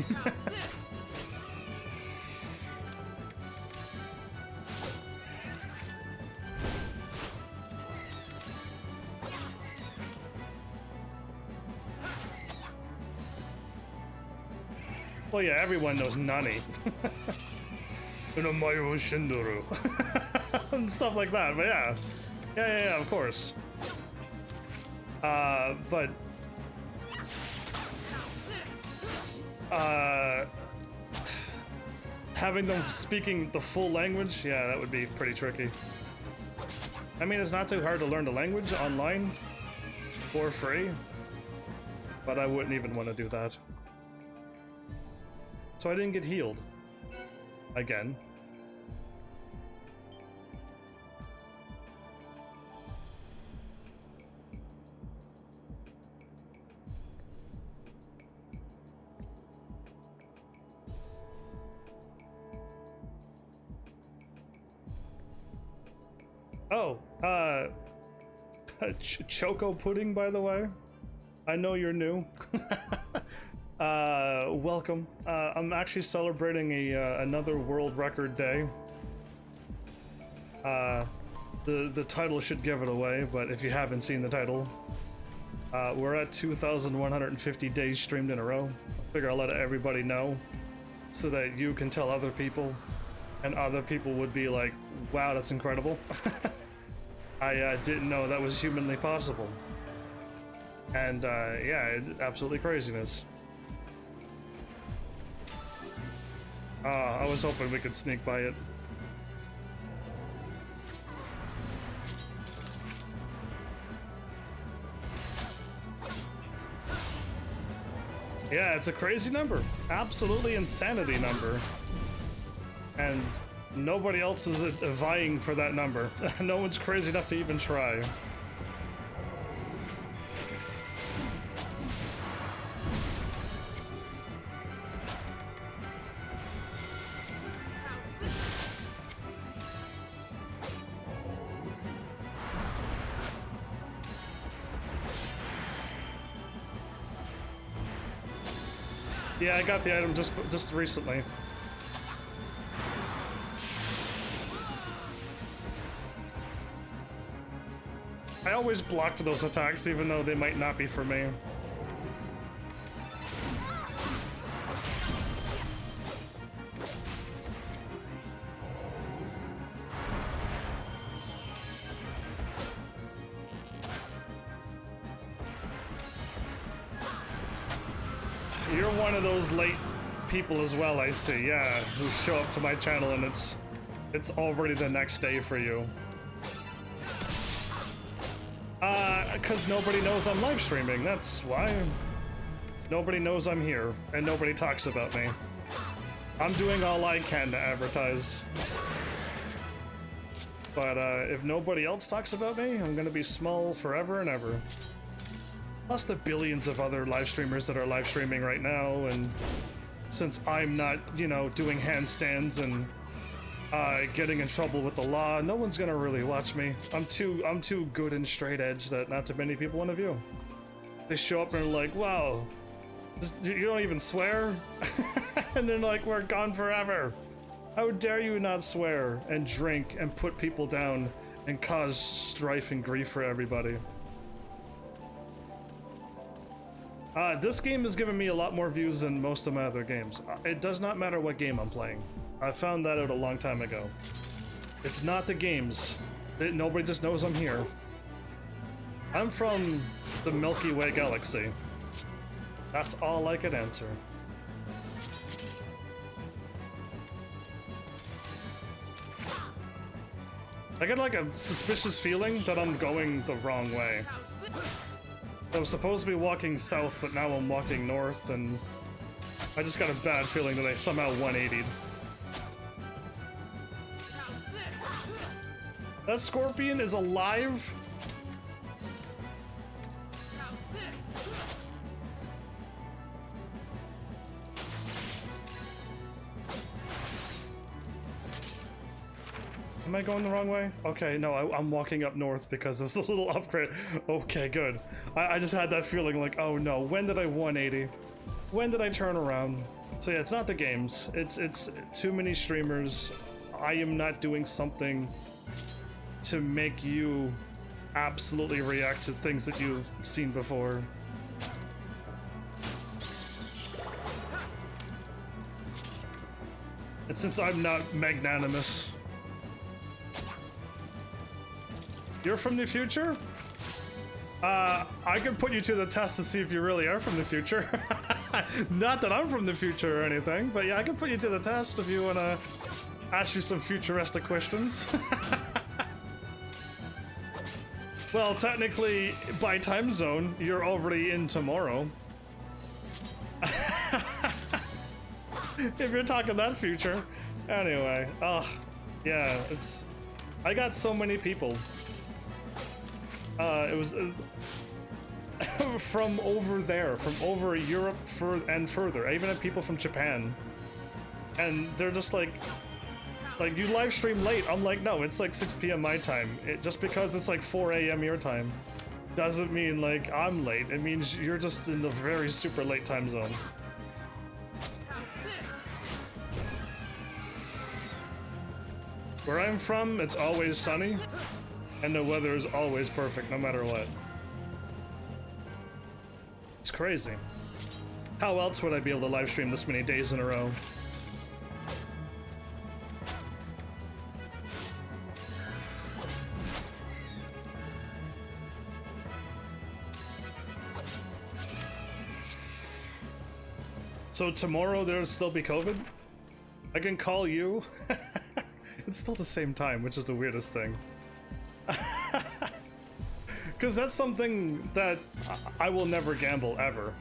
Well, yeah, everyone knows Nani. And stuff like that, but yeah. Yeah, of course. But having them speaking the full language, yeah, that would be pretty tricky. I mean, it's not too hard to learn the language online for free, but I wouldn't even want to do that. So I didn't get healed. Again. Oh, Choco Pudding, by the way. I know you're new. Welcome. I'm actually celebrating another world record day. The title should give it away, but if you haven't seen the title, we're at 2,150 days streamed in a row. I figure I'll let everybody know so that you can tell other people, and other people would be like, wow, that's incredible. I didn't know that was humanly possible. And yeah, absolutely craziness. I was hoping we could sneak by it. Yeah, it's a crazy number. Absolutely insanity number. And nobody else is vying for that number. No one's crazy enough to even try. Yeah, I got the item just recently. I always block for those attacks, even though they might not be for me. You're one of those late people as well, I see. Yeah, who show up to my channel and it's already the next day for you. Because nobody knows I'm live streaming. That's why. Nobody knows I'm here, and nobody talks about me. I'm doing all I can to advertise. But if nobody else talks about me, I'm gonna be small forever and ever. Plus the billions of other live streamers that are live streaming right now, and since I'm not, you know, doing handstands and getting in trouble with the law, no one's gonna really watch me. I'm too good and straight edge that not too many people want to view. They show up and are like, wow, you don't even swear? And they're like, we're gone forever. How dare you not swear and drink and put people down and cause strife and grief for everybody. This game has given me a lot more views than most of my other games. It does not matter what game I'm playing. I found that out a long time ago. It's not the games. Nobody just knows I'm here. I'm from the Milky Way galaxy. That's all I could answer. I get like a suspicious feeling that I'm going the wrong way. I was supposed to be walking south, but now I'm walking north, and I just got a bad feeling that I somehow 180'd. That scorpion is alive? Am I going the wrong way? Okay, no, I'm walking up north because there's a little upgrade. Okay, good. I just had that feeling like, oh no, when did I 180? When did I turn around? So yeah, it's not the games. It's too many streamers. I am not doing something to make you absolutely react to things that you've seen before. And since I'm not magnanimous. You're from the future? I can put you to the test to see if you really are from the future. Not that I'm from the future or anything, but yeah, I can put you to the test if you want to ask you some futuristic questions. Well, technically, by time zone, you're already in tomorrow. If you're talking that future. Anyway, yeah, it's... I got so many people. It was from over there, from over Europe and further. I even had people from Japan. And they're just like, you live stream late. I'm like, no, it's like 6 p.m. my time. Just because it's like 4 a.m. your time doesn't mean like I'm late. It means you're just in the very super late time zone. Where I'm from, it's always sunny, and the weather is always perfect, no matter what. It's crazy. How else would I be able to live stream this many days in a row? So tomorrow there'll still be COVID? I can call you? It's still the same time, which is the weirdest thing. Because that's something that I will never gamble, ever.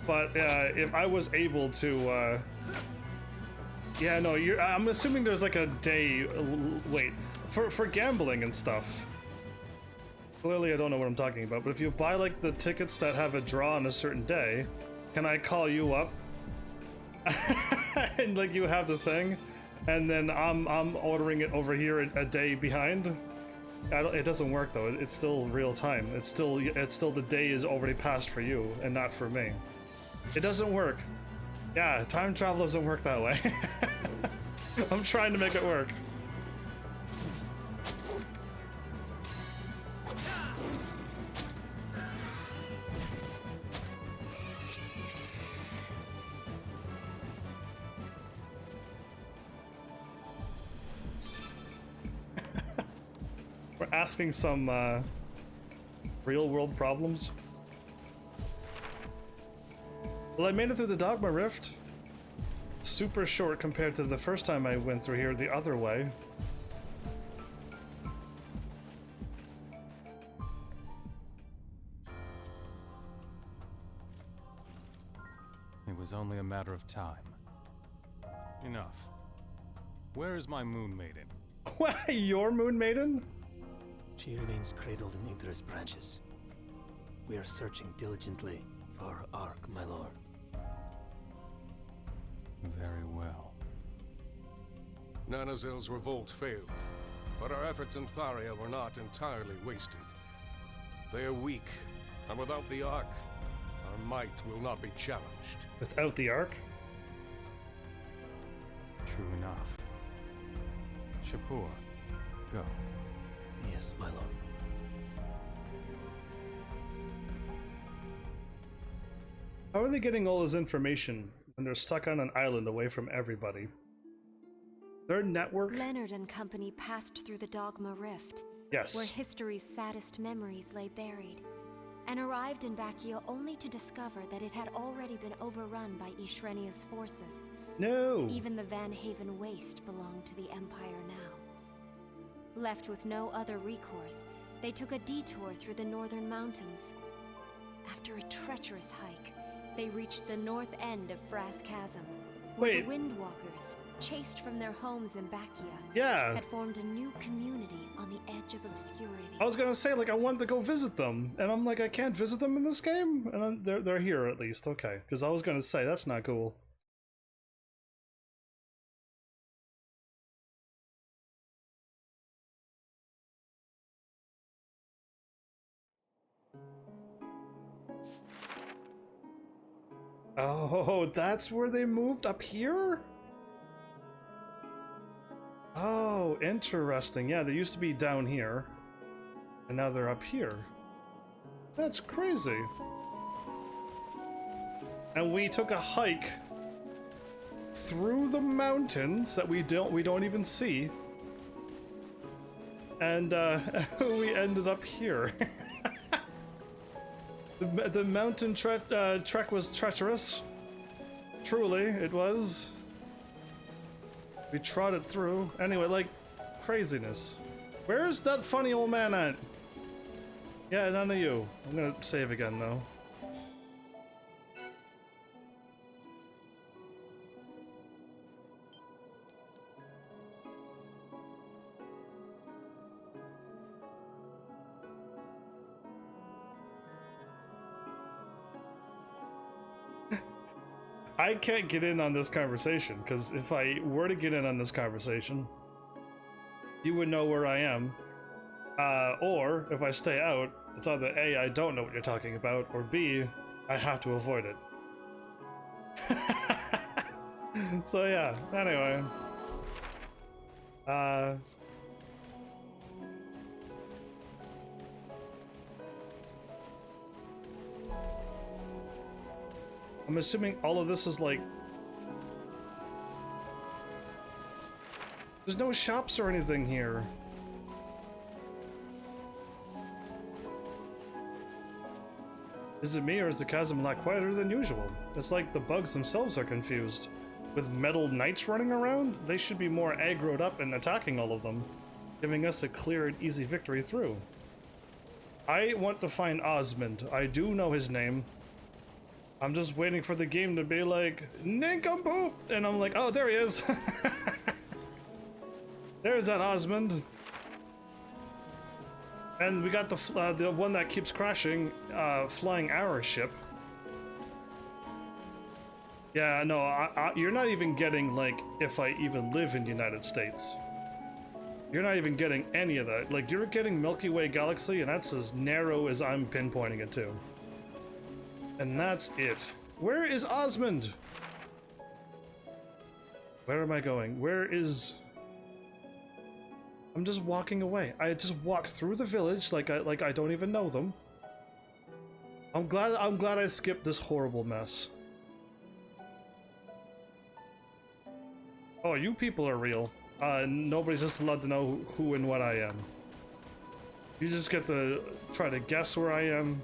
But if I was able to... yeah, no, I'm assuming there's like a day... Wait, for gambling and stuff. Clearly I don't know what I'm talking about, but if you buy like the tickets that have a draw on a certain day, can I call you up? And like you have the thing, and then I'm ordering it over here a day behind. It doesn't work though. It's still real time. It's still the day is already passed for you and not for me. It doesn't work. Yeah, time travel doesn't work that way. I'm trying to make it work. We're asking some real world problems. Well, I made it through the Dogma Rift. Super short compared to the first time I went through here the other way. It was only a matter of time. Enough. Where is my Moon Maiden? What? Your Moon Maiden? She remains cradled in Yggdra's branches. We are searching diligently for her ark, my lord. Very well. Nanozil's revolt failed, but our efforts in Faria were not entirely wasted. They are weak, and without the Ark, our might will not be challenged. Without the Ark? True enough. Shapur, go. Yes, my lord. How are they getting all this information when they're stuck on an island away from everybody? Their network? Leonard and company passed through the Dogma Rift. Yes. Where history's saddest memories lay buried, and arrived in Bakia only to discover that it had already been overrun by Ishrenia's forces. No! Even the Van Haven Waste belonged to the Empire now. Left with no other recourse, they took a detour through the northern mountains. After a treacherous hike, they reached the north end of Frass Chasm, where the Windwalkers, chased from their homes in Bakia, had formed a new community on the edge of obscurity. I was gonna say, like, I wanted to go visit them, and I'm like, I can't visit them in this game? And they're here at least, okay. Because I was gonna say, that's not cool. Oh, that's where they moved up here? Oh, interesting. Yeah, they used to be down here, and now they're up here. That's crazy. And we took a hike through the mountains that we don't even see, and we ended up here. The mountain trek was treacherous. Truly, it was. We trotted through. Anyway, like, craziness. Where's that funny old man at? Yeah, none of you. I'm gonna save again, though. I can't get in on this conversation, because if I were to get in on this conversation, you would know where I am. Or, if I stay out, it's either A, I don't know what you're talking about, or B, I have to avoid it. So yeah, anyway. I'm assuming all of this is like... There's no shops or anything here. Is it me, or is the chasm a lot quieter than usual? It's like the bugs themselves are confused. With metal knights running around, they should be more aggroed up and attacking all of them, giving us a clear and easy victory through. I want to find Osmond. I do know his name. I'm just waiting for the game to be like, nincompoop! And I'm like, oh, there he is! There's that Osmond. And we got the one that keeps crashing, flying arrow ship. Yeah, no, you're not even getting, like, if I even live in the United States. You're not even getting any of that. Like, you're getting Milky Way Galaxy, and that's as narrow as I'm pinpointing it to. And that's it. Where is Osmond? Where am I going? Where is... I'm just walking away. I just walked through the village like I don't even know them. I'm glad I skipped this horrible mess. Oh, you people are real. Nobody's just allowed to know who and what I am. You just get to try to guess where I am,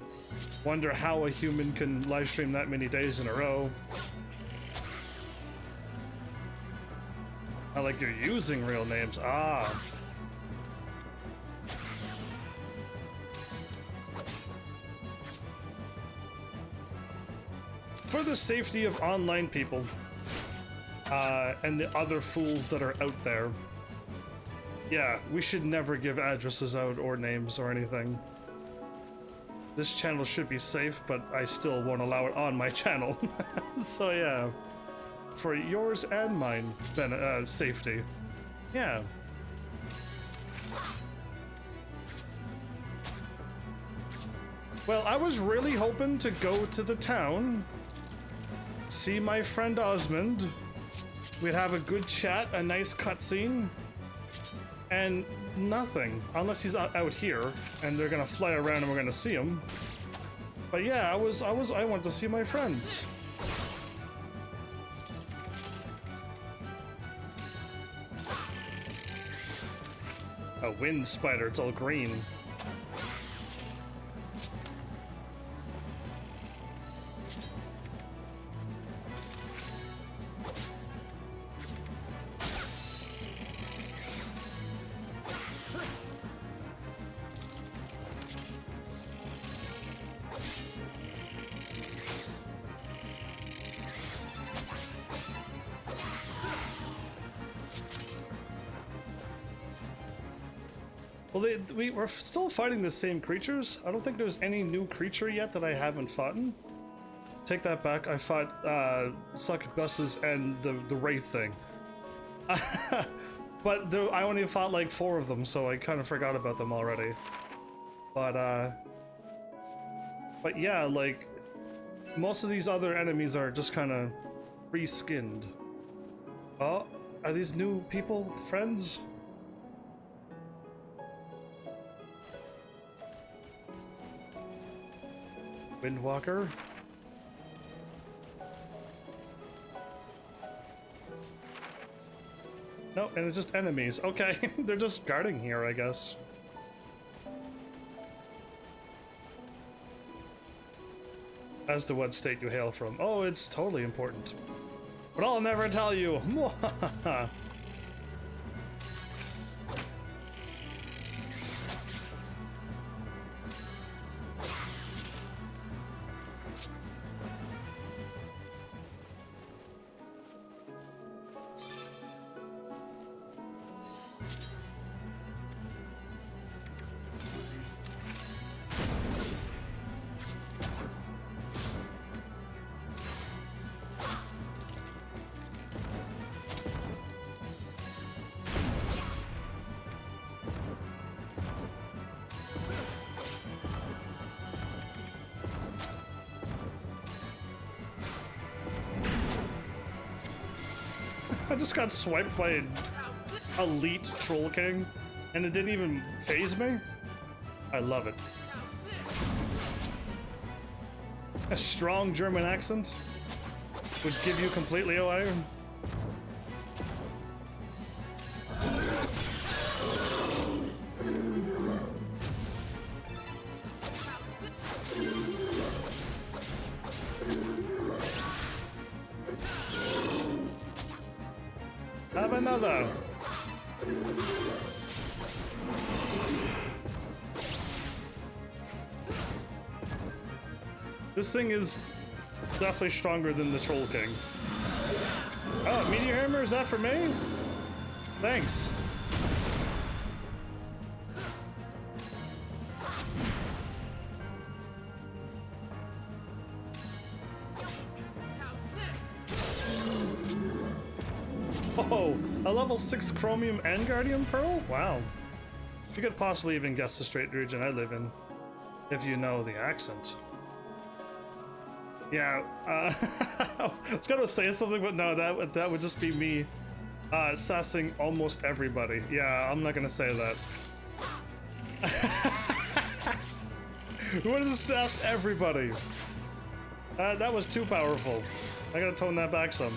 wonder how a human can live stream that many days in a row. I like you're using real names. Ah. For the safety of online people, and the other fools that are out there, yeah, we should never give addresses out or names or anything. This channel should be safe, but I still won't allow it on my channel. So yeah, for yours and mine safety. Yeah. Well, I was really hoping to go to the town, see my friend Osmond, we'd have a good chat, a nice cutscene, and nothing, unless he's out here, and they're gonna fly around and we're gonna see him. But yeah, I want to see my friends. A wind spider, it's all green. Well, we're still fighting the same creatures. I don't think there's any new creature yet that I haven't fought. Take that back. I fought succubuses and the wraith thing. But I only fought like 4 of them, so I kind of forgot about them already. But yeah, like most of these other enemies are just kind of reskinned. Oh, are these new people friends? Windwalker. No, and it's just enemies. Okay, they're just guarding here, I guess. As to what state you hail from. Oh, it's totally important. But I'll never tell you. I just got swiped by an elite troll king, and it didn't even phase me. I love it. A strong German accent would give you completely away. Have another. This thing is definitely stronger than the Troll Kings. Oh, Meteor Hammer, is that for me? Thanks. Oh, a level 6 Chromium and Guardian Pearl? Wow. You could possibly even guess the straight region I live in, if you know the accent. Yeah, I was gonna say something, but no, that would just be me sassing almost everybody. Yeah, I'm not gonna say that. Who would have sassed everybody? That was too powerful. I gotta tone that back some.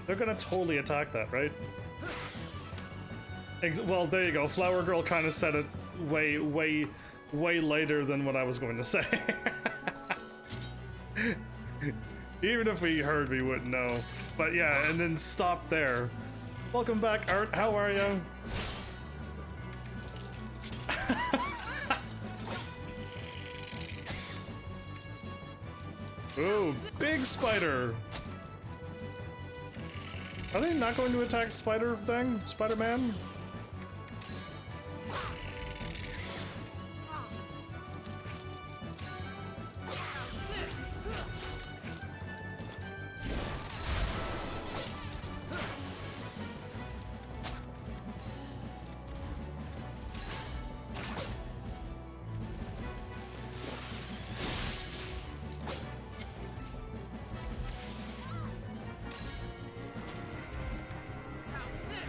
They're gonna totally attack that, right? Well, there you go. Flower Girl kind of said it way later than what I was going to say. Even if we heard, we wouldn't know. But yeah, and then stop there. Welcome back, Art. How are you? Ooh, big spider. Are they not going to attack Spider-Man?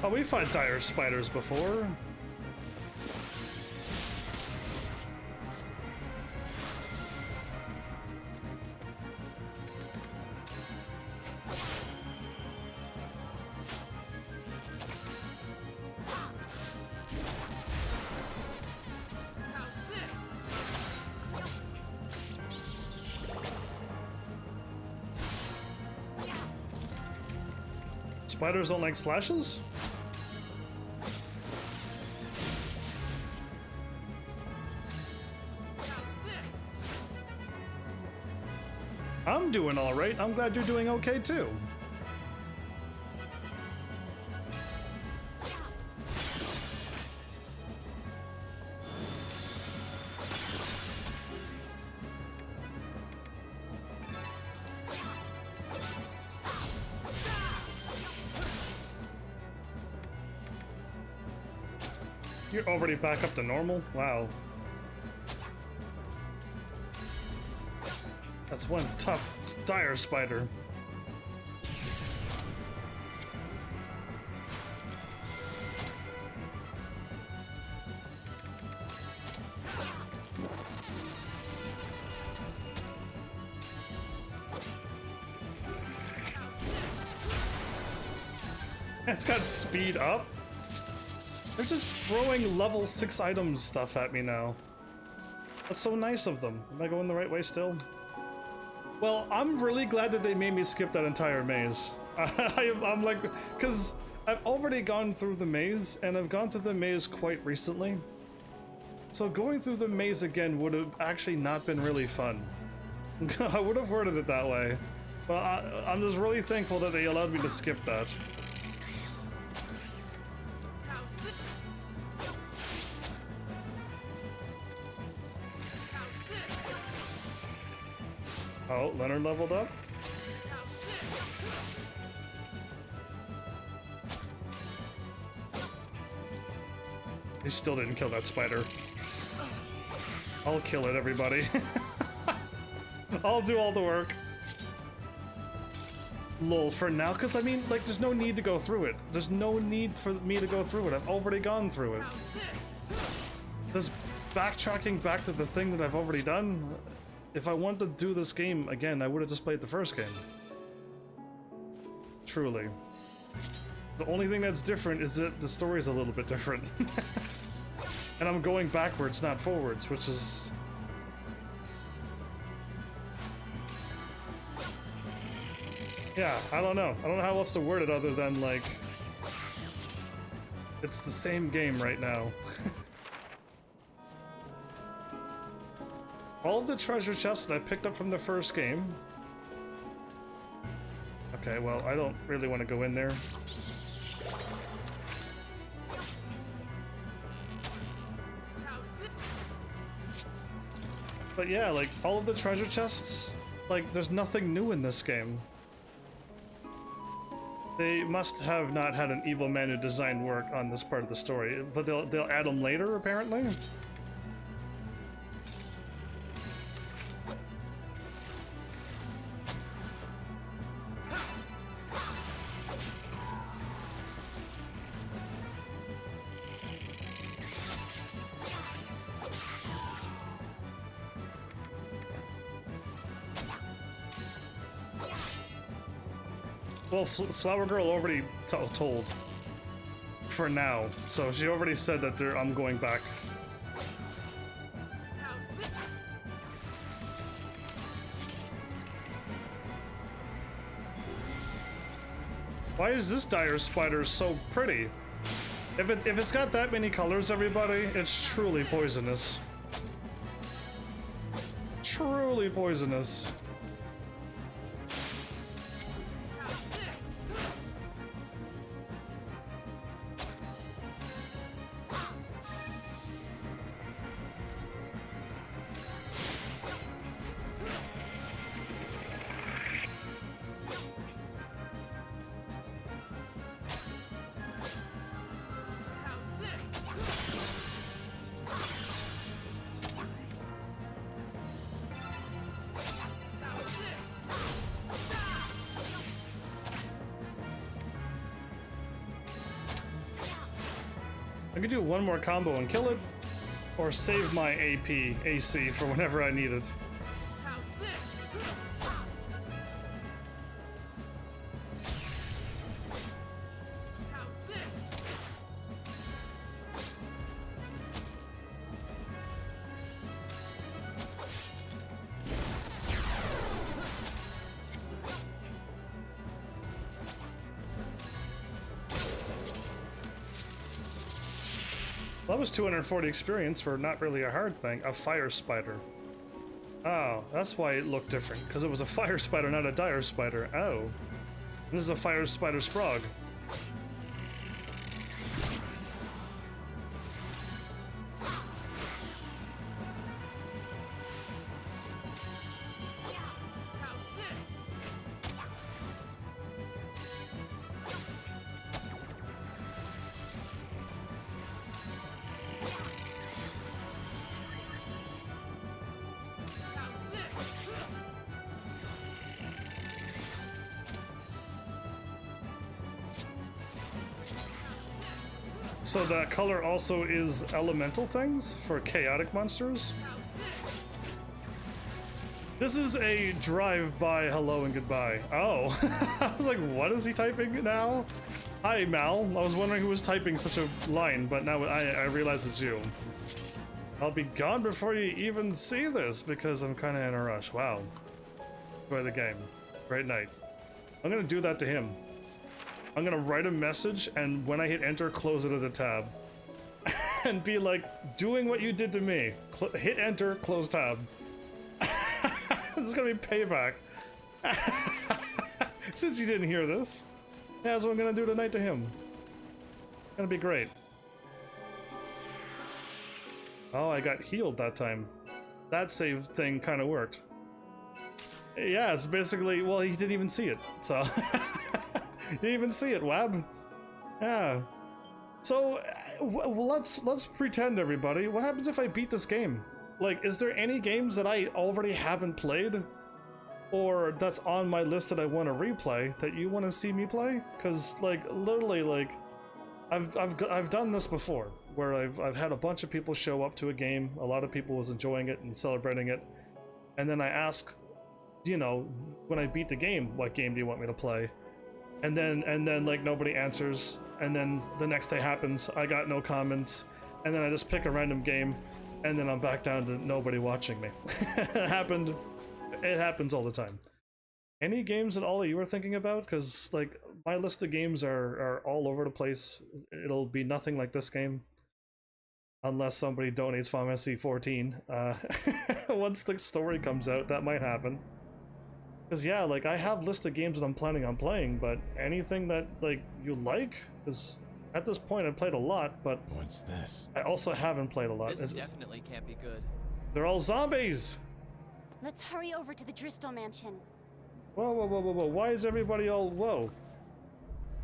Oh, we fought dire spiders before. Spiders don't like slashes? I'm doing all right. I'm glad you're doing okay too. You're already back up to normal? Wow. That's one tough, dire spider. It's got speed up. They're just throwing level 6 items stuff at me now. That's so nice of them. Am I going the right way still? Well, I'm really glad that they made me skip that entire maze. I'm like, because I've already gone through the maze, and I've gone through the maze quite recently. So going through the maze again would have actually not been really fun. I would have worded it that way. But I'm just really thankful that they allowed me to skip that. Oh, Leonard leveled up? He still didn't kill that spider. I'll kill it, everybody. I'll do all the work. Lol, for now, because I mean, like, there's no need to go through it. There's no need for me to go through it. I've already gone through it. This backtracking back to the thing that I've already done, if I wanted to do this game again, I would have just played the first game. Truly. The only thing that's different is that the story's a little bit different. And I'm going backwards, not forwards, which is... yeah, I don't know. I don't know how else to word it other than, like... it's the same game right now. All of the treasure chests that I picked up from the first game. Okay, well, I don't really want to go in there. But yeah, like, all of the treasure chests, like, there's nothing new in this game. They must have not had an evil man who designed work on this part of the story, but they'll add them later, apparently. Well, Flower Girl already told. for now. So she already said that I'm going back. Why is this dire spider so pretty? If it's got that many colors, everybody, it's truly poisonous. Truly poisonous. I could do one more combo and kill it, or save my AC for whenever I need it. That was 240 experience for not really a hard thing. A fire spider. Oh, that's why it looked different. Because it was a fire spider, not a dire spider. Oh. This is a fire spider sprog. So that color also is elemental things for chaotic monsters? This is a drive-by hello and goodbye. Oh, I was like, what is he typing now? Hi, Mal. I was wondering who was typing such a line, but now I realize it's you. I'll be gone before you even see this because I'm kind of in a rush. Wow. Enjoy the game. Great night. I'm gonna do that to him. I'm gonna write a message, and when I hit enter, close it as a tab. And be like, doing what you did to me. Hit enter, close tab. This is gonna be payback. Since you didn't hear this, that's what I'm gonna do tonight to him. It's gonna be great. Oh, I got healed that time. That save thing kind of worked. Yeah, it's basically, well, he didn't even see it, so. You didn't even see it, Wab. Yeah. So, let's pretend, everybody. What happens if I beat this game? Like, is there any games that I already haven't played? Or that's on my list that I want to replay that you want to see me play? Because, like, literally, like, I've done this before, where I've had a bunch of people show up to a game, a lot of people was enjoying it and celebrating it, and then I ask, you know, when I beat the game, what game do you want me to play? And then like nobody answers, and then the next day happens, I got no comments, and then I just pick a random game, and then I'm back down to nobody watching me. It happens all the time. Any games that all of you are thinking about? Because like my list of games are all over the place. It'll be nothing like this game unless somebody donates Final Fantasy 14. Once the story comes out, that might happen. Because yeah, like I have list of games that I'm planning on playing, but anything that like you like, because at this point I've played a lot, but what's this? I also haven't played a lot. This definitely can't be good. They're all zombies. Let's hurry over to the Driscoll mansion. Whoa, whoa, whoa, whoa, whoa! Why is everybody all whoa?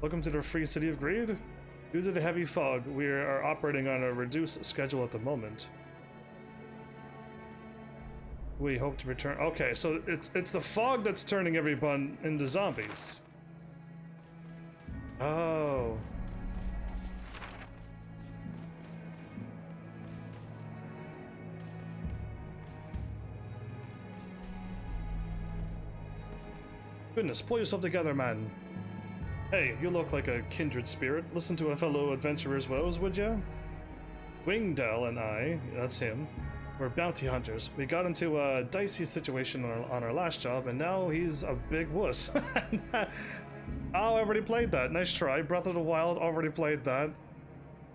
Welcome to the Free City of Greed. Due to the heavy fog, we are operating on a reduced schedule at the moment. We hope to return. Okay, so it's the fog that's turning everyone into zombies. Oh. Goodness, pull yourself together, man. Hey, you look like a kindred spirit. Listen to a fellow adventurer's woes, would ya? Wingdell and I, that's him, we're bounty hunters. We got into a dicey situation on our last job, and now he's a big wuss. Oh, I already played that. Nice try. Breath of the Wild, already played that.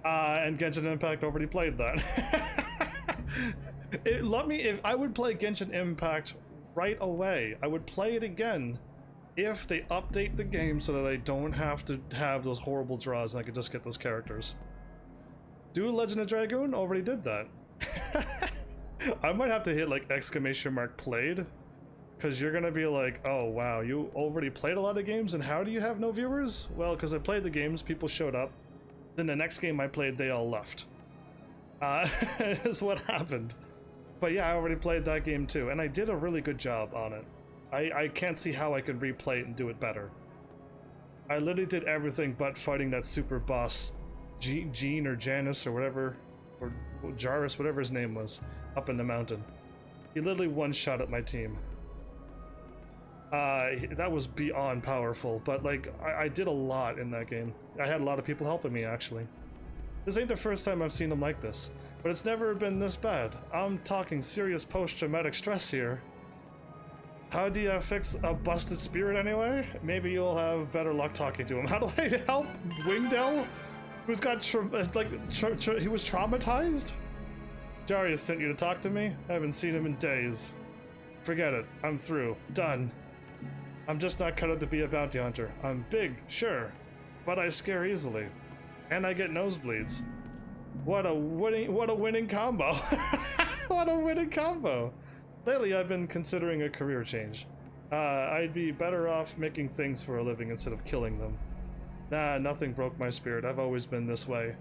And Genshin Impact, already played that. If I would play Genshin Impact right away. I would play it again if they update the game so that I don't have to have those horrible draws and I could just get those characters. Do Legend of Dragoon? Already did that. I might have to hit like exclamation mark played, because you're gonna be like, oh wow, you already played a lot of games and how do you have no viewers? Well, because I played the games, people showed up, then the next game I played, they all left. Is what happened. But yeah, I already played that game too, and I did a really good job on it. I can't see how I could replay it and do it better. I literally did everything but fighting that super boss Jean or Janice or whatever, or Jarvis, whatever his name was, up in the mountain. He literally one-shot at my team. That was beyond powerful, but like, I did a lot in that game. I had a lot of people helping me, actually. This ain't the first time I've seen him like this, but it's never been this bad. I'm talking serious post-traumatic stress here. How do you fix a busted spirit anyway? Maybe you'll have better luck talking to him. How do I help Wingdell? Who's got he was traumatized? Jarius sent you to talk to me? I haven't seen him in days. Forget it. I'm through. Done. I'm just not cut out to be a bounty hunter. I'm big, sure, but I scare easily. And I get nosebleeds. What a winning combo. What a winning combo. Lately I've been considering a career change. I'd be better off making things for a living instead of killing them. Nah, nothing broke my spirit. I've always been this way.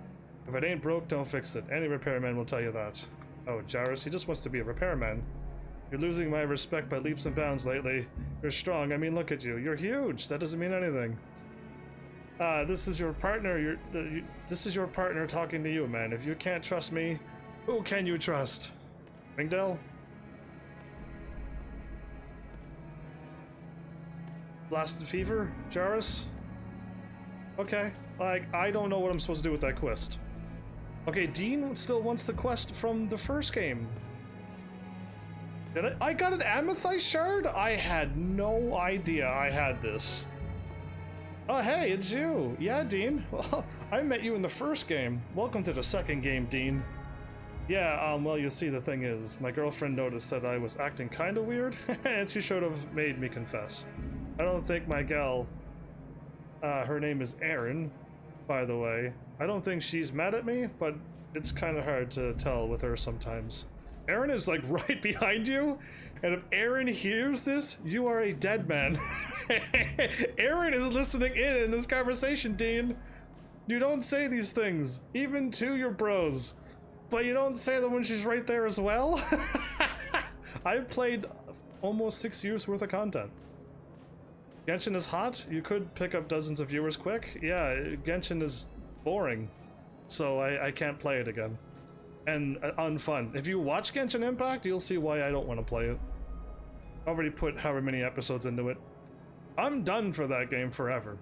If it ain't broke, don't fix it. Any repairman will tell you that. Oh, Jarvis, he just wants to be a repairman. You're losing my respect by leaps and bounds lately. You're strong. I mean, look at you. You're huge. That doesn't mean anything. This is your partner. This is your partner talking to you, man. If you can't trust me, who can you trust? Wingdell? Blasted Fever? Jarvis? Okay. Like, I don't know what I'm supposed to do with that quest. Okay, Dean still wants the quest from the first game. Did I got an amethyst shard? I had no idea I had this. Oh, hey, it's you. Yeah, Dean. Well, I met you in the first game. Welcome to the second game, Dean. Yeah, well, you see, the thing is, my girlfriend noticed that I was acting kind of weird, and she should have made me confess. I don't think my gal, her name is Erin, by the way. I don't think she's mad at me, but it's kind of hard to tell with her sometimes. Erin is like right behind you, and if Erin hears this, you are a dead man. Erin is listening in this conversation, Dean. You don't say these things, even to your bros, but you don't say them when she's right there as well. I've played almost 6 years worth of content. Genshin is hot. You could pick up dozens of viewers quick. Yeah, Genshin is boring, so I can't play it again. And unfun. If you watch Genshin Impact, you'll see why I don't want to play it. I already put however many episodes into it. I'm done for that game forever.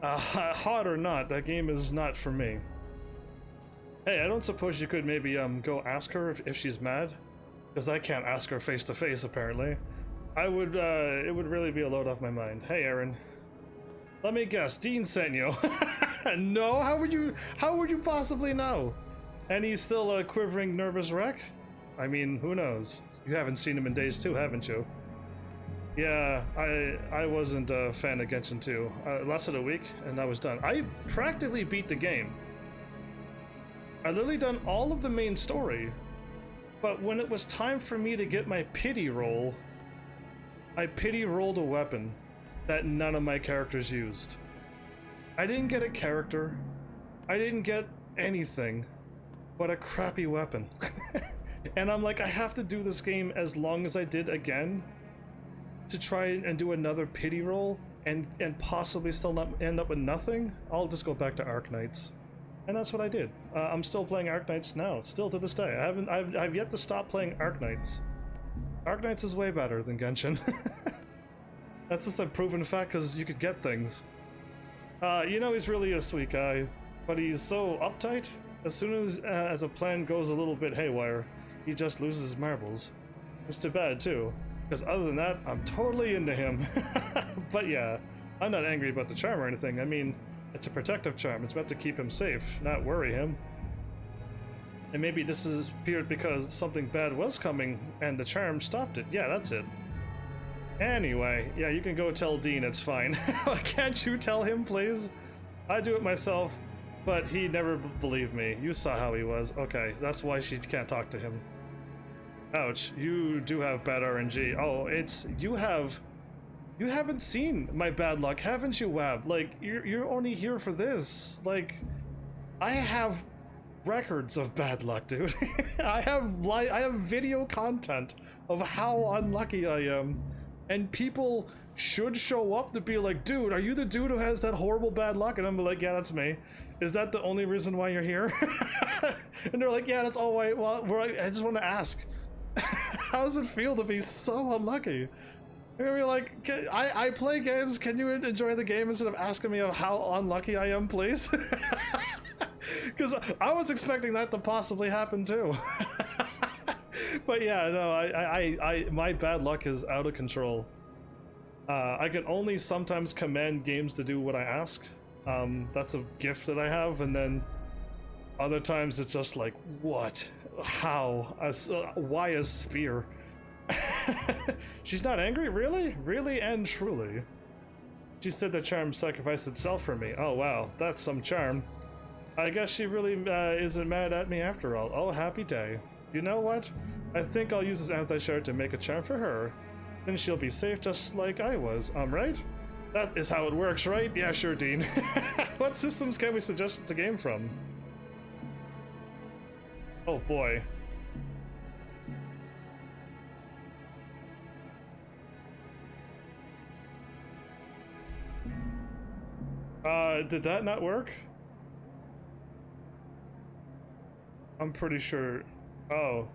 Hot or not, that game is not for me. Hey, I don't suppose you could maybe go ask her if she's mad? Because I can't ask her face to face, apparently. I would, it would really be a load off my mind. Hey, Erin. Let me guess, Dean sent you. No, how would you possibly know? And he's still a quivering, nervous wreck? I mean, who knows? You haven't seen him in days too, haven't you? Yeah, I wasn't a fan of Genshin 2. It lasted a week, and I was done. I practically beat the game. I literally done all of the main story, but when it was time for me to get my pity roll, I pity rolled a weapon that none of my characters used. I didn't get a character. I didn't get anything but a crappy weapon. And I'm like, I have to do this game as long as I did again to try and do another pity roll and possibly still not end up with nothing. I'll just go back to Arknights. And that's what I did. I'm still playing Arknights now, still to this day. I've yet to stop playing Arknights. Arknights is way better than Genshin. That's just a proven fact because you could get things. You know, he's really a sweet guy, but he's so uptight. As soon as a plan goes a little bit haywire, he just loses his marbles. It's too bad too, because other than that, I'm totally into him. But yeah, I'm not angry about the charm or anything. I mean, it's a protective charm. It's meant to keep him safe, not worry him. And maybe this disappeared because something bad was coming and the charm stopped it. Yeah, that's it. Anyway, yeah, you can go tell Dean, it's fine. Can't you tell him, please? I do it myself, but he never believed me. You saw how he was. Okay, that's why she can't talk to him. Ouch, you do have bad RNG. Oh, it's, you haven't seen my bad luck, haven't you, Wab? Like, you're only here for this. Like, I have records of bad luck, dude. I have video content of how unlucky I am. And people should show up to be like, dude, are you the dude who has that horrible bad luck? And I'm like, yeah, that's me. Is that the only reason why you're here? And they're like, yeah, that's all right. Well, I just want to ask, how does it feel to be so unlucky? And be like, I play games. Can you enjoy the game instead of asking me how unlucky I am, please? Because I was expecting that to possibly happen too. But yeah, no, my bad luck is out of control. I can only sometimes command games to do what I ask. That's a gift that I have, and then other times it's just like, what? How? Why a spear? She's not angry? Really? Really and truly? She said the charm sacrificed itself for me. Oh wow, that's some charm. I guess she really isn't mad at me after all. Oh, happy day. You know what? I think I'll use this anti-shard to make a charm for her. Then she'll be safe just like I was, right? That is how it works, right? Yeah, sure, Dean. What systems can we suggest the game from? Oh boy. Did that not work? I'm pretty sure. Oh.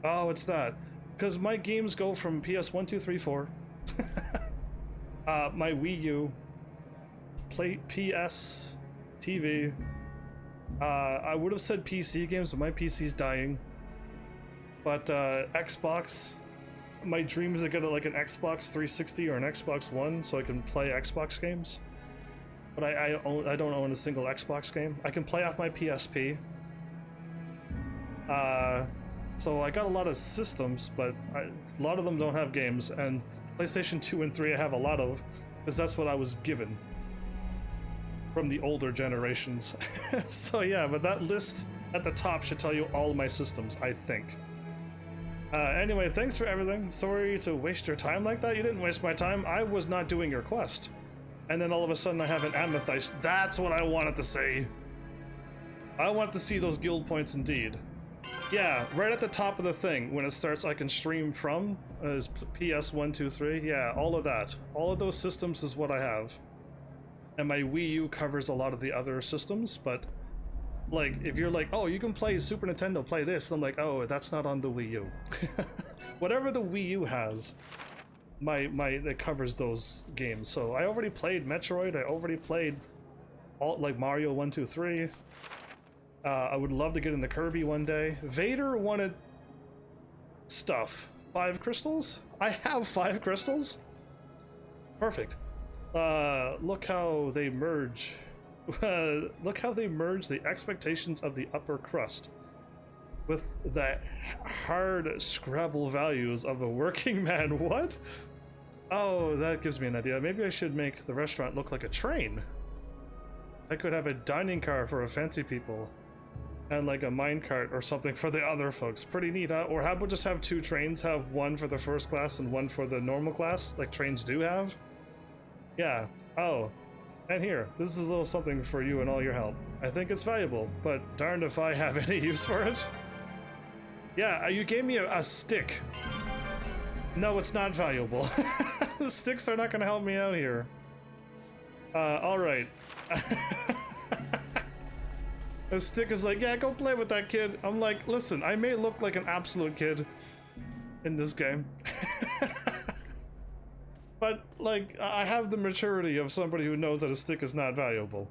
Oh, it's that. Because my games go from PS1, 2, 3, 4. My Wii U. PS. TV. I would have said PC games, but my PC's dying. But Xbox. My dream is to get like an Xbox 360 or an Xbox One so I can play Xbox games. But I don't own a single Xbox game. I can play off my PSP. So I got a lot of systems, but a lot of them don't have games. And PlayStation 2 and 3 I have a lot of, because that's what I was given from the older generations. So yeah, but that list at the top should tell you all my systems, I think. Anyway, thanks for everything. Sorry to waste your time like that. You didn't waste my time. I was not doing your quest. And then all of a sudden I have an amethyst. That's what I wanted to see. I want to see those guild points indeed. Yeah, right at the top of the thing, when it starts I can stream from, is PS1, 2, 3. Yeah, all of that. All of those systems is what I have. And my Wii U covers a lot of the other systems, but like, if you're like, oh, you can play Super Nintendo, play this, and I'm like, oh, that's not on the Wii U. Whatever the Wii U has, it covers those games. So I already played Metroid, I already played all, like Mario 1, 2, 3. I would love to get into Kirby one day. Vader wanted stuff. 5 crystals? I have 5 crystals? Perfect. Look how they merge. Look how they merge the expectations of the upper crust with the hard Scrabble values of a working man. What? Oh, that gives me an idea. Maybe I should make the restaurant look like a train. I could have a dining car for fancy people and like a minecart or something for the other folks. Pretty neat, huh? Or how about just have 2 trains, have one for the first class and one for the normal class, like trains do have? Yeah. Oh. And here, this is a little something for you and all your help. I think it's valuable, but darned if I have any use for it. Yeah, you gave me a stick. No, it's not valuable. The sticks are not gonna help me out here. Alright. The stick is like, yeah, go play with that kid. I'm like, listen, I may look like an absolute kid in this game. But, like, I have the maturity of somebody who knows that a stick is not valuable.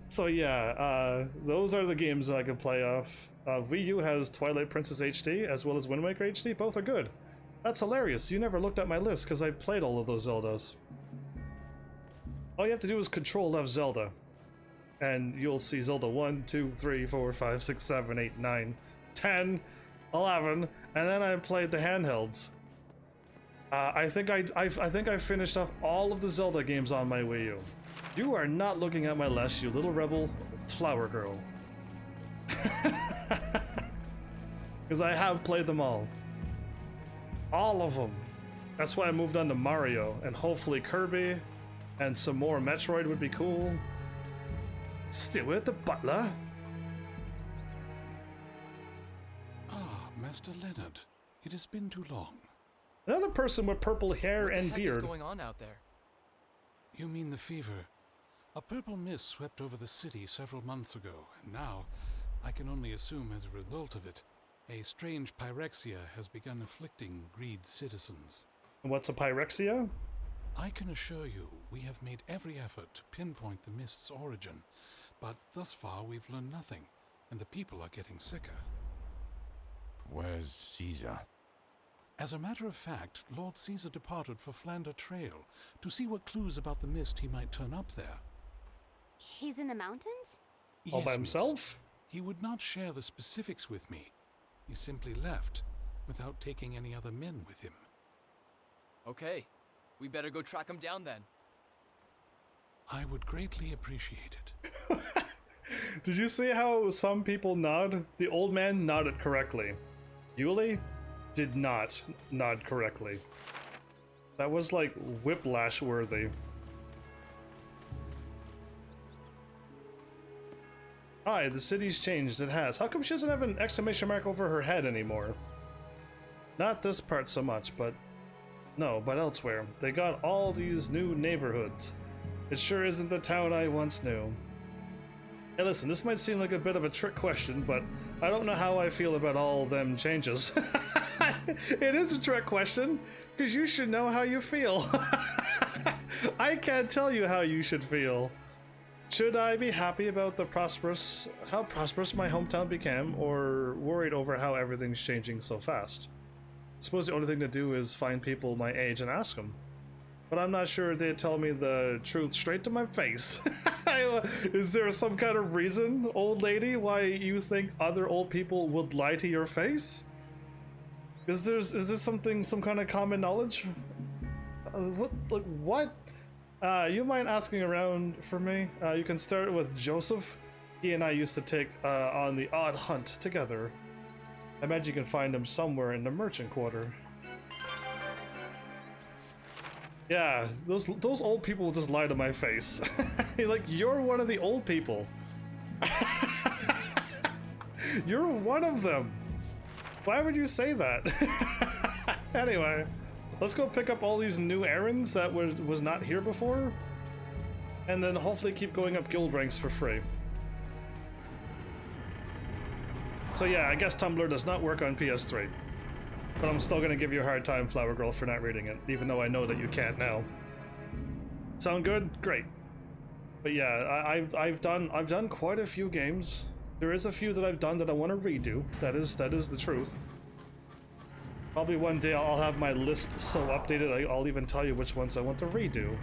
So yeah, those are the games I can play off. Wii U has Twilight Princess HD as well as Wind Waker HD. Both are good. That's hilarious. You never looked at my list because I played all of those Zeldas. All you have to do is control F Zelda. And you'll see Zelda 1, 2, 3, 4, 5, 6, 7, 8, 9, 10, 11, and then I played the handhelds. I think I finished off all of the Zelda games on my Wii U. You are not looking at my list, you little rebel flower girl. Because I have played them all. All of them. That's why I moved on to Mario, and hopefully Kirby, and some more Metroid would be cool. Stewart the butler. Ah, Master Leonard. It has been too long. Another person with purple hair and beard. What is going on out there? You mean the fever? A purple mist swept over the city several months ago, and now, I can only assume as a result of it, a strange pyrexia has begun afflicting Greed's citizens. What's a pyrexia? I can assure you, we have made every effort to pinpoint the mist's origin, but thus far we've learned nothing, and the people are getting sicker. Where's Caesar? As a matter of fact, Lord Caesar departed for Flander Trail to see what clues about the mist he might turn up there. He's in the mountains? All Yes, by miss. himself? He would not share the specifics with me. He simply left, without taking any other men with him. Okay, we better go track him down then. I would greatly appreciate it. Did you see how some people nod? The old man nodded correctly. Yuli did not nod correctly. That was like whiplash worthy. Hi, the city's changed. It has. How come she doesn't have an exclamation mark over her head anymore? Not this part so much, but no, but elsewhere. They got all these new neighborhoods. It sure isn't the town I once knew. Hey, listen, this might seem like a bit of a trick question, but I don't know how I feel about all them changes. It is a trick question, because you should know how you feel. I can't tell you how you should feel. Should I be happy about how prosperous my hometown became, or worried over how everything's changing so fast? I suppose the only thing to do is find people my age and ask them. But I'm not sure they'd tell me the truth straight to my face. Is there some kind of reason, old lady, why you think other old people would lie to your face? Is this some kind of common knowledge? What? You mind asking around for me? You can start with Joseph. He and I used to take on the odd hunt together. I imagine you can find him somewhere in the merchant quarter. Yeah, those old people will just lie to my face. Like, you're one of the old people. You're one of them. Why would you say that? Anyway, let's go pick up all these new errands that was not here before, and then hopefully keep going up guild ranks for free. So yeah, I guess Tumblr does not work on PS3. But I'm still gonna give you a hard time, Flower Girl, for not reading it, even though I know that you can't now. Sound good? Great. But yeah, I've done quite a few games. There is a few that I've done that I want to redo. That is the truth. Probably one day I'll have my list so updated I'll even tell you which ones I want to redo.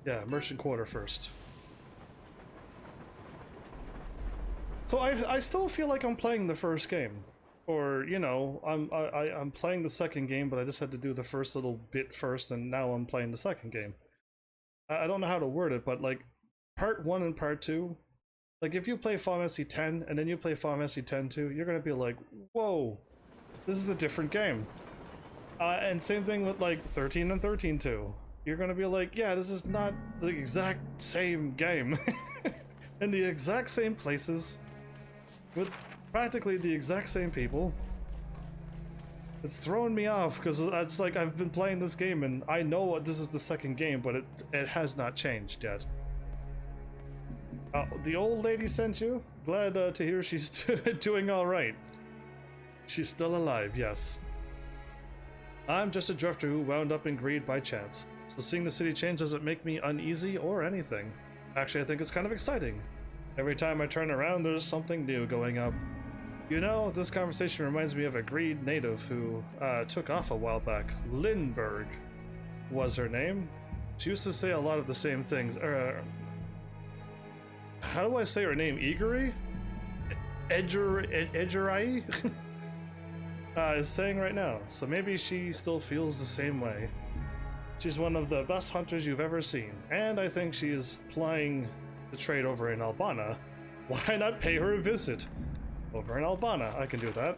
Yeah, Merchant Quarter first. So I still feel like I'm playing the first game. Or, you know, I'm playing the second game, but I just had to do the first little bit first, and now I'm playing the second game. I don't know how to word it, but like, part 1 and part 2, like if you play Final Fantasy X and then you play Final Fantasy X-2, you're gonna be like, whoa, this is a different game. And same thing with like 13 and 13-2. You're gonna be like, yeah, this is not the exact same game. In the exact same places, with practically the exact same people. It's throwing me off because it's like I've been playing this game and I know this is the second game, but it has not changed yet. The old lady sent you? Glad to hear she's doing all right. She's still alive, yes. I'm just a drifter who wound up in greed by chance, so seeing the city change doesn't make me uneasy or anything. Actually, I think it's kind of exciting. Every time I turn around, there's something new going up. You know, this conversation reminds me of a greed native who took off a while back. Lindbergh was her name. She used to say a lot of the same things. How do I say her name? Eagery? Edgerai? Is saying right now, so maybe she still feels the same way. She's one of the best hunters you've ever seen, and I think she is plying the trade over in Albana. Why not pay her a visit? Over in Albana, I can do that.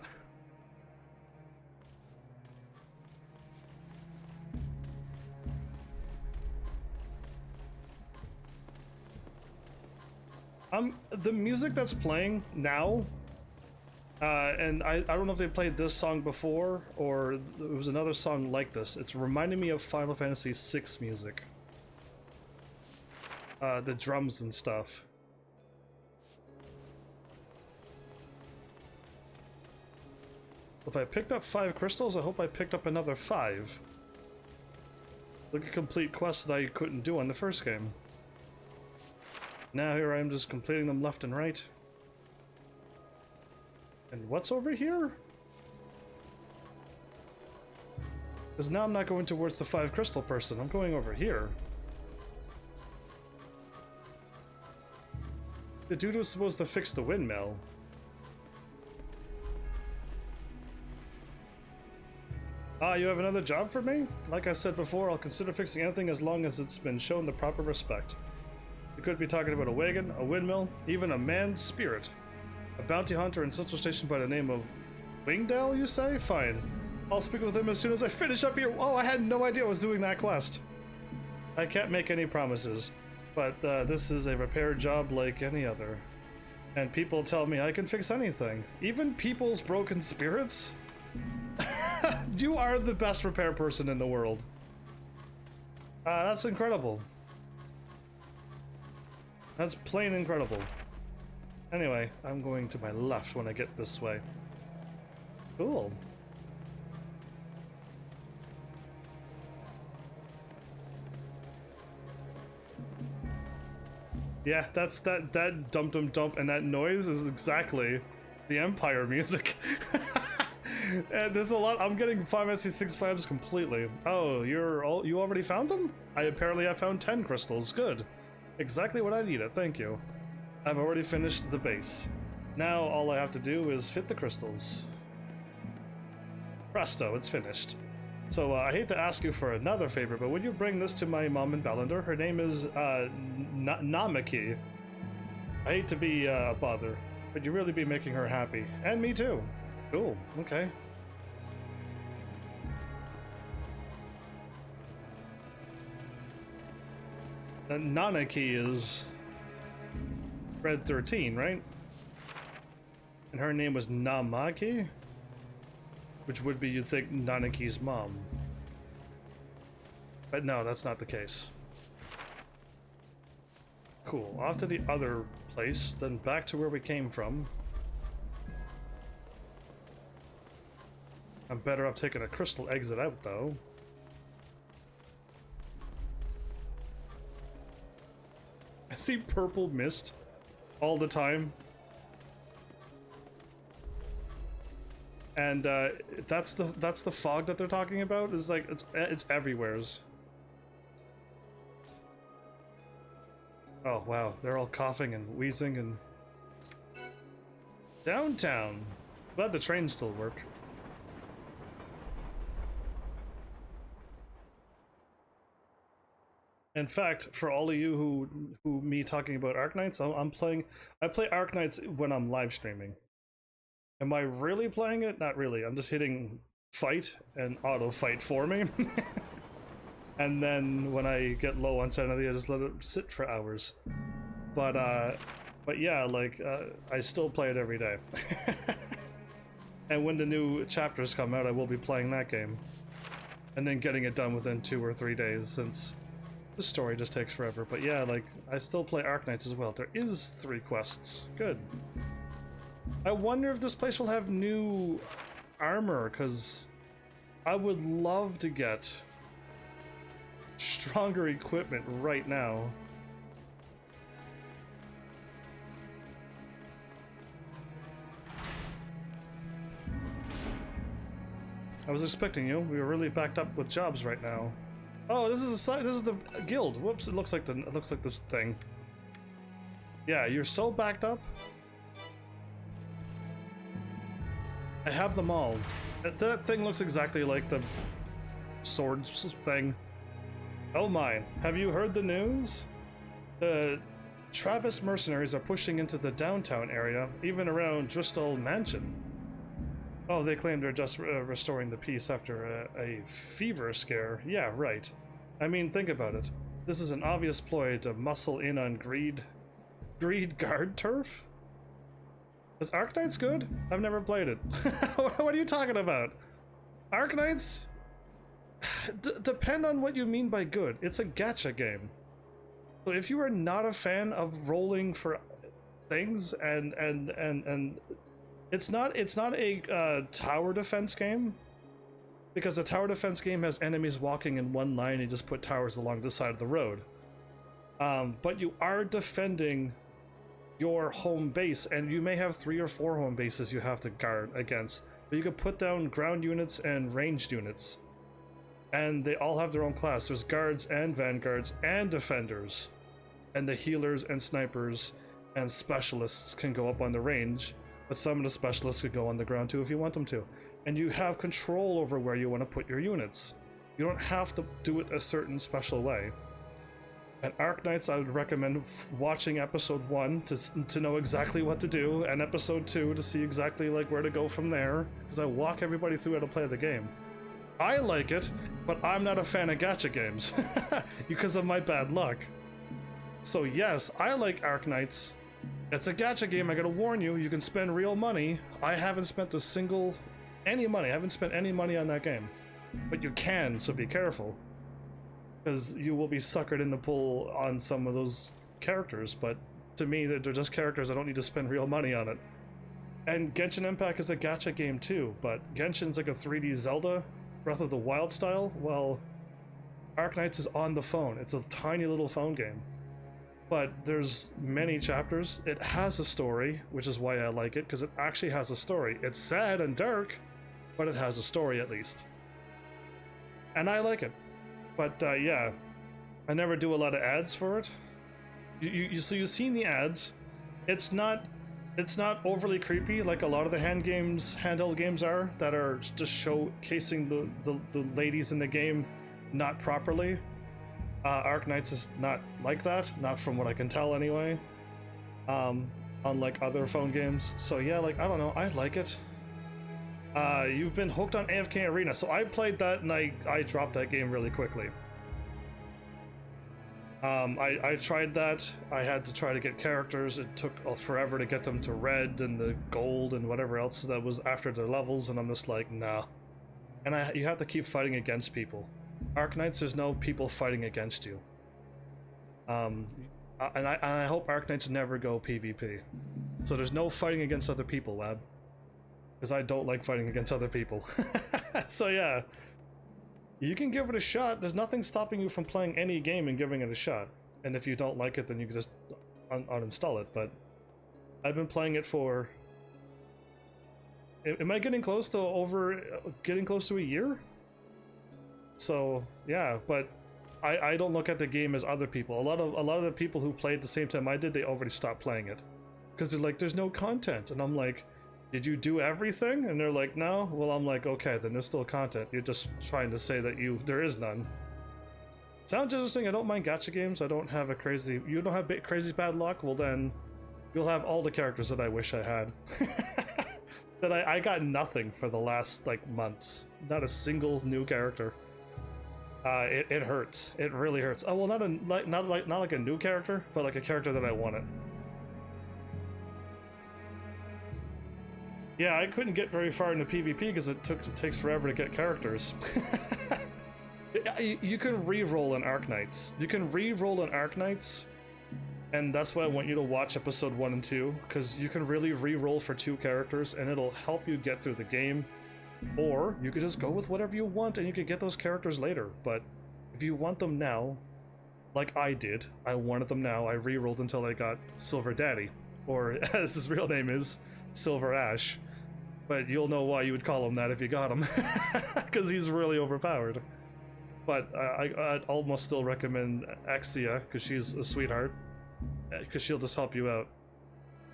The music that's playing now, and I don't know if they played this song before or it was another song like this. It's reminding me of Final Fantasy VI music. The drums and stuff. If I picked up 5 crystals, I hope I picked up another 5. Look at complete quests that I couldn't do on the first game. Now here I am just completing them left and right. And what's over here? Because now I'm not going towards the 5 crystal person, I'm going over here. The dude was supposed to fix the windmill. Ah, you have another job for me? Like I said before, I'll consider fixing anything as long as it's been shown the proper respect. You could be talking about a wagon, a windmill, even a man's spirit. A bounty hunter in Central Station by the name of Wingdale, you say? Fine. I'll speak with him as soon as I finish up here. Oh, I had no idea I was doing that quest. I can't make any promises, but this is a repair job like any other. And people tell me I can fix anything. Even people's broken spirits? You are the best repair person in the world. That's incredible. That's plain incredible. Anyway, I'm going to my left when I get this way. Cool. Yeah, that's that dump dump dump, and that noise is exactly the Empire music. And there's a lot. I'm getting Final Fantasy 6 vibes completely. Oh, you already found them? I apparently have found 10 crystals. Good. Exactly what I needed. Thank you. I've already finished the base. Now all I have to do is fit the crystals. Presto, it's finished. So I hate to ask you for another favor, but would you bring this to my mom in Ballander? Her name is Namaki. I hate to be a bother, but you really be making her happy. And me too. Cool, okay. Nanaki is Red 13, right? And her name was Namaki? Which would be, you'd think, Nanaki's mom. But no, that's not the case. Cool, off to the other place, then back to where we came from. I'm better off taking a crystal exit out, though. I see purple mist all the time. And that's the fog that they're talking about. Is like it's everywheres. Oh wow, they're all coughing and wheezing and downtown. Glad the trains still work. In fact, for all of you who me talking about Arknights, I play Arknights when I'm live streaming. Am I really playing it? Not really. I'm just hitting fight and auto fight for me. And then when I get low on sanity, I just let it sit for hours. But yeah, like I still play it every day. And when the new chapters come out, I will be playing that game. And then getting it done within 2 or 3 days, since the story just takes forever. But yeah, like I still play Arknights as well. There is 3 quests. Good. I wonder if this place will have new armor, because I would love to get stronger equipment right now. I was expecting you. We were really backed up with jobs right now. Oh, this is the guild. Whoops! It looks like this thing. Yeah, you're so backed up. I have them all. That thing looks exactly like the swords thing. Oh my! Have you heard the news? The Travis mercenaries are pushing into the downtown area, even around Driscoll Mansion. Oh, they claim they're just restoring the peace after a fever scare. Yeah, right. I mean, think about it. This is an obvious ploy to muscle in on greed guard turf? Is Arknights good? I've never played it. What are you talking about? Arknights? Depend on what you mean by good. It's a gacha game. So if you are not a fan of rolling for things and it's not a tower defense game, because a tower defense game has enemies walking in one line and you just put towers along the side of the road. But you are defending your home base, and you may have 3 or 4 home bases you have to guard against. But you can put down ground units and ranged units, and they all have their own class. There's guards and vanguards and defenders, and the healers and snipers and specialists can go up on the range. But some of the specialists could go on the ground too if you want them to. And you have control over where you want to put your units. You don't have to do it a certain special way. And Arknights, I would recommend watching episode 1 to know exactly what to do, and episode 2 to see exactly like where to go from there, because I walk everybody through how to play the game. I like it, but I'm not a fan of gacha games because of my bad luck. So yes, I like Arknights. It's a gacha game, I gotta warn you, you can spend real money. I haven't spent any money. I haven't spent any money on that game. But you can, so be careful. Because you will be suckered in the pool on some of those characters, but to me, they're just characters. I don't need to spend real money on it. And Genshin Impact is a gacha game too, but Genshin's like a 3D Zelda, Breath of the Wild style, while Arknights is on the phone. It's a tiny little phone game. But there's many chapters. It has a story, which is why I like it, because it actually has a story. It's sad and dark, but it has a story at least. And I like it. But yeah, I never do a lot of ads for it. So you've seen the ads. It's not overly creepy like a lot of the handheld games are, that are just showcasing the ladies in the game not properly. Arknights is not like that, not from what I can tell anyway. Unlike other phone games. So yeah, like, I don't know, I like it. You've been hooked on AFK Arena, so I played that and I dropped that game really quickly. I tried that. I had to try to get characters. It took forever to get them to red and the gold and whatever else that was after their levels, and I'm just like, nah. And you have to keep fighting against people. Arknights, there's no people fighting against you. And I hope Arknights never go PvP. So there's no fighting against other people, lad. Because I don't like fighting against other people. So yeah, you can give it a shot. There's nothing stopping you from playing any game and giving it a shot. And if you don't like it, then you can just uninstall it. But I've been playing it for... Am I getting close to a year? So yeah, but I don't look at the game as other people. A lot of the people who played at the same time I did, they already stopped playing it because they're like, there's no content, and I'm like, did you do everything? And they're like, no. Well, I'm like, okay, then there's still content. You're just trying to say that there is none. Sounds interesting. I don't mind gacha games. I don't have you don't have crazy bad luck. Well, then you'll have all the characters that I wish I had. That I got nothing for the last like months. Not a single new character. It hurts. It really hurts. Oh well, not like a new character, but like a character that I wanted. Yeah, I couldn't get very far into PvP because it takes forever to get characters. You can re-roll in Arknights. You can re-roll in Arknights, and that's why I want you to watch episode 1 and 2, because you can really re-roll for 2 characters, and it'll help you get through the game. Or you could just go with whatever you want and you could get those characters later. But if you want them now, like I did, I wanted them now. I re-rolled until I got Silver Daddy, or as his real name is, Silver Ash. But you'll know why you would call him that if you got him, because he's really overpowered. But I'd almost still recommend Axia, because she's a sweetheart, because she'll just help you out.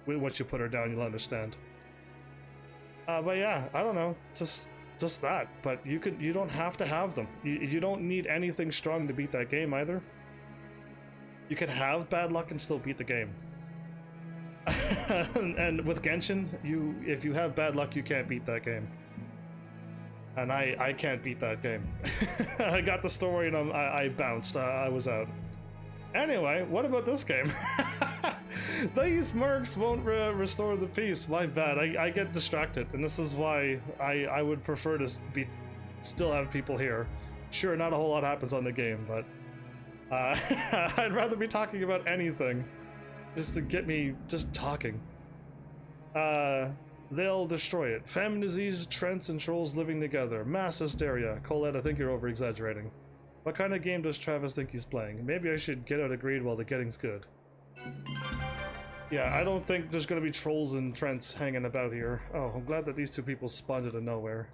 Once you put her down, you'll understand. But yeah, I don't know, just that. But you don't have to have them. You don't need anything strong to beat that game either. You can have bad luck and still beat the game. and with Genshin, if you have bad luck, you can't beat that game. And I can't beat that game. I got the story and I bounced. I was out. Anyway, what about this game? These mercs won't restore the peace. My bad. I get distracted, and this is why I would prefer to still have people here. Sure, not a whole lot happens on the game, but I'd rather be talking about anything just to get me just talking. They'll destroy it. Famine, disease, Trents, and trolls living together. Mass hysteria. Colette, I think you're over-exaggerating. What kind of game does Travis think he's playing? Maybe I should get out of greed while the getting's good. Yeah, I don't think there's gonna be trolls and Trents hanging about here. Oh, I'm glad that these two people spawned out of nowhere.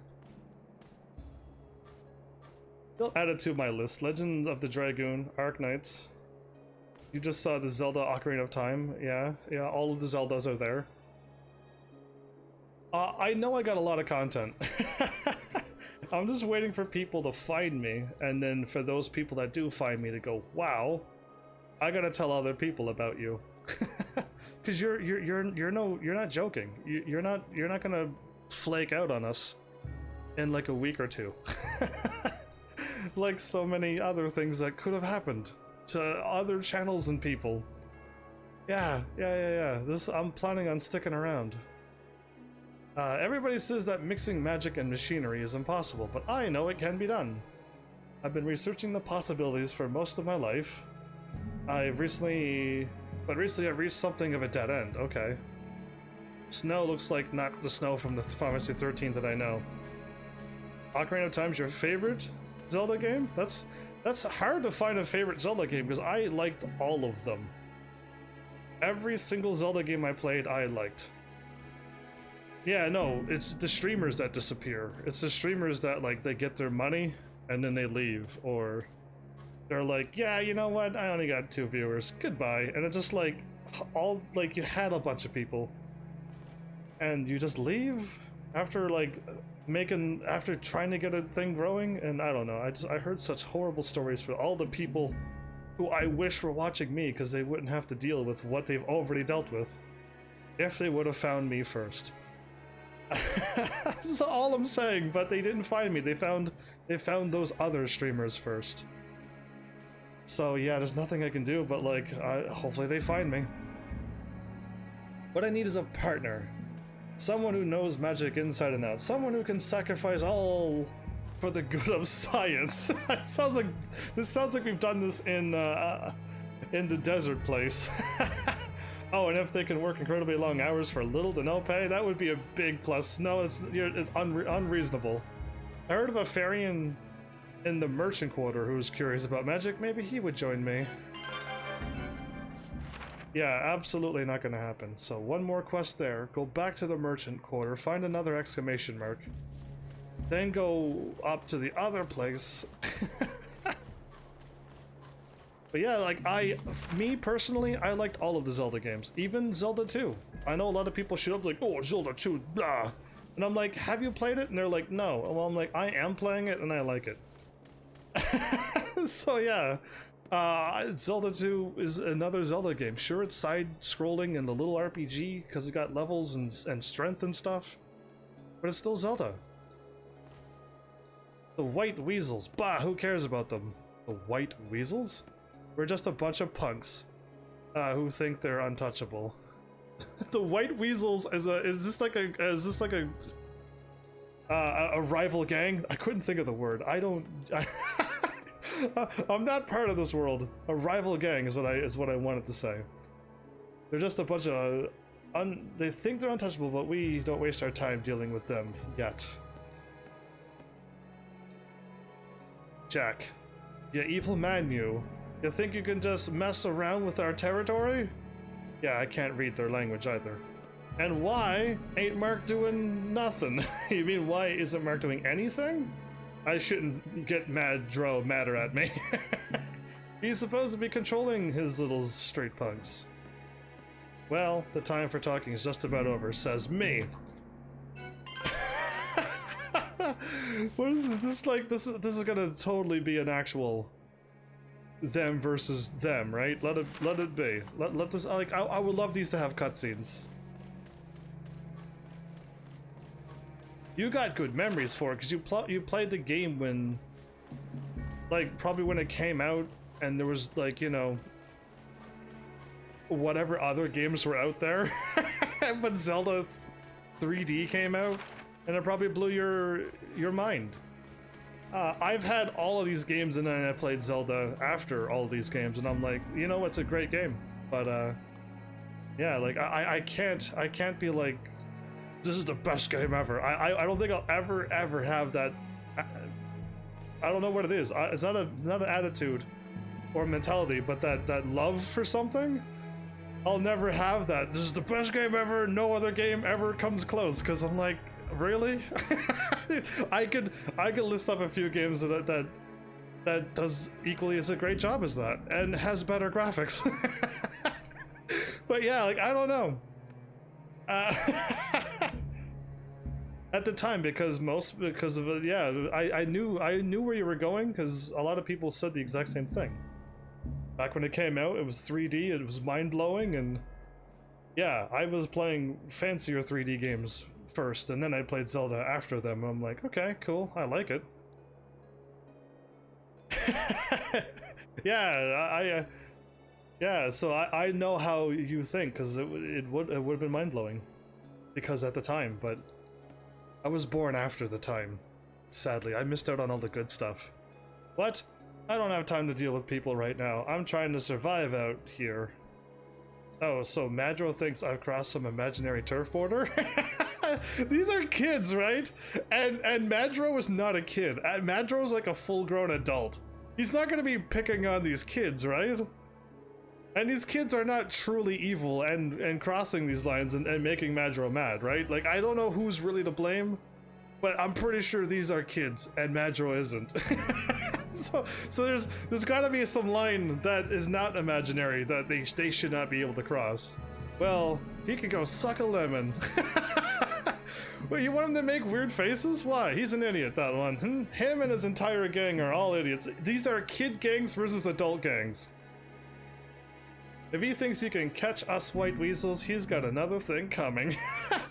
They'll add it to my list. Legend of the Dragoon, Arknights. You just saw the Zelda Ocarina of Time. Yeah, all of the Zeldas are there. I know I got a lot of content. I'm just waiting for people to find me, and then for those people that do find me to go, wow, I gotta tell other people about you. Because you're not joking. You're not gonna flake out on us in like a week or two. Like so many other things that could have happened to other channels and people. Yeah. I'm planning on sticking around. Everybody says that mixing magic and machinery is impossible, but I know it can be done. I've been researching the possibilities for most of my life. Recently I've reached something of a dead end. Okay. Snow looks like not the snow from the Pharmacy 13 that I know. Ocarina of Time's your favorite Zelda game? That's hard to find a favorite Zelda game because I liked all of them. Every single Zelda game I played, I liked. Yeah, no, it's the streamers that disappear. It's the streamers that, like, they get their money and then they leave, or they're like, yeah, you know what, I only got 2 viewers, goodbye. And it's just like, you had a bunch of people and you just leave after like after trying to get a thing growing. And I don't know, I heard such horrible stories for all the people who I wish were watching me because they wouldn't have to deal with what they've already dealt with if they would have found me first. That's all I'm saying, but they didn't find me. They found those other streamers first. So yeah, there's nothing I can do, but like, hopefully they find me. What I need is a partner. Someone who knows magic inside and out. Someone who can sacrifice all for the good of science. This sounds like we've done this in the desert place. Oh, and if they can work incredibly long hours for little to no pay, that would be a big plus. No, it's unreasonable. I heard of a fairy in the merchant quarter who was curious about magic. Maybe he would join me. Yeah, absolutely not gonna happen. So one more quest there. Go back to the merchant quarter, find another exclamation mark. Then go up to the other place. But yeah, like me personally, I liked all of the Zelda games, even Zelda 2. I know a lot of people shoot up like, oh, Zelda 2, blah. And I'm like, have you played it? And they're like, no. Well, I'm like, I am playing it and I like it. So yeah, Zelda 2 is another Zelda game. Sure, it's side-scrolling and the little RPG because it got levels and strength and stuff, but it's still Zelda. The white weasels, bah, who cares about them? The white weasels? We're just a bunch of punks who think they're untouchable. The white weasels is this like a rival gang? I couldn't think of the word. I'm not part of this world. A rival gang is what I wanted to say. They're just a bunch of they think they're untouchable, but we don't waste our time dealing with them yet. Jack, you evil man, you think you can just mess around with our territory? Yeah, I can't read their language either. And why ain't Mark doing nothing? You mean why isn't Mark doing anything? I shouldn't get madder at me. He's supposed to be controlling his little street punks. Well, the time for talking is just about over, says me. What is this like? This is gonna totally be an actual them versus them, right? Let it be. Let this, like, I would love these to have cutscenes. You got good memories for it because you played the game when, like, probably when it came out, and there was, like, you know, whatever other games were out there. But Zelda 3D came out, and it probably blew your mind. I've had all of these games, and then I played Zelda after all of these games, and I'm like, you know, it's a great game, but yeah, like I can't be like, this is the best game ever. I don't think I'll ever have that. I don't know what it is. It's not an attitude or mentality, but that love for something. I'll never have that. This is the best game ever. No other game ever comes close. Because I'm like, really? I could list up a few games that does equally as a great job as that and has better graphics. But yeah, like, I don't know. At the time, because of yeah, I knew where you were going, because a lot of people said the exact same thing. Back when it came out, it was 3D, it was mind-blowing, and yeah, I was playing fancier 3D games first, and then I played Zelda after them. I'm like, okay, cool, I like it. Yeah, yeah, so I know how you think, because it would have been mind-blowing, because at the time, but I was born after the time. Sadly, I missed out on all the good stuff. What? I don't have time to deal with people right now. I'm trying to survive out here. Oh, so Madro thinks I've crossed some imaginary turf border? These are kids, right? And Madro is not a kid. Madro's like a full-grown adult. He's not gonna be picking on these kids, right? And these kids are not truly evil and crossing these lines and making Madro mad, right? Like, I don't know who's really to blame, but I'm pretty sure these are kids and Madro isn't. so there's gotta be some line that is not imaginary that they should not be able to cross. Well, he could go suck a lemon. Wait, you want him to make weird faces? Why? He's an idiot, that one. Him and his entire gang are all idiots. These are kid gangs versus adult gangs. If he thinks he can catch us white weasels, he's got another thing coming.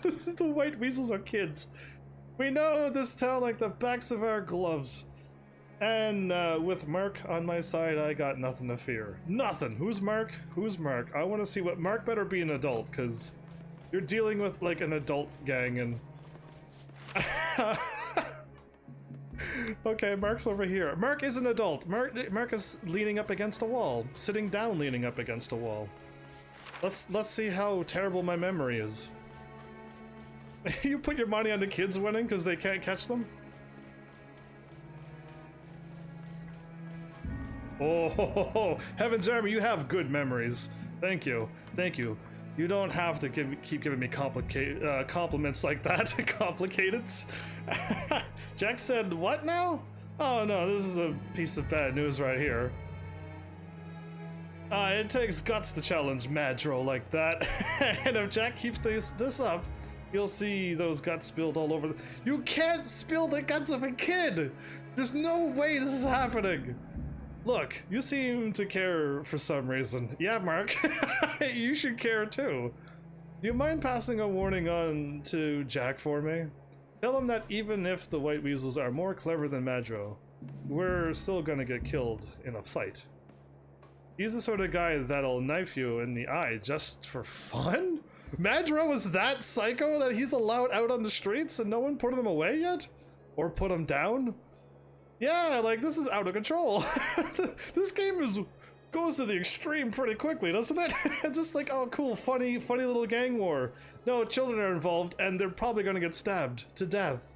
The white weasels are kids. We know this town like the backs of our gloves. And with Mark on my side, I got nothing to fear. Nothing. Who's Mark? Who's Mark? I want to see what... Mark better be an adult, because you're dealing with like an adult gang and... Okay, Mark's over here. Mark is an adult. Mark is leaning up against a wall. Sitting down leaning up against a wall. Let's see how terrible my memory is. You put your money on the kids winning because they can't catch them? Oh, Heaven's Army, you have good memories. Thank you. Thank you. You don't have to keep giving me compliments like that. Complicated. Jack said, what now? Oh no, this is a piece of bad news right here. It takes guts to challenge Madro like that. And if Jack keeps this up, you'll see those guts spilled all over. You can't spill the guts of a kid! There's no way this is happening! Look, you seem to care for some reason. Yeah, Mark, you should care too. Do you mind passing a warning on to Jack for me? Tell him that even if the White Weasels are more clever than Madro, we're still gonna get killed in a fight. He's the sort of guy that'll knife you in the eye just for fun? Madro is that psycho that he's allowed out on the streets and no one put him away yet? Or put him down? Yeah, like, this is out of control. This game goes to the extreme pretty quickly, doesn't it? It's just like, oh cool, funny little gang war. No, children are involved and they're probably gonna get stabbed to death.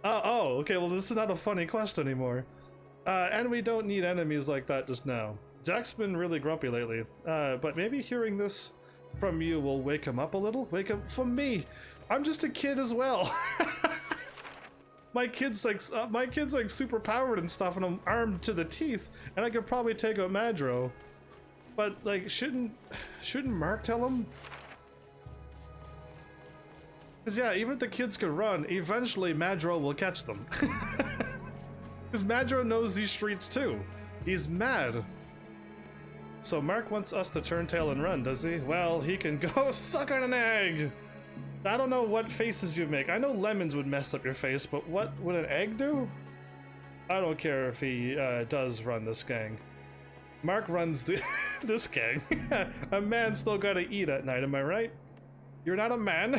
Oh, okay, well this is not a funny quest anymore. And we don't need enemies like that just now. Jack's been really grumpy lately, but maybe hearing this from you will wake him up a little. Wake up from me. I'm just a kid as well. My kid's like super powered and stuff, and I'm armed to the teeth, and I could probably take out Madro. But like, shouldn't Mark tell him? Cause yeah, even if the kids could run, eventually Madro will catch them. Cause Madro knows these streets too. He's mad. So Mark wants us to turn tail and run, does he? Well, he can go suck on an egg! I don't know what faces you make. I know lemons would mess up your face, but what would an egg do? I don't care if he does run this gang. Mark runs this gang. A man still gotta eat at night, am I right? You're not a man?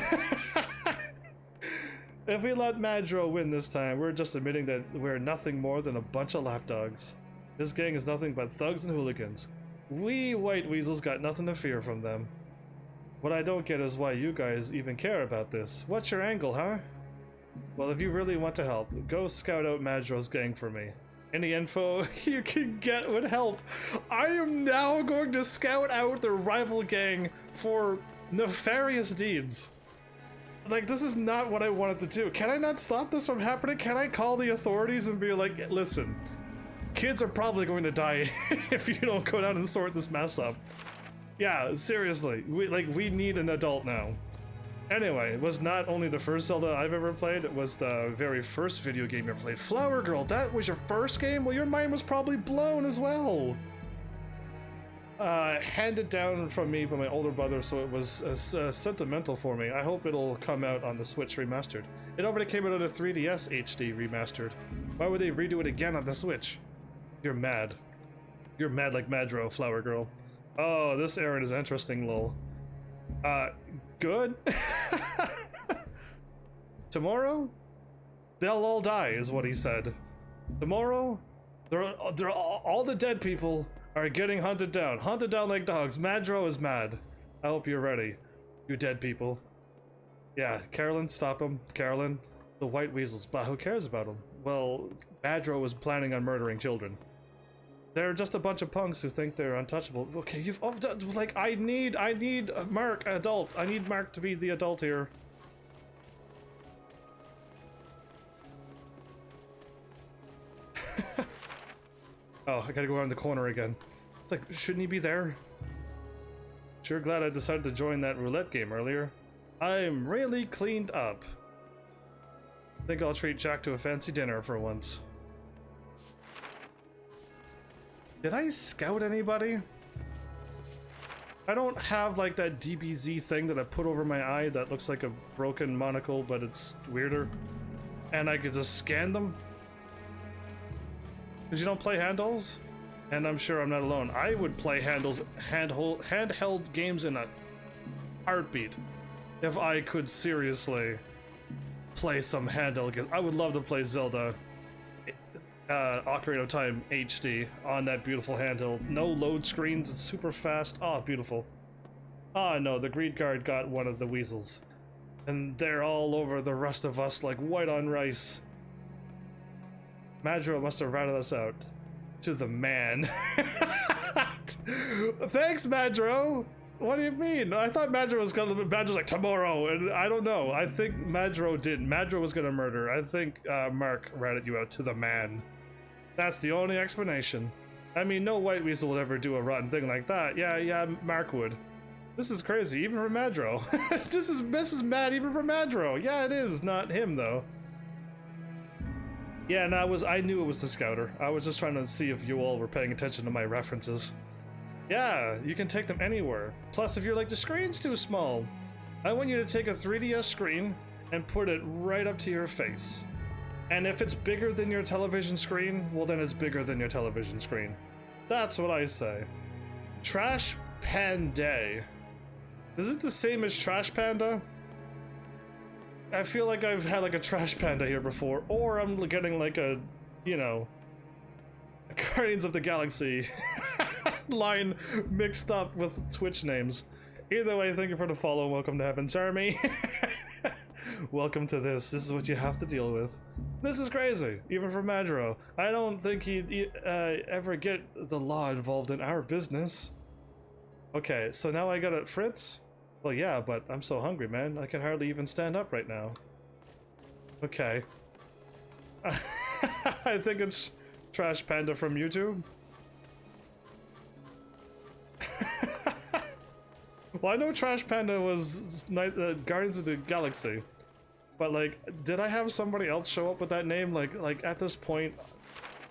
If we let Madro win this time, we're just admitting that we're nothing more than a bunch of lapdogs. This gang is nothing but thugs and hooligans. We white weasels got nothing to fear from them. What I don't get is why you guys even care about this. What's your angle, huh? Well, if you really want to help, go scout out Madro's gang for me. Any info you can get would help. I am now going to scout out the rival gang for nefarious deeds. Like, this is not what I wanted to do. Can I not stop this from happening? Can I call the authorities and be like, listen, kids are probably going to die if you don't go down and sort this mess up. Yeah, seriously, we need an adult now. Anyway, it was not only the first Zelda I've ever played, it was the very first video game you played. Flower Girl, that was your first game? Well, your mind was probably blown as well. Handed down from me by my older brother, so it was sentimental for me. I hope it'll come out on the Switch remastered. It already came out on a 3DS HD remastered. Why would they redo it again on the Switch? You're mad. You're mad like Madro, Flower Girl. Oh, this errand is interesting, lol. Good? Tomorrow? They'll all die, is what he said. Tomorrow? All the dead people are getting hunted down. Hunted down like dogs. Madro is mad. I hope you're ready, you dead people. Yeah, Carolyn, stop him. Carolyn, the white weasels, but who cares about them? Well, Madro was planning on murdering children. They're just a bunch of punks who think they're untouchable. Okay, you've like I need Mark, adult. I need Mark to be the adult here. Oh, I gotta go around the corner again. It's like, shouldn't he be there? Sure glad I decided to join that roulette game earlier. I'm really cleaned up. Think I'll treat Jack to a fancy dinner for once. Did I scout anybody? I don't have like that DBZ thing that I put over my eye that looks like a broken monocle, but it's weirder. And I could just scan them. Because you don't play handhelds? And I'm sure I'm not alone. I would play handheld games in a heartbeat if I could seriously play some handheld games. I would love to play Zelda Ocarina of Time HD on that beautiful handheld. No load screens, it's super fast. Oh, beautiful. Ah, no, the greed guard got one of the weasels. And they're all over the rest of us like white on rice. Madro must have ratted us out. To the man. Thanks, Madro! What do you mean? I thought Madro was gonna... Madro's like, tomorrow, and I don't know. I think Madro didn't. Madro was gonna murder. I think Mark ratted you out to the man. That's the only explanation. I mean, no white weasel would ever do a rotten thing like that. Yeah, Mark would. This is crazy, even for Madro. This is mad even for Madro. Yeah, it is. Not him, though. Yeah, no, I knew it was the scouter. I was just trying to see if you all were paying attention to my references. Yeah, you can take them anywhere. Plus, if you're like, the screen's too small, I want you to take a 3DS screen and put it right up to your face. And if it's bigger than your television screen, well then it's bigger than your television screen. That's what I say. Trash Panda. Is it the same as Trash Panda? I feel like I've had like a Trash Panda here before, or I'm getting like a, you know, a Guardians of the Galaxy line mixed up with Twitch names. Either way, thank you for the follow. Welcome to Heaven's Army. Welcome to this. This is what you have to deal with. This is crazy, even for Madro. I don't think he'd ever get the law involved in our business. Okay, so now I got it, Fritz? Well, yeah, but I'm so hungry, man. I can hardly even stand up right now. Okay. I think it's Trash Panda from YouTube. Well, I know Trash Panda was Guardians of the Galaxy, but like, did I have somebody else show up with that name? Like at this point,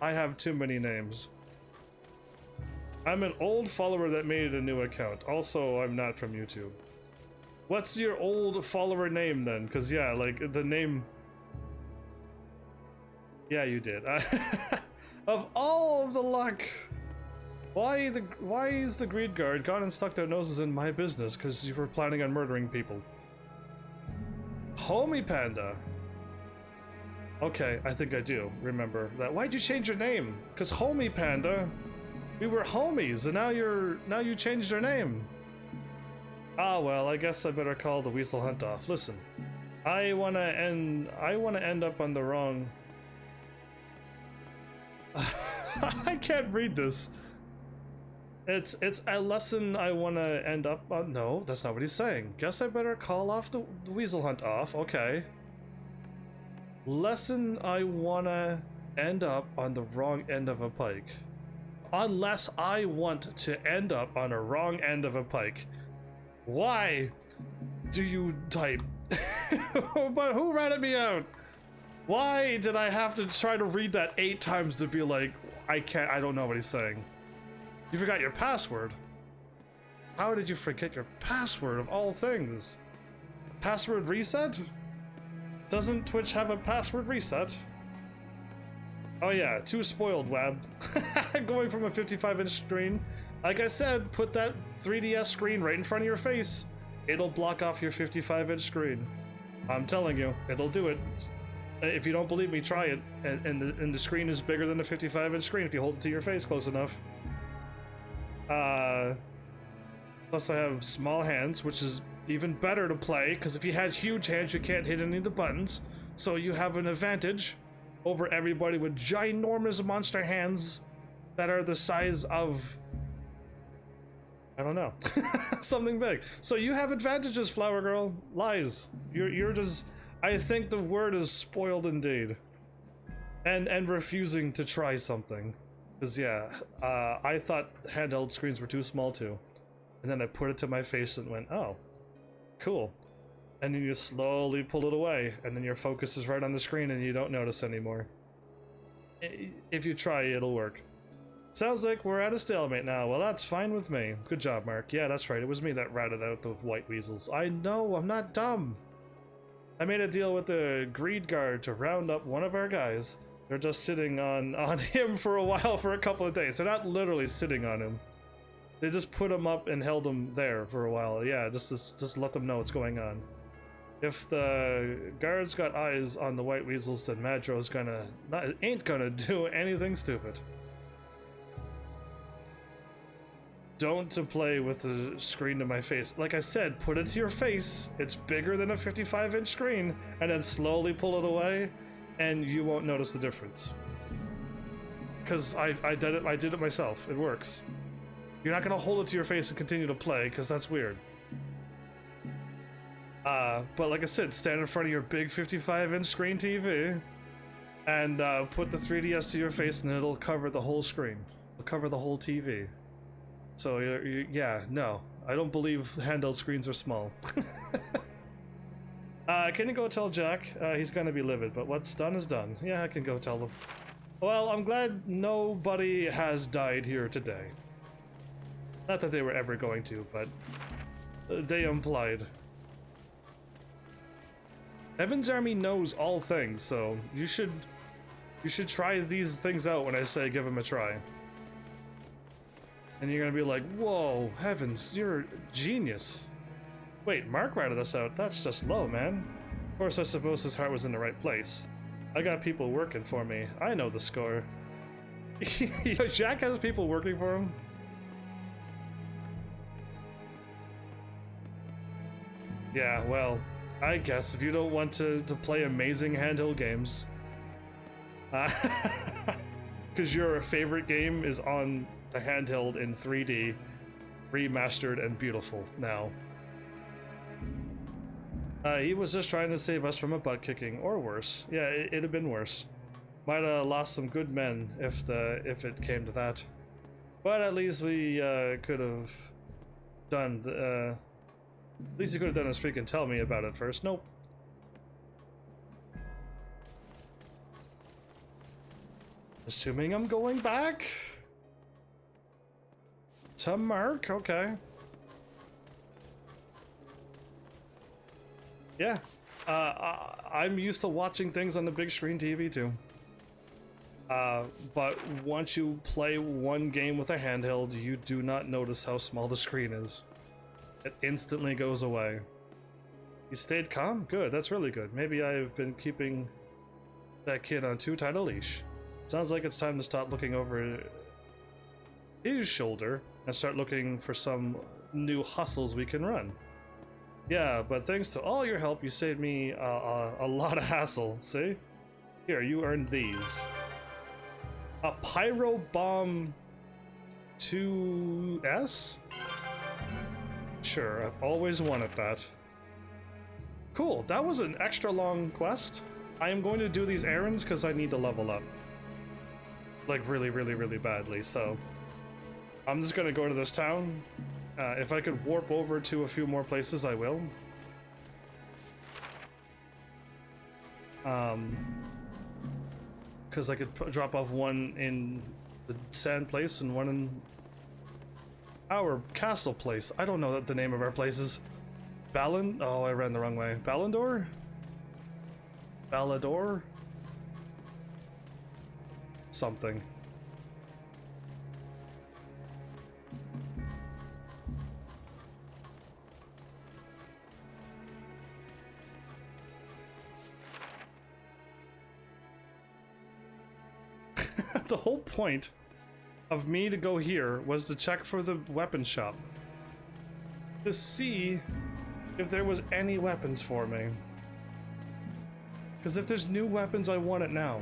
I have too many names. I'm an old follower that made a new account. Also, I'm not from YouTube. What's your old follower name then? Cause yeah, like the name. Yeah, you did. Of all of the luck. Why is the greed guard gone and stuck their noses in my business? Because you were planning on murdering people. Homie Panda. Okay, I think I do remember that. Why'd you change your name? Because Homie Panda, we were homies, and now you changed your name. Ah well, I guess I better call the weasel hunt off. Listen, I wanna end up on the wrong. I can't read this. It's a lesson I want to end up on. No, that's not what he's saying. Guess I better call off the weasel hunt off. Okay. Lesson I want to end up on the wrong end of a pike. Unless I want to end up on a wrong end of a pike. Why do you type? But who ratted me out? Why did I have to try to read that 8 times to be like, I don't know what he's saying. You forgot your password. How did you forget your password of all things? Password reset? Doesn't Twitch have a password reset? Oh yeah, too spoiled, Wab. Going from a 55-inch screen. Like I said, put that 3DS screen right in front of your face. It'll block off your 55-inch screen. I'm telling you, it'll do it. If you don't believe me, try it. And the screen is bigger than a 55-inch screen if you hold it to your face close enough. Plus I have small hands, which is even better to play, because if you had huge hands, you can't hit any of the buttons. So you have an advantage over everybody with ginormous monster hands that are the size of, I don't know, something big. So you have advantages, Flower Girl. Lies. You're just, I think the word is spoiled indeed. And refusing to try something. Because yeah, I thought handheld screens were too small too. And then I put it to my face and went, oh, cool. And then you slowly pull it away, and then your focus is right on the screen and you don't notice anymore. If you try, it'll work. Sounds like we're at a stalemate now. Well, that's fine with me. Good job, Mark. Yeah, that's right. It was me that ratted out the white weasels. I know, I'm not dumb. I made a deal with the greed guard to round up one of our guys. They're just sitting on him for a while, for a couple of days. They're not literally sitting on him. They just put him up and held him there for a while. Yeah, just let them know what's going on. If the guards got eyes on the white weasels, then Madro's ain't gonna do anything stupid. Don't to play with the screen to my face. Like I said, put it to your face. It's bigger than a 55-inch screen, and then slowly pull it away, and you won't notice the difference. Because I did it myself. It works. You're not gonna hold it to your face and continue to play, because that's weird. But like I said, stand in front of your big 55-inch screen TV, and put the 3DS to your face, and it'll cover the whole screen. It'll cover the whole TV. So yeah, no, I don't believe handheld screens are small. Can you go tell Jack? He's gonna be livid, but what's done is done. Yeah, I can go tell them. Well, I'm glad nobody has died here today. Not that they were ever going to, but they implied. Heaven's Army knows all things, so you should try these things out when I say give them a try. And you're gonna be like, whoa, Heavens, you're a genius. Wait, Mark ratted us out. That's just low, man. Of course, I suppose his heart was in the right place. I got people working for me. I know the score. Jack has people working for him? Yeah, well, I guess if you don't want to play amazing handheld games. Because your favorite game is on the handheld in 3D, remastered and beautiful now. He was just trying to save us from a butt kicking, or worse. Yeah, it'd have been worse. Might have lost some good men if it came to that. But at least we could have done. At least he could have done is freaking tell me about it first. Nope. Assuming I'm going back to Mark. Okay. Yeah, I'm used to watching things on the big screen TV too. But once you play one game with a handheld, you do not notice how small the screen is. It instantly goes away. You stayed calm? Good, that's really good. Maybe I've been keeping that kid on too tight a leash. Sounds like it's time to stop looking over his shoulder and start looking for some new hustles we can run. Yeah, but thanks to all your help, you saved me a lot of hassle, see? Here, you earned these. A Pyro Bomb 2S? Sure, I've always wanted that. Cool, that was an extra long quest. I am going to do these errands because I need to level up. Like really, really, really badly, so... I'm just gonna go to this town. If I could warp over to a few more places, I will. Because I could drop off one in the sand place and one in our castle place. I don't know the name of our places. Oh, I ran the wrong way. Ballandor? Ballador? Something. The whole point of me to go here was to check for the weapon shop. To see if there was any weapons for me. Because if there's new weapons, I want it now.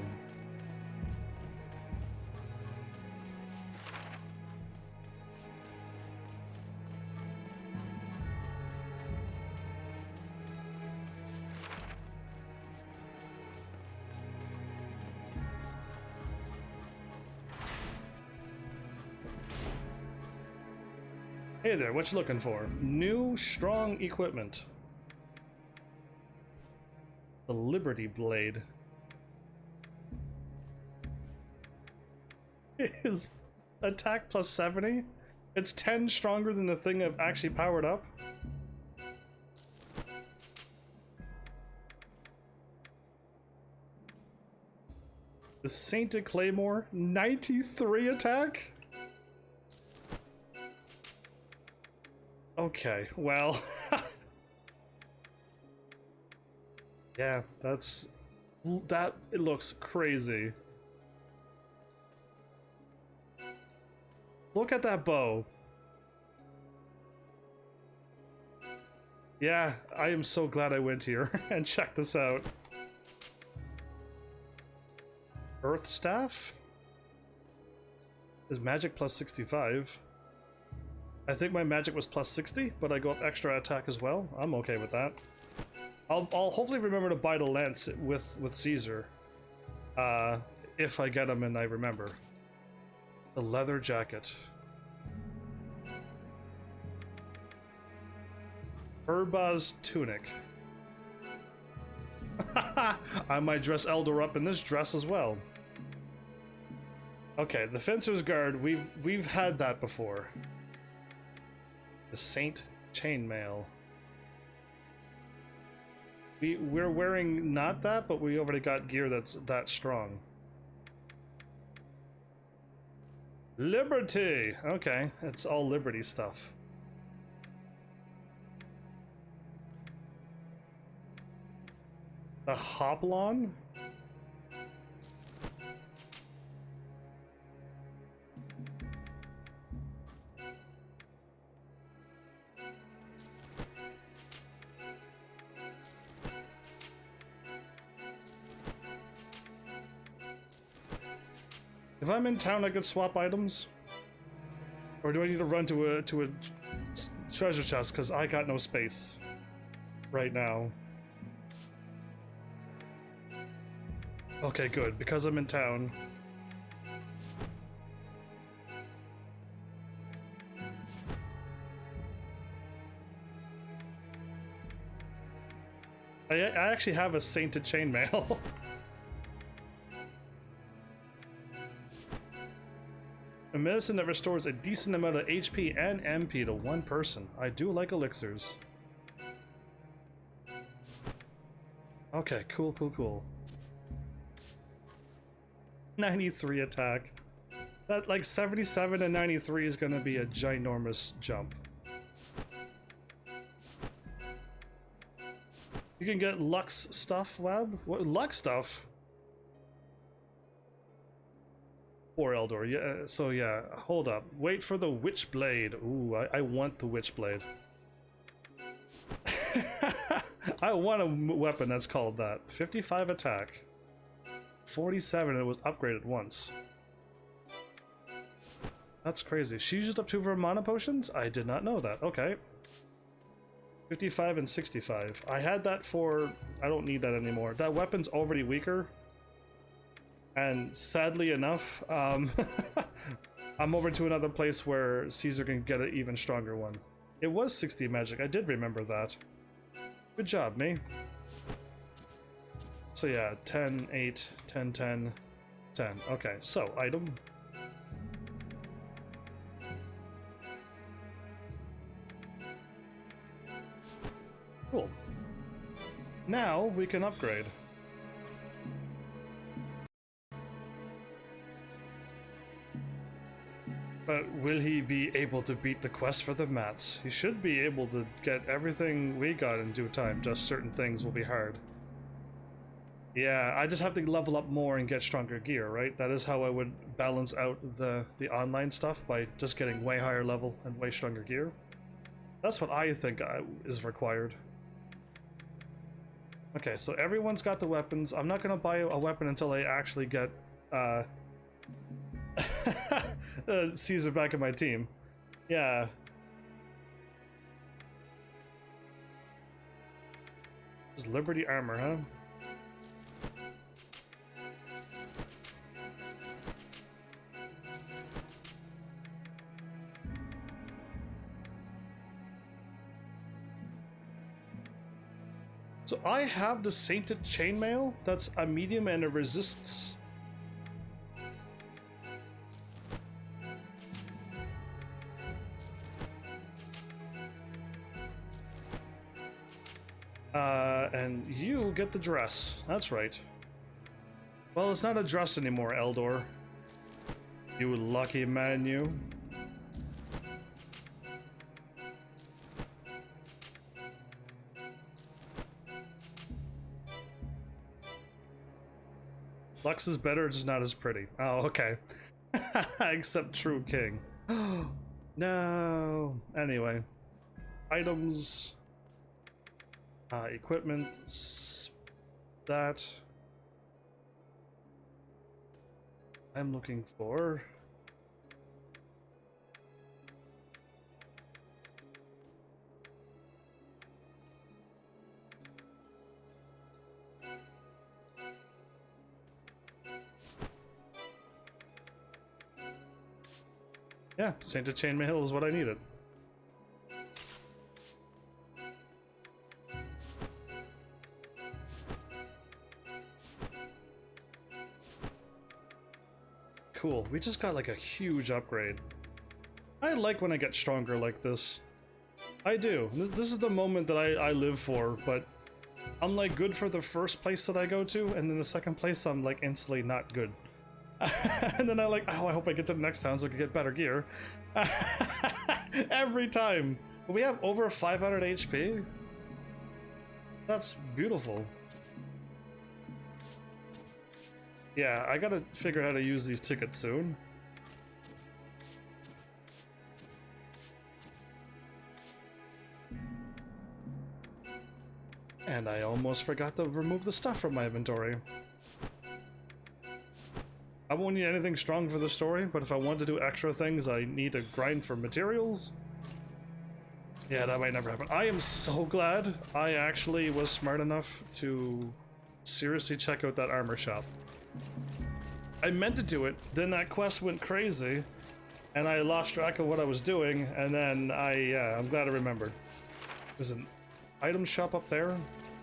Hey there, what you looking for? New, strong equipment. The Liberty Blade. Is attack plus 70? It's 10 stronger than the thing I've actually powered up. The Sainted Claymore, 93 attack? Okay, well, yeah, that it looks crazy. Look at that bow. Yeah, I am so glad I went here and checked this out. Earth Staff? Is magic plus 65? I think my magic was plus 60, but I go up extra attack as well. I'm okay with that. I'll hopefully remember to buy the lance with Caesar. If I get him and I remember. The leather jacket. Urba's tunic. I might dress Eldor up in this dress as well. Okay, the Fencer's Guard, we've had that before. The Saint Chainmail. We're wearing not that, but we already got gear that's that strong. Liberty! Okay, it's all Liberty stuff. The Hoplon? If I'm in town, I could swap items? Or do I need to run to a treasure chest because I got no space right now? Okay, good, because I'm in town. I actually have a Sainted Chainmail. A medicine that restores a decent amount of HP and MP to one person. I do like elixirs. Okay, cool, cool, cool. 93 attack. That, like, 77 and 93 is gonna be a ginormous jump. You can get Lux stuff, Web? What, Lux stuff? Or Eldor, yeah, so yeah, hold up. Wait for the Witch Blade. Ooh, I want the Witch Blade. I want a weapon that's called that. 55 attack. 47, it was upgraded once. That's crazy. She used up 2 of her mana potions? I did not know that. Okay. 55 and 65. I had that for... I don't need that anymore. That weapon's already weaker. And sadly enough, I'm over to another place where Caesar can get an even stronger one. It was 60 magic. I did remember that. Good job, me. So yeah, 10, 8, 10, 10, 10. Okay, so item. Cool. Now we can upgrade. But will he be able to beat the quest for the mats? He should be able to get everything we got in due time, just certain things will be hard. Yeah, I just have to level up more and get stronger gear, right? That is how I would balance out the online stuff, by just getting way higher level and way stronger gear. That's what I think is required. Okay, so everyone's got the weapons. I'm not gonna buy a weapon until I actually get Caesar back in my team. Yeah. This is Liberty armor, huh? So I have the Sainted Chainmail. That's a medium and it resists. And you get the dress. That's right. Well, it's not a dress anymore, Eldor. You lucky man, you. Lux is better, just not as pretty. Oh, okay. Except True King. No. Anyway. Items. Equipment. That. I'm looking for. Yeah, Sainted Chainmail is what I needed. Cool, we just got like a huge upgrade. I like when I get stronger like this. I do. This is the moment that I live for, but I'm like good for the first place that I go to, and then the second place I'm like instantly not good. And then I'm like, oh, I hope I get to the next town so I can get better gear. Every time. But we have over 500 HP. That's beautiful. Yeah, I gotta figure out how to use these tickets soon. And I almost forgot to remove the stuff from my inventory. I won't need anything strong for the story, but if I want to do extra things, I need to grind for materials. Yeah, that might never happen. I am so glad I actually was smart enough to seriously check out that armor shop. I meant to do it, then that quest went crazy, and I lost track of what I was doing, and then I'm glad I remembered. There's an item shop up there.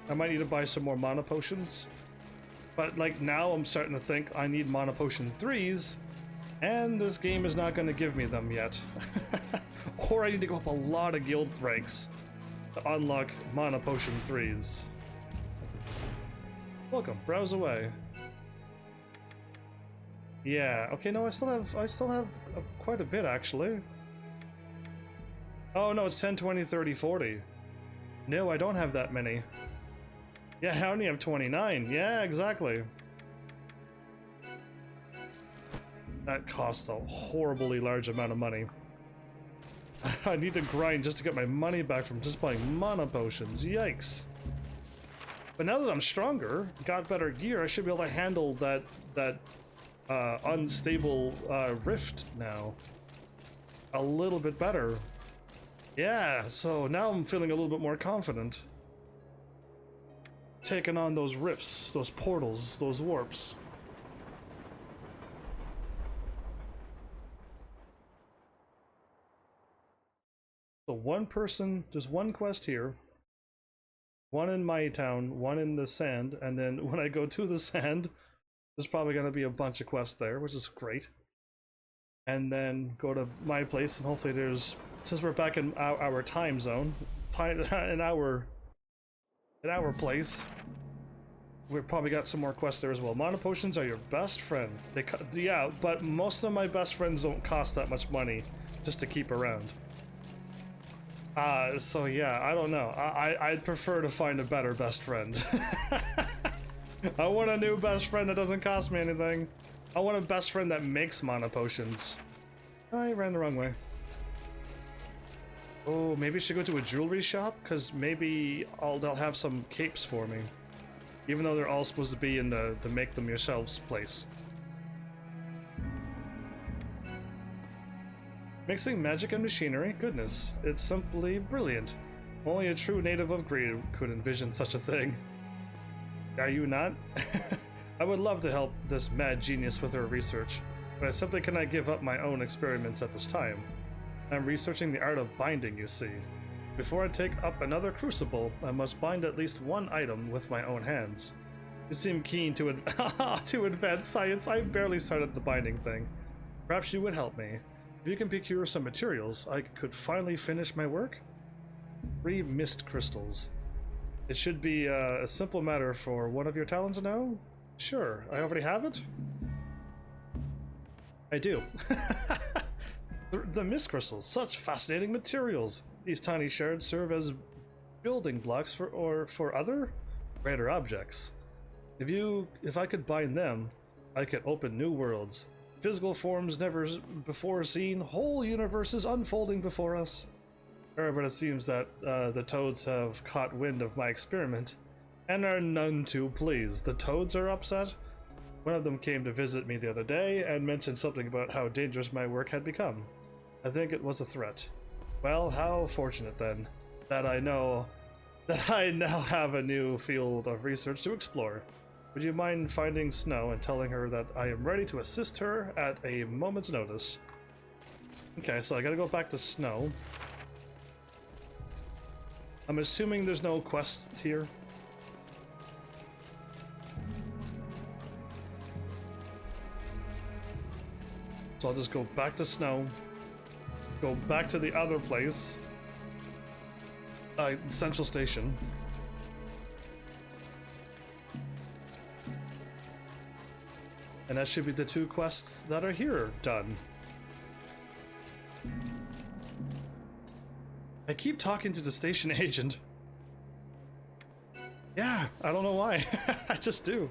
I might need to buy some more mana potions. But like now I'm starting to think I need mana potion 3s, and this game is not going to give me them yet. Or I need to go up a lot of guild ranks to unlock mana potion 3s. Welcome, browse away. Yeah, okay, no, I still have quite a bit actually. Oh no, it's 10, 20, 30, 40. No, I don't have that many. Yeah, I only have 29. Yeah, exactly. That cost a horribly large amount of money. I need to grind just to get my money back from just buying mana potions. Yikes. But now that I'm stronger, got better gear, I should be able to handle that unstable rift now a little bit better. Yeah, so now I'm feeling a little bit more confident. Taking on those rifts, those portals, those warps. So one person, there's one quest here, one in my town, one in the sand, and then when I go to the sand, there's probably going to be a bunch of quests there, which is great. And then go to my place, and hopefully there's, since we're back in our time zone, in our place, we've probably got some more quests there as well. Mana potions are your best friend. Yeah, but most of my best friends don't cost that much money just to keep around. So yeah, I don't know. I'd prefer to find a better best friend. I want a new best friend that doesn't cost me anything. I want a best friend that makes mana potions. I ran the wrong way. Oh, maybe I should go to a jewelry shop, because maybe they'll have some capes for me. Even though they're all supposed to be in the make them yourselves place. Mixing magic and machinery? Goodness, it's simply brilliant. Only a true native of Greed could envision such a thing. Are you not? I would love to help this mad genius with her research, but I simply cannot give up my own experiments at this time. I'm researching the art of binding, you see. Before I take up another crucible, I must bind at least one item with my own hands. You seem keen to advance science. I barely started the binding thing. Perhaps you would help me. If you can procure some materials, I could finally finish my work. 3 mist crystals. It should be a simple matter for one of your talents now? Sure, I already have it? I do. The mist crystals, such fascinating materials. These tiny shards serve as building blocks for other greater objects. If I could bind them, I could open new worlds. Physical forms never before seen, whole universes unfolding before us. But it seems that the toads have caught wind of my experiment, and are none too pleased. The toads are upset. One of them came to visit me the other day, and mentioned something about how dangerous my work had become. I think it was a threat. Well, how fortunate then, that I now have a new field of research to explore. Would you mind finding Snow and telling her that I am ready to assist her at a moment's notice? Okay, so I gotta go back to Snow. I'm assuming there's no quest here. So I'll just go back to Snow. Go back to the other place. Central Station. And that should be the 2 quests that are here done. I keep talking to the station agent. Yeah, I don't know why. I just do.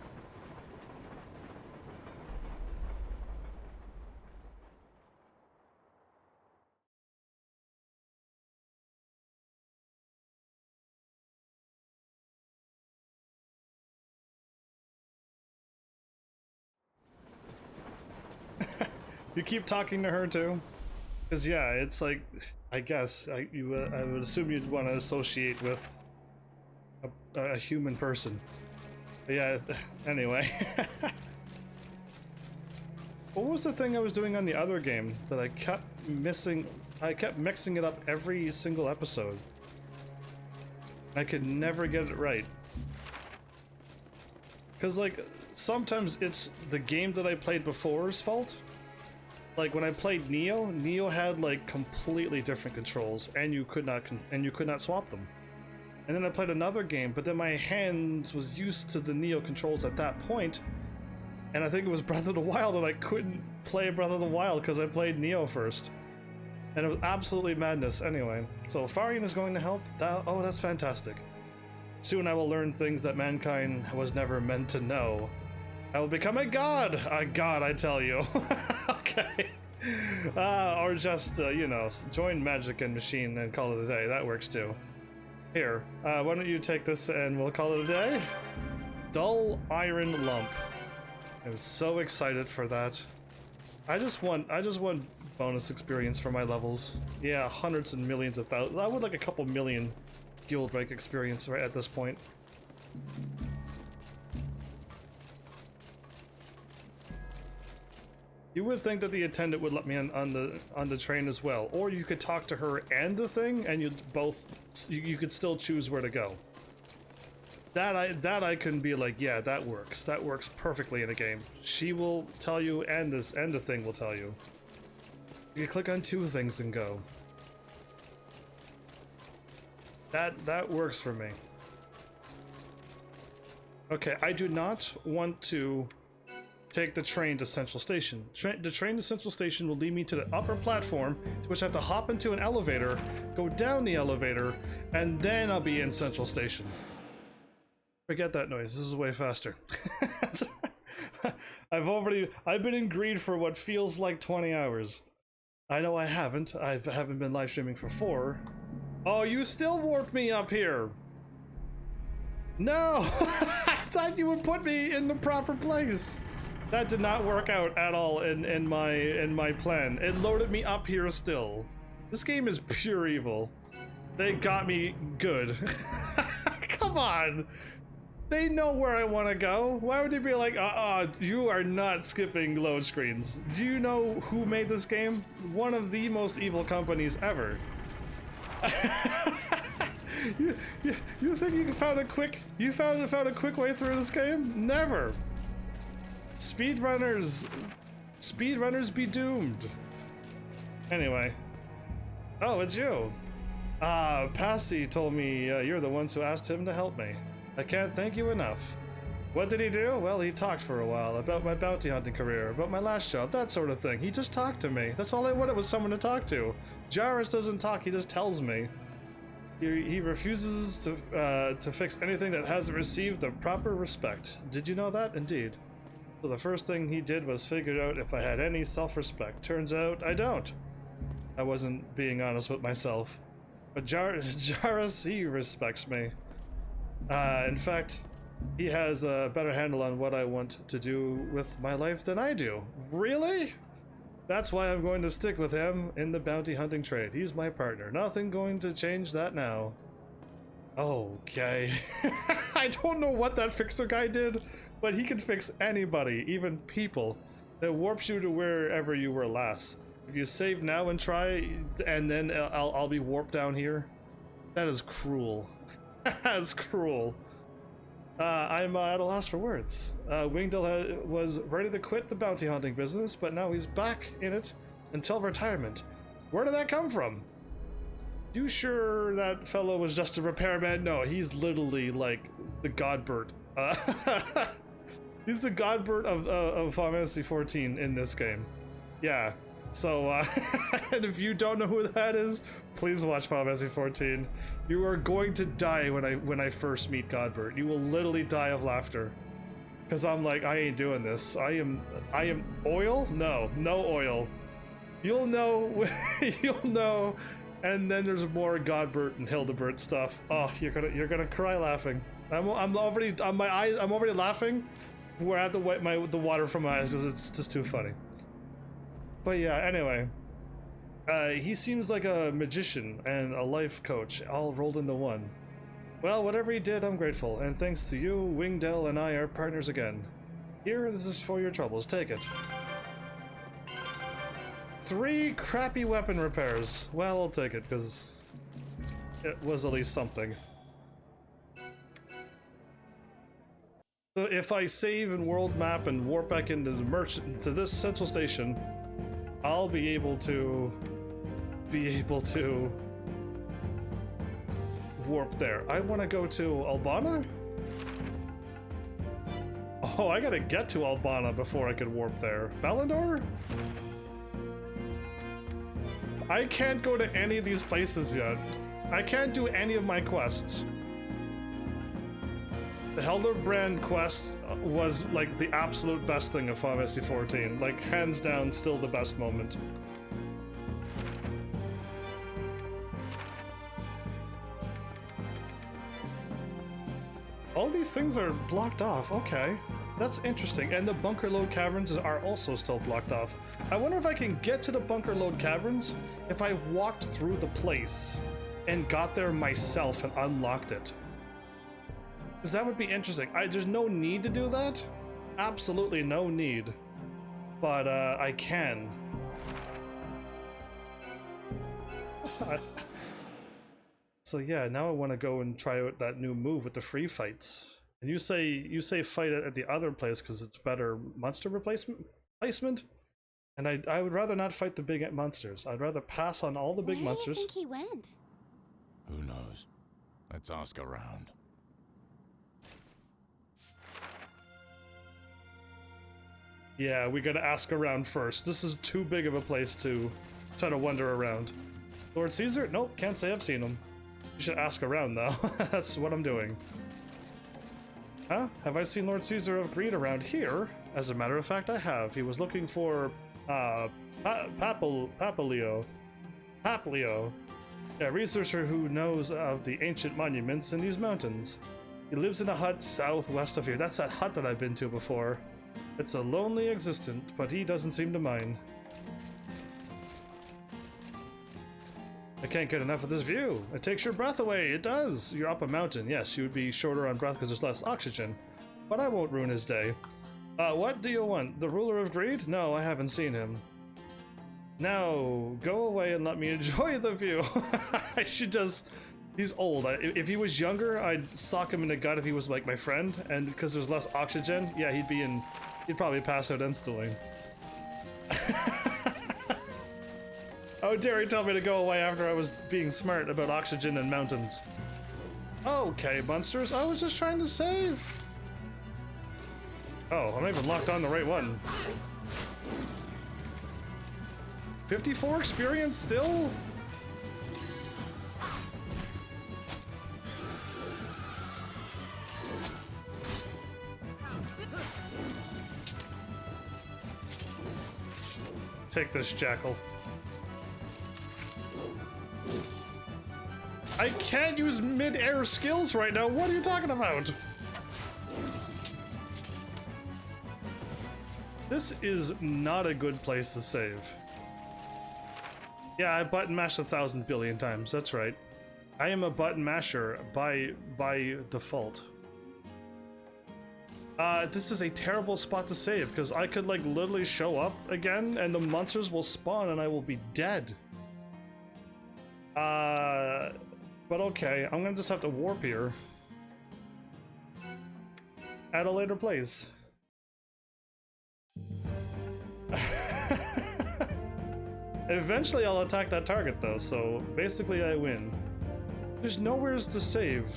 You keep talking to her too? Because yeah, it's like, I guess I would assume you'd want to associate with a human person. But yeah. Anyway. What was the thing I was doing on the other game that I kept missing? I kept mixing it up every single episode. I could never get it right. Because, like, sometimes it's the game that I played before's fault. Like, when I played Neo had, like, completely different controls, and you could not swap them. And then I played another game, but then my hands was used to the Neo controls at that point, and I think it was Breath of the Wild that I couldn't play Breath of the Wild because I played Neo first. And it was absolutely madness. Anyway, so Farian is going to help. Oh, that's fantastic. Soon I will learn things that mankind was never meant to know. I will become a god! A god, I tell you. Okay. Or just, you know, join Magic and Machine and call it a day. That works too. Here, why don't you take this and we'll call it a day? Dull Iron Lump. I'm so excited for that. I just want bonus experience for my levels. Yeah, hundreds and millions of thousands. I would like a couple million guild rank experience right at this point. You would think that the attendant would let me on the train as well, or you could talk to her and the thing, and you could still choose where to go. That I can be like, yeah, that works. That works perfectly in a game. She will tell you, and the thing will tell you. You can click on two things and go. That works for me. Okay, I do not want to take the train to Central Station. The train to Central Station will lead me to the upper platform, to which I have to hop into an elevator, go down the elevator, and then I'll be in Central Station. Forget that noise. This is way faster. I've been in Greed for what feels like 20 hours. I know I haven't. I haven't been live streaming for 4. Oh, you still warped me up here. No, I thought you would put me in the proper place. That did not work out at all in my plan. It loaded me up here still. This game is pure evil. They got me good. Come on. They know where I want to go. Why would they be like, you are not skipping load screens? Do you know who made this game? One of the most evil companies ever. You think you found a quick way through this game? Never. Speedrunners be doomed. Anyway. Oh, it's you. Passy told me you're the ones who asked him to help me. I can't thank you enough. What did he do? Well, he talked for a while about my bounty hunting career, about my last job, that sort of thing. He just talked to me. That's all I wanted, was someone to talk to. Jarrus doesn't talk, he just tells me. He refuses to fix anything that hasn't received the proper respect. Did you know that? Indeed. So the first thing he did was figure out if I had any self-respect. Turns out I don't. I wasn't being honest with myself. But Jarrus, he respects me. In fact, he has a better handle on what I want to do with my life than I do. Really? That's why I'm going to stick with him in the bounty hunting trade. He's my partner. Nothing going to change that now. Okay. I don't know what that fixer guy did, but he can fix anybody, even people. It warps you to wherever you were last. If you save now and try, and then I'll be warped down here. That is cruel. That's cruel. I'm at a loss for words. Wingdale was ready to quit the bounty hunting business, but now he's back in it until retirement. Where did that come from? You sure that fellow was just a repairman? No, he's literally like the Godbert. He's the Godbert of Final Fantasy 14 in this game. Yeah. So, and if you don't know who that is, please watch Final Fantasy 14. You are going to die when I first meet Godbert. You will literally die of laughter. Cause I'm like, I ain't doing this. I am oil? No oil. You'll know, you'll know. And then there's more Godbert and Hildebert stuff. Oh, you're gonna cry laughing. I'm already laughing. We're at the water from my eyes because it's just too funny. But yeah, anyway. He seems like a magician and a life coach, all rolled into one. Well, whatever he did, I'm grateful, and thanks to you, Wingdell and I are partners again. Here, this is for your troubles, take it. 3 crappy weapon repairs. Well, I'll take it, because it was at least something. So if I save in world map and warp back into the merchant to this central station, I'll be able to warp there. I want to go to Albana? Oh, I gotta get to Albana before I can warp there. Balandor? I can't go to any of these places yet. I can't do any of my quests. The Helderbrand quest was like the absolute best thing of Final Fantasy XIV. Like, hands down, still the best moment. All these things are blocked off, okay. That's interesting, and the Bunker Lode Caverns are also still blocked off. I wonder if I can get to the Bunker Lode Caverns if I walked through the place and got there myself and unlocked it. Because that would be interesting. There's no need to do that. Absolutely no need. But I can. So yeah, now I want to go and try out that new move with the free fights. And you say fight it at the other place because it's better monster placement. And I would rather not fight the big monsters. I'd rather pass on all the big monsters. Where do you think he went? Who knows? Let's ask around. Yeah, we gotta ask around first. This is too big of a place to try to wander around. Lord Caesar? Nope, can't say I've seen him. You should ask around though. That's what I'm doing. Huh? Have I seen Lord Caesar of Greed around here? As a matter of fact, I have. He was looking for Papilio. A researcher who knows of the ancient monuments in these mountains. He lives in a hut southwest of here. That's that hut that I've been to before. It's a lonely existence, but he doesn't seem to mind. I can't get enough of this view. It takes your breath away. It does. You're up a mountain. Yes, you would be shorter on breath because there's less oxygen. But I won't ruin his day. What do you want? The ruler of greed? No, I haven't seen him. Now, go away and let me enjoy the view. She does. He's old. If he was younger, I'd sock him in the gut if he was like my friend. And because there's less oxygen, yeah, he'd probably pass out instantly. How dare you tell me to go away after I was being smart about oxygen and mountains? Okay, monsters, I was just trying to save. Oh, I'm not even locked on the right one. 54 experience still? Take this, Jackal. I can't use mid-air skills right now. What are you talking about? This is not a good place to save. Yeah, I button mashed 1,000 billion times. That's right. I am a button masher by default. This is a terrible spot to save because I could like literally show up again and the monsters will spawn and I will be dead. But okay, I'm gonna just have to warp here at a later place. Eventually I'll attack that target though, so basically I win. There's nowhere to save.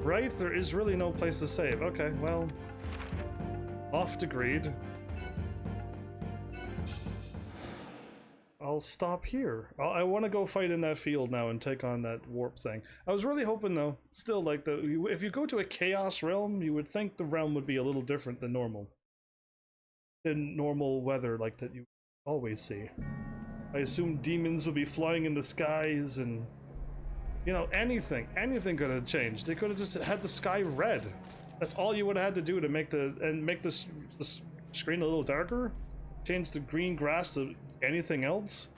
Right? There is really no place to save. Okay, well, off to Greed. I'll stop here. I want to go fight in that field now and take on that warp thing. I was really hoping though, still like if you go to a chaos realm, you would think the realm would be a little different than normal. Than normal weather like that you always see. I assume demons would be flying in the skies and, you know, anything could have changed. They could have just had the sky red. That's all you would have had to do to make the screen a little darker. change the green grass to anything else,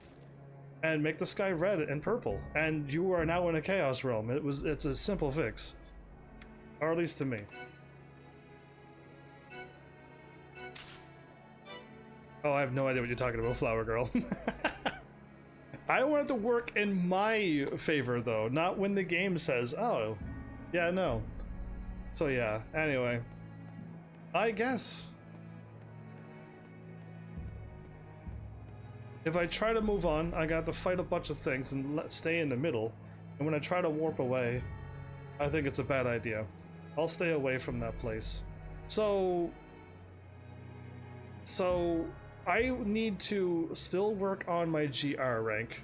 and make the sky red and purple, and you are now in a chaos realm. It's a simple fix, or at least to me. Oh, I have no idea what you're talking about, Flower Girl. I want it to work in my favor, though, not when the game says, oh, yeah, no. So yeah, anyway. I guess. If I try to move on, I got to fight a bunch of things and stay in the middle. And when I try to warp away, I think it's a bad idea. I'll stay away from that place. So I need to still work on my GR rank.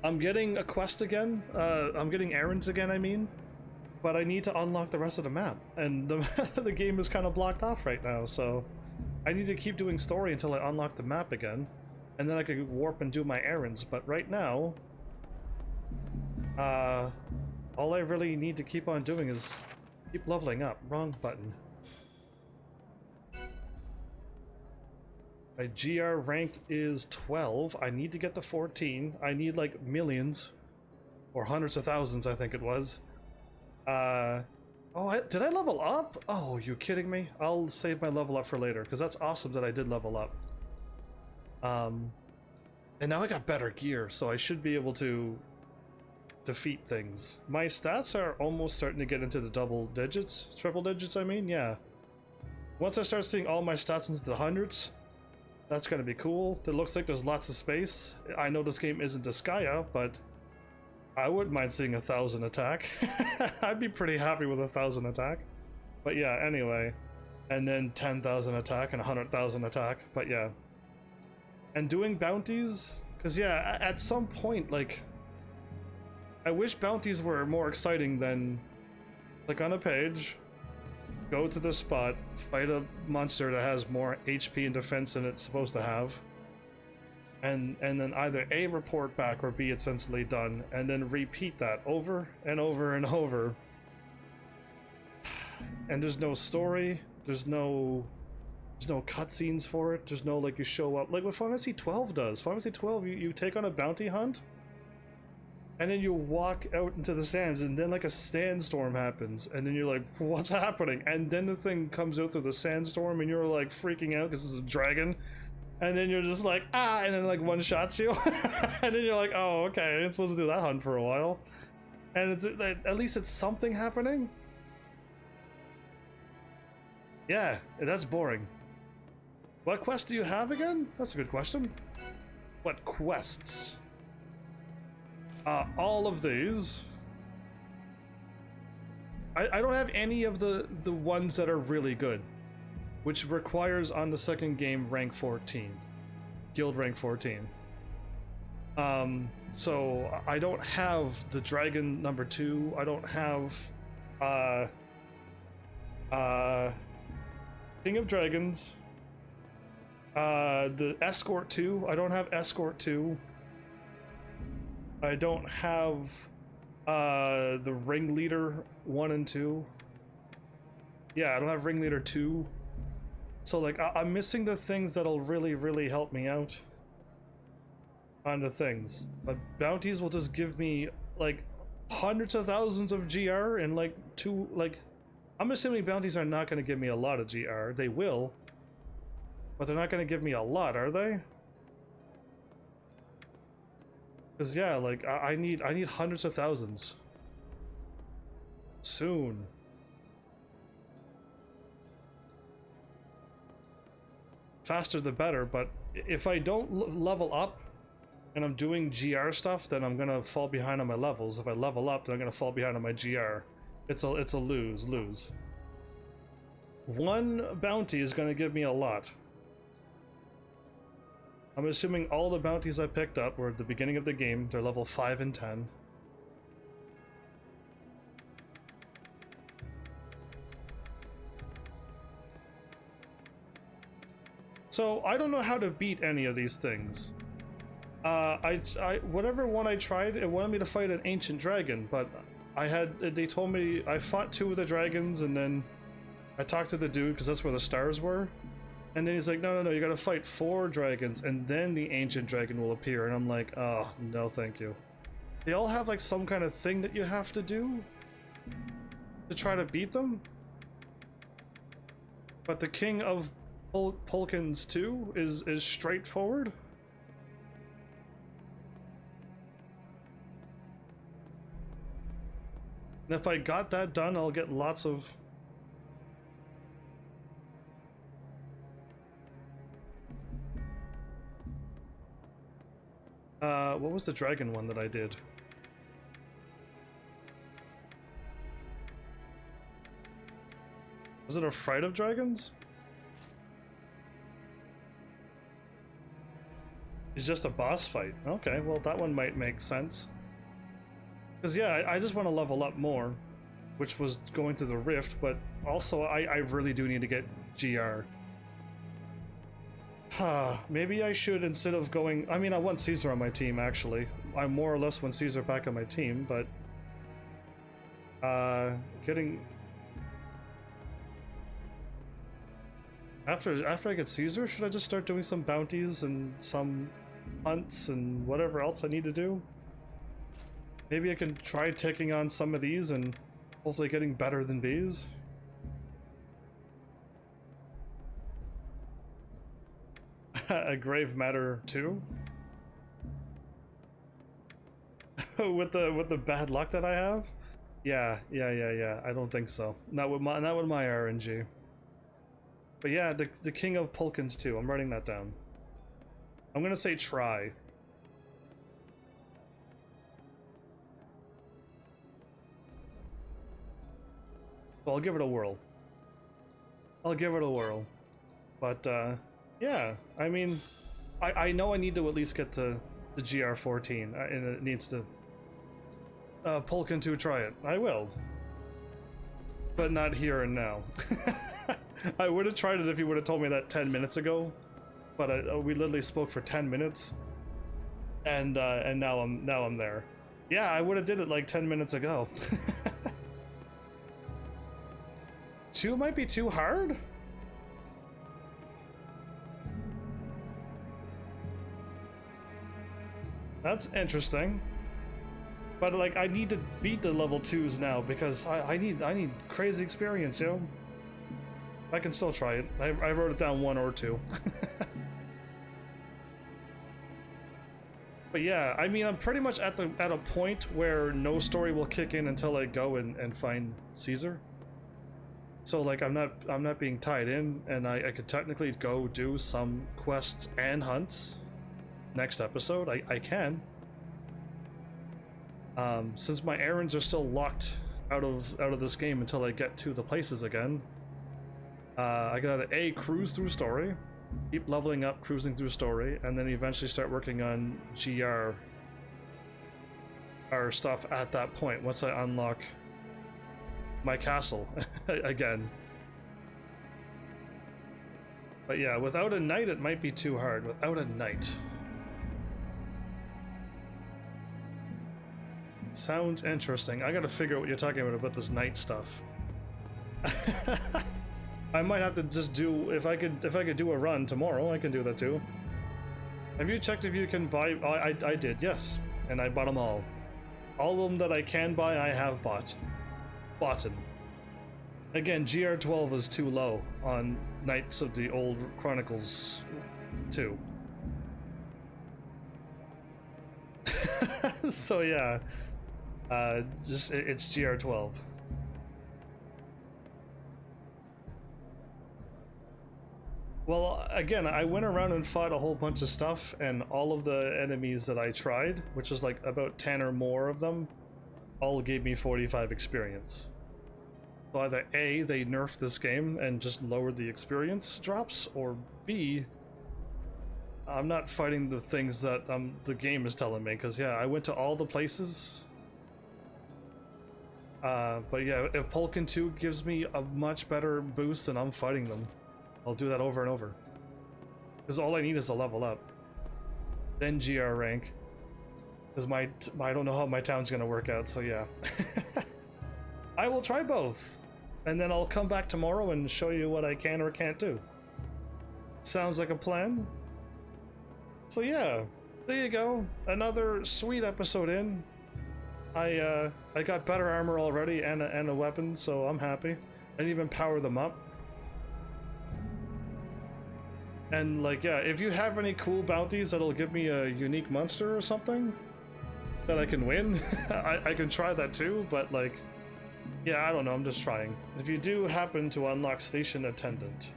I'm getting a quest again. I'm getting errands again, I mean. But I need to unlock the rest of the map. And the game is kind of blocked off right now, so I need to keep doing story until I unlock the map again. And then I could warp and do my errands. But right now, all I really need to keep on doing is keep leveling up. Wrong button. My GR rank is 12. I need to get to 14. I need like millions or hundreds of thousands, I think it was. Oh, did I level up? Oh, you kidding me? I'll save my level up for later because that's awesome that I did level up. And now I got better gear, so I should be able to defeat things. My stats are almost starting to get into the double digits, triple digits, I mean, yeah. Once I start seeing all my stats into the hundreds, that's gonna be cool. It looks like there's lots of space. I know this game isn't Disgaea, but I wouldn't mind seeing 1,000 attack. I'd be pretty happy with 1,000 attack. But yeah, anyway. And then 10,000 attack and 100,000 attack, but yeah. And doing bounties, because yeah, at some point, like, I wish bounties were more exciting than click on a page, go to this spot, fight a monster that has more HP and defense than it's supposed to have, and then either A, report back, or B, it's essentially done, and then repeat that over and over and over. And there's no story, there's no cutscenes for it, there's no, like, you show up, like what Final Fantasy 12 does. Final Fantasy 12, you take on a bounty hunt, and then you walk out into the sands, and then like a sandstorm happens, and then you're like, what's happening? And then the thing comes out through the sandstorm, and you're like freaking out because it's a dragon, and then you're just like, ah, and then like one shots you, and then you're like, oh, okay, I ain't supposed to do that hunt for a while. And it's at least it's something happening. Yeah, that's boring. What quest do you have again? That's a good question. What quests? All of these. I don't have any of the ones that are really good, which requires on the second game rank 14, guild rank 14. So I don't have the dragon number 2. I don't have King of Dragons. The escort 2. I don't have escort 2. I don't have the ringleader 1 and 2. Yeah, I don't have ringleader 2. So like I'm missing the things that'll really help me out on the things. But bounties will just give me like hundreds of thousands of GR and like I'm assuming bounties are not going to give me a lot of GR. They will, but they're not going to give me a lot, are they? Because yeah, like I need hundreds of thousands soon. Faster the better, but if I don't level up and I'm doing GR stuff, then I'm gonna fall behind on my levels. If I level up, then I'm gonna fall behind on my GR. It's a lose. One bounty is gonna give me a lot. I'm assuming all the bounties I picked up were at the beginning of the game. They're level 5 and 10. So I don't know how to beat any of these things. Whatever one I tried, it wanted me to fight an ancient dragon, but they told me I fought 2 of the dragons, and then I talked to the dude because that's where the stars were. And then he's like, no, no, no, you gotta fight 4 dragons, and then the ancient dragon will appear. And I'm like, oh, no, thank you. They all have like some kind of thing that you have to do to try to beat them. But the King of Pulkins 2 is straightforward. And if I got that done, I'll get lots of... what was the dragon one that I did? Was it a Fright of Dragons? It's just a boss fight. Okay, well that one might make sense. Because yeah, I just want to level up more, which was going to the Rift, but also I really do need to get GR. Maybe I should, instead of going... I mean, I want Caesar on my team, actually. I more or less want Caesar back on my team, but... getting... After I get Caesar, should I just start doing some bounties and some hunts and whatever else I need to do? Maybe I can try taking on some of these and hopefully getting better than bees. A grave matter too? with the bad luck that I have? Yeah. I don't think so. Not with my RNG. But yeah, the King of Pulkins 2. I'm writing that down. I'm gonna say try. Well, I'll give it a whirl. But yeah, I mean, I know I need to at least get to the GR14, and it needs to... Pulkin 2, try it. I will. But not here and now. I would have tried it if you would have told me that 10 minutes ago, but we literally spoke for 10 minutes, and now I'm there. Yeah, I would have did it like 10 minutes ago. 2 might be too hard? That's interesting. But like, I need to beat the level 2s now because I need crazy experience, yo. I can still try it. I wrote it down 1 or 2. But yeah, I mean, I'm pretty much at a point where no story will kick in until I go and find Caesar. So like, I'm not being tied in, and I could technically go do some quests and hunts next episode. I can. Since my errands are still locked out of this game until I get to the places again, I can either A, cruise through story, keep leveling up, cruising through story, and then eventually start working on GR or stuff at that point once I unlock my castle again. But yeah, without a knight it might be too hard. Without a knight. Sounds interesting. I gotta figure out what you're talking about this knight stuff. I might have to just do, if I could do a run tomorrow, I can do that too. Have you checked if you can buy? I did, yes, and I bought them all. All of them that I can buy, I have bought. Boughten. Again, GR12 is too low on Knights of the Old Chronicles 2. So yeah, just it's GR12. Well, again, I went around and fought a whole bunch of stuff, and all of the enemies that I tried, which was like about 10 or more of them, all gave me 45 experience. So either A, they nerfed this game and just lowered the experience drops, or B, I'm not fighting the things that the game is telling me, because yeah, I went to all the places. But yeah, if Pulkin 2 gives me a much better boost, then I'm fighting them. I'll do that over and over. Because all I need is a level up. Then GR rank. Because I don't know how my town's gonna work out, so yeah. I will try both. And then I'll come back tomorrow and show you what I can or can't do. Sounds like a plan. So yeah, there you go. Another sweet episode in. I got better armor already and a weapon, so I'm happy. I didn't even power them up. And like, yeah, if you have any cool bounties that'll give me a unique monster or something that I can win, I can try that too, but like, yeah, I don't know, I'm just trying. If you do happen to unlock Station Attendant,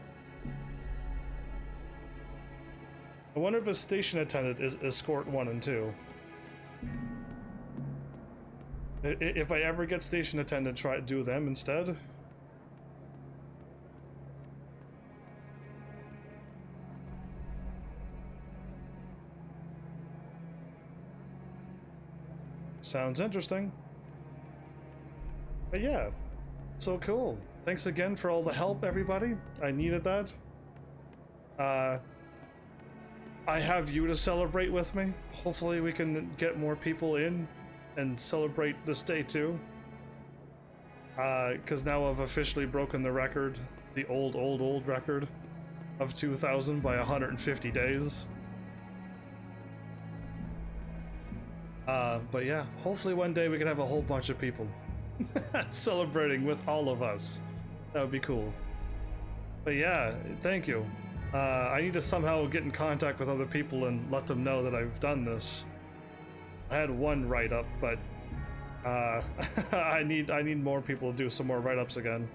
I wonder if a Station Attendant is Escort 1 and 2. If I ever get Station Attendant, try to do them instead. Sounds interesting. But yeah, so cool. Thanks again for all the help, everybody. I needed that. I have you to celebrate with me. Hopefully we can get more people in and celebrate this day too. Because now I've officially broken the record, the old record of 2,000 by 150 days. But yeah, hopefully one day we can have a whole bunch of people celebrating with all of us. That would be cool. But yeah, thank you. I need to somehow get in contact with other people and let them know that I've done this. I had one write-up, but I need more people to do some more write-ups again.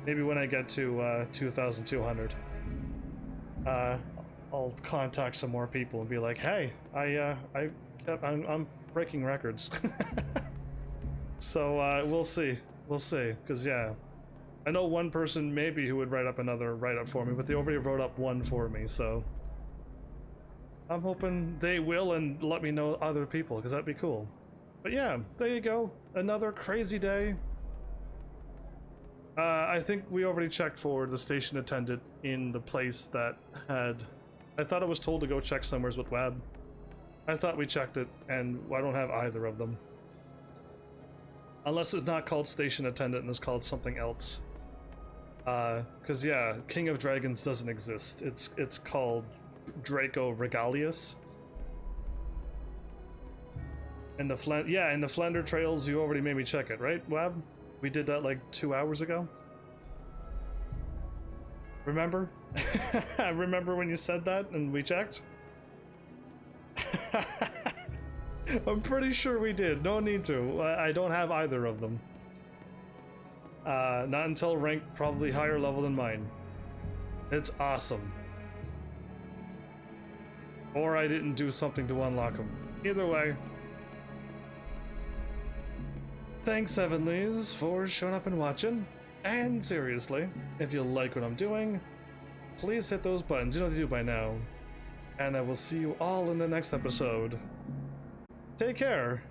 Maybe when I get to 2,200. I'll contact some more people and be like, hey, I'm breaking records. So we'll see, because yeah, I know one person maybe who would write up another write-up for me, but they already wrote up one for me, so I'm hoping they will and let me know other people, because that'd be cool. But yeah, there you go, another crazy day. I think we already checked for the Station Attendant in the place that had... I thought I was told to go check somewheres with Wab. I thought we checked it, and I don't have either of them. Unless it's not called Station Attendant and it's called something else. Cause yeah, King of Dragons doesn't exist. It's called Draco Regalius. And the Flender Trails, you already made me check it, right, Wab? We did that like 2 hours ago. Remember? Remember when you said that and we checked? I'm pretty sure we did. No need to. I don't have either of them. Not until rank probably higher level than mine. It's awesome. Or I didn't do something to unlock them. Either way. Thanks, Heavenlies, for showing up and watching. And seriously, if you like what I'm doing, please hit those buttons. You know what to do by now. And I will see you all in the next episode. Take care.